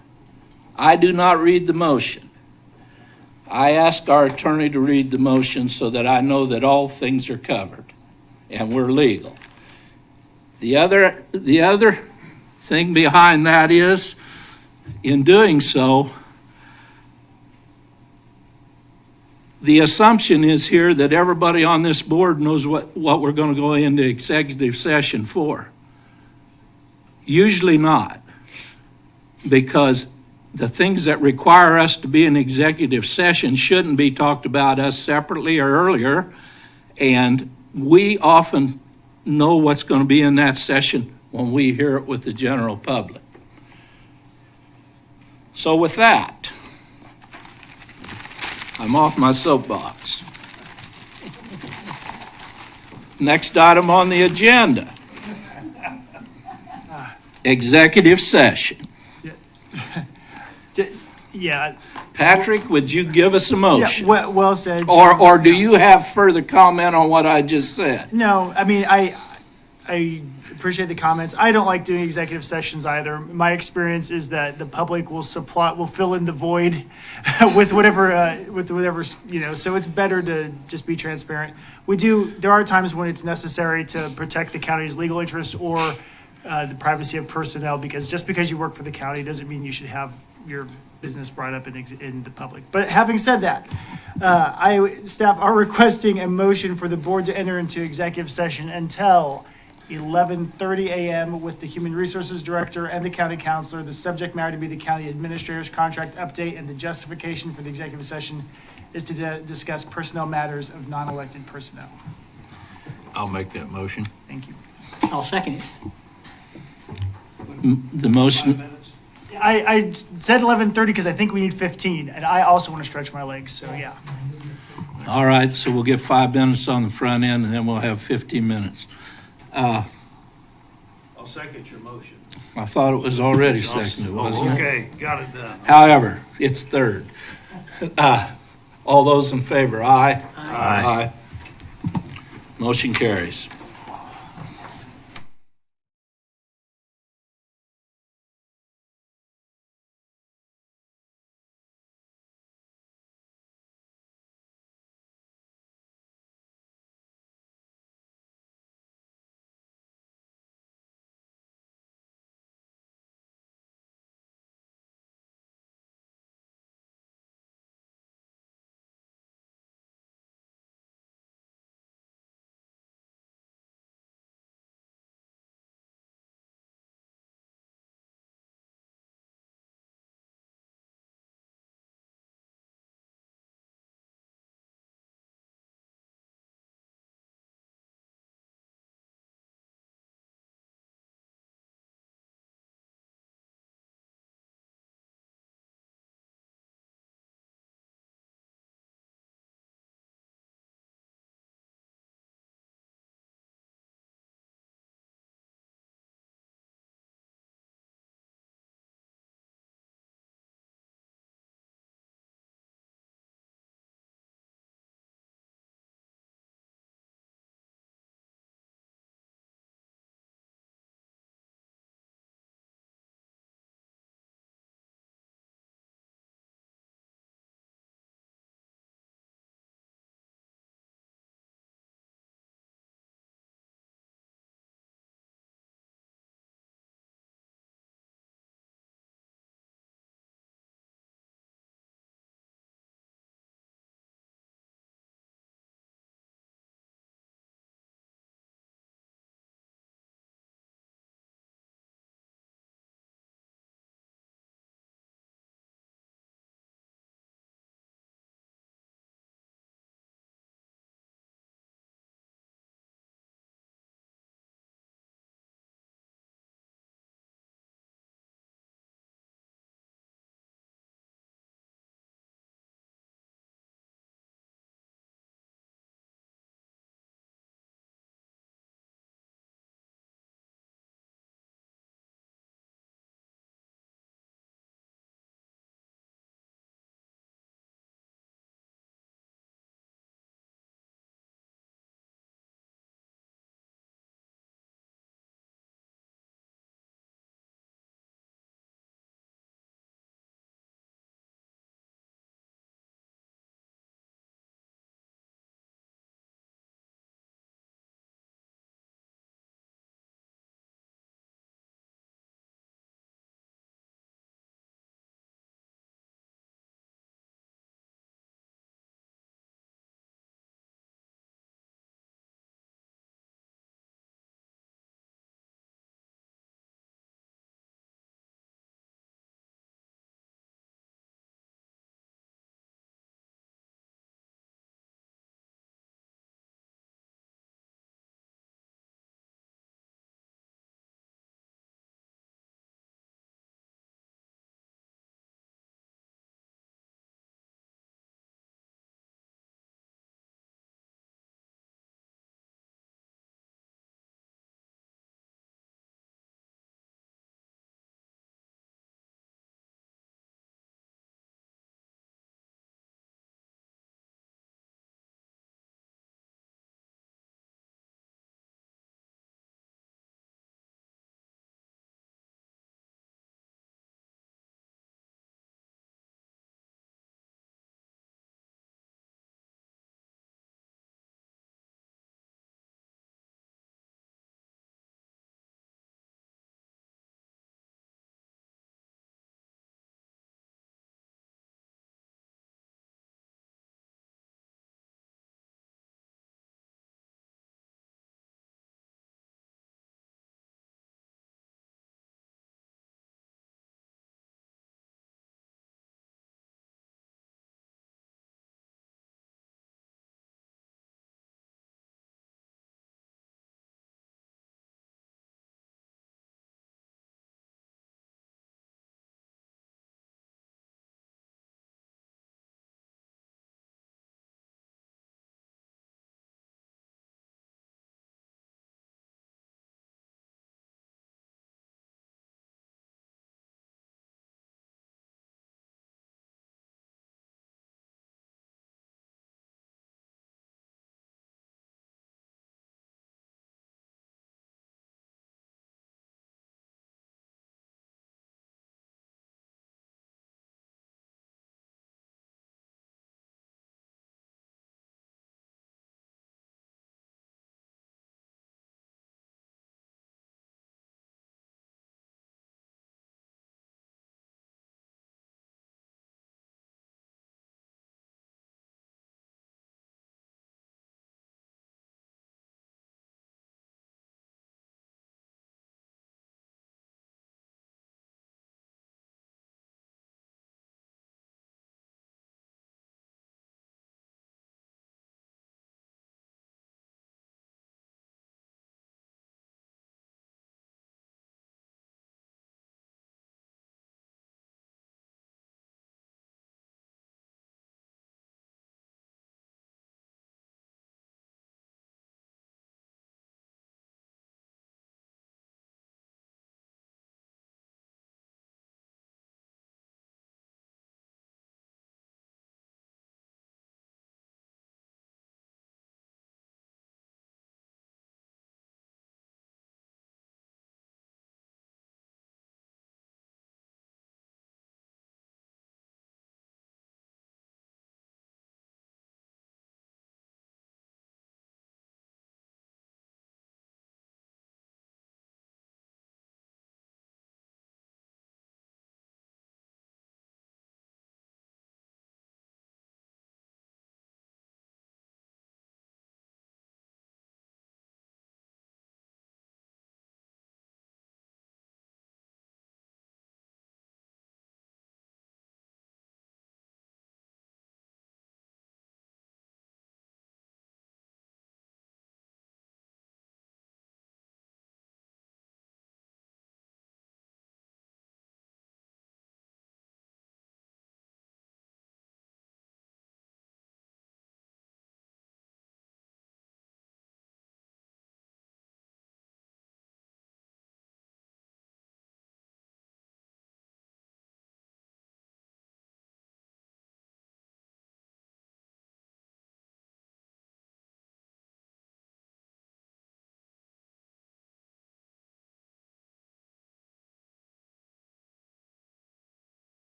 I do not read the motion. I ask our attorney to read the motion so that I know that all things are covered and we're legal. The other thing behind that is, in doing so, the assumption is here that everybody on this board knows what we're going to go into executive session for. Usually not, because the things that require us to be in executive session shouldn't be talked about us separately or earlier. And we often know what's going to be in that session when we hear it with the general public. So with that, I'm off my soapbox. Next item on the agenda, executive session. Yeah. Patrick, would you give us a motion? Yeah, well said. Or do you have further comment on what I just said? No, I mean, I appreciate the comments. I don't like doing executive sessions either. My experience is that the public will fill in the void with whatever, you know, so it's better to just be transparent. There are times when it's necessary to protect the county's legal interest or the privacy of personnel, because just because you work for the county doesn't mean you should have your business brought up in the public. But having said that, staff are requesting a motion for the board to enter into executive session until 11:30 a.m. with the Human Resources Director and the County Counselor. The subject matter to be the County Administrator's contract update, and the justification for the executive session is to discuss personnel matters of non-elected personnel. I'll make that motion. Thank you. I'll second it. The motion, I said 11:30 because I think we need 15, and I also want to stretch my legs, so yeah. all right, so we'll get 5 minutes on the front end, and then we'll have 15 minutes. I'll second your motion. I thought it was already seconded, wasn't it? Okay, got it done. However, it's third. All those in favor, aye? Aye. Motion carries.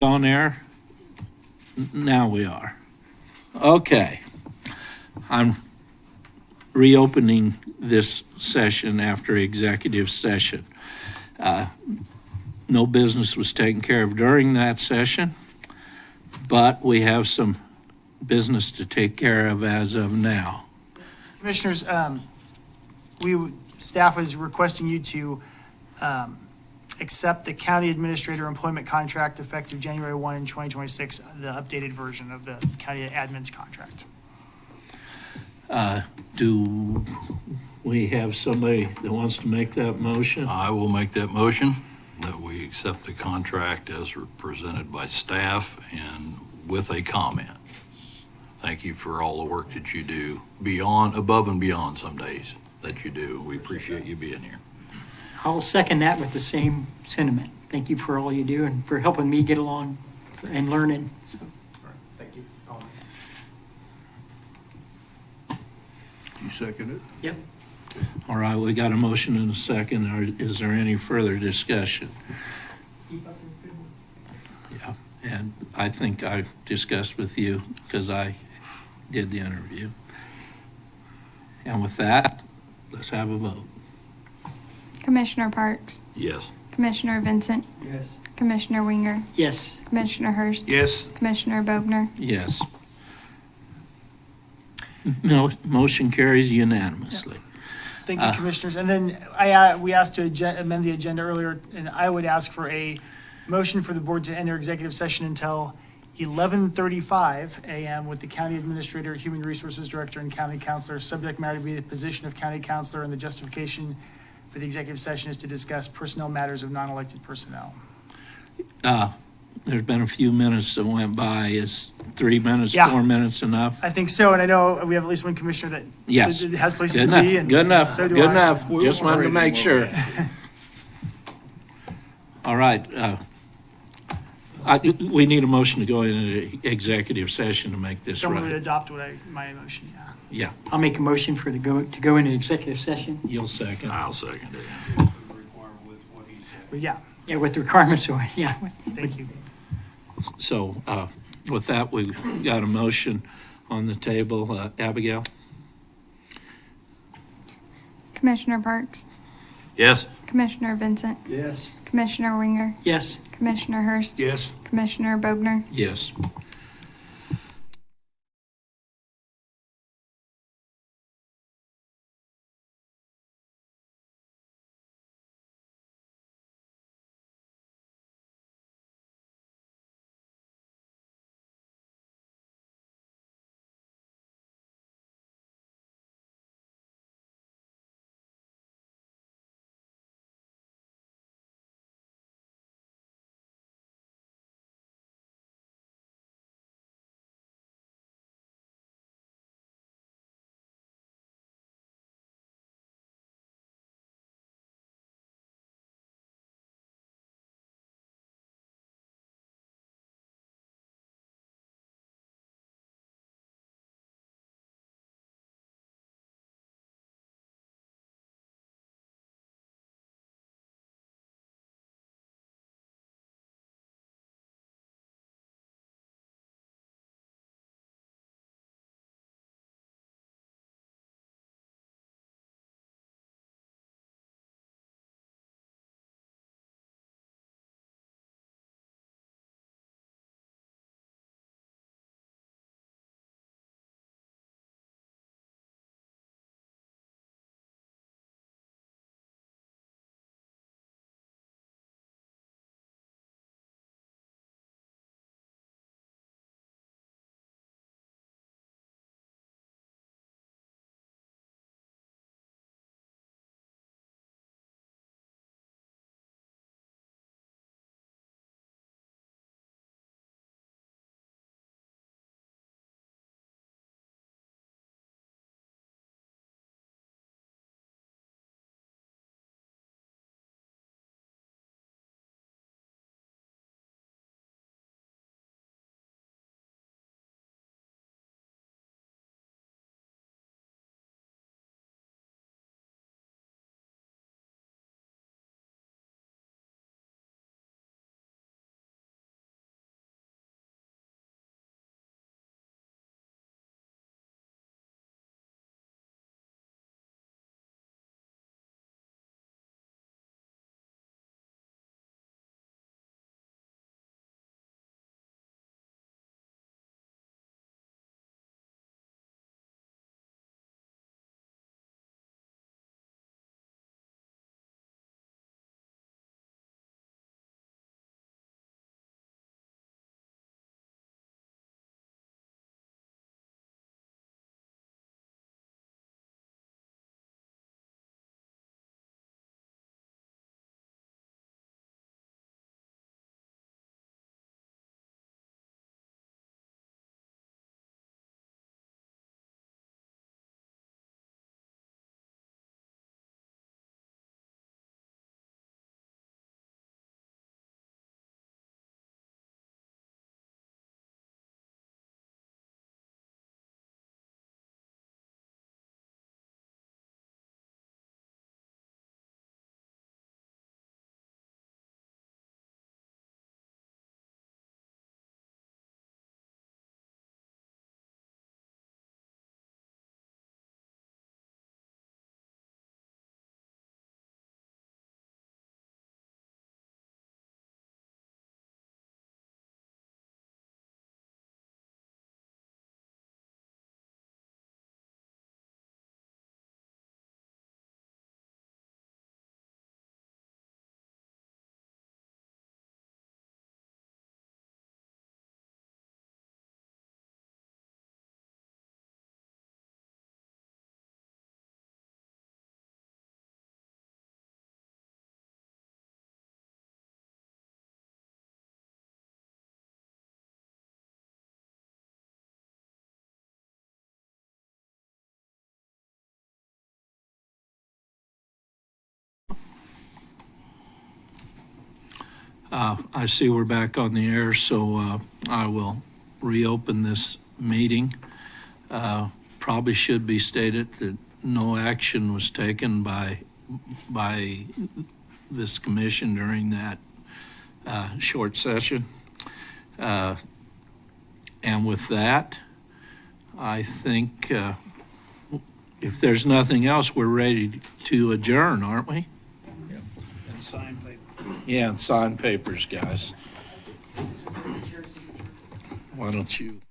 On air? Now we are. Okay. I'm reopening this session after executive session. No business was taken care of during that session, but we have some business to take care of as of now. Commissioners, staff was requesting you to accept the county administrator employment contract effective January 1, 2026, the updated version of the county admin's contract. Do we have somebody that wants to make that motion? I will make that motion that we accept the contract as presented by staff and with a comment. Thank you for all the work that you do above and beyond some days that you do. We appreciate you being here. I'll second that with the same sentiment. Thank you for all you do and for helping me get along and learning. So. Thank you. You second it? Yep. All right, we got a motion and a second. Is there any further discussion? Yeah, and I think I discussed with you because I did the interview. And with that, let's have a vote. Commissioner Parks, Yes. Commissioner Vincent, Yes. Commissioner Winger, Yes. Commissioner Hurst, Yes. Commissioner Bogner. Yes. No, motion carries unanimously. Thank you, Commissioners. And then we asked to amend the agenda earlier, and I would ask for a motion for the board to enter executive session until 11:35 a.m. with the county administrator, human resources director, and county counselor. Subject matter to be the position of county counselor, and the justification for the executive session is to discuss personnel matters of non-elected personnel. There's been a few minutes that went by. Is 3 minutes, Yeah. 4 minutes enough? I think so, and I know we have at least one commissioner that Yes. says it has places Good to enough. be. And Good enough. So do Good I. enough. So- Just wanted to make sure. All right. We need a motion to go into executive session to make this Someone would right. adopt my motion, yeah. Yeah, I'll make a motion to go into executive session. you'll second. I'll second it. But yeah, Yeah, with the requirements. So, yeah. thank you. So with that, we've got a motion on the table. Abigail? Commissioner Parks, Yes. Commissioner Vincent, Yes. Commissioner Winger, Yes. Commissioner Hurst, Yes. Commissioner Bogner. Yes. I see we're back on the air, so I will reopen this meeting. Probably should be stated that no action was taken by this commission during that short session. And with that, I think if there's nothing else, we're ready to adjourn, aren't we? And sign paper. Yeah, and sign papers, guys. Why don't you?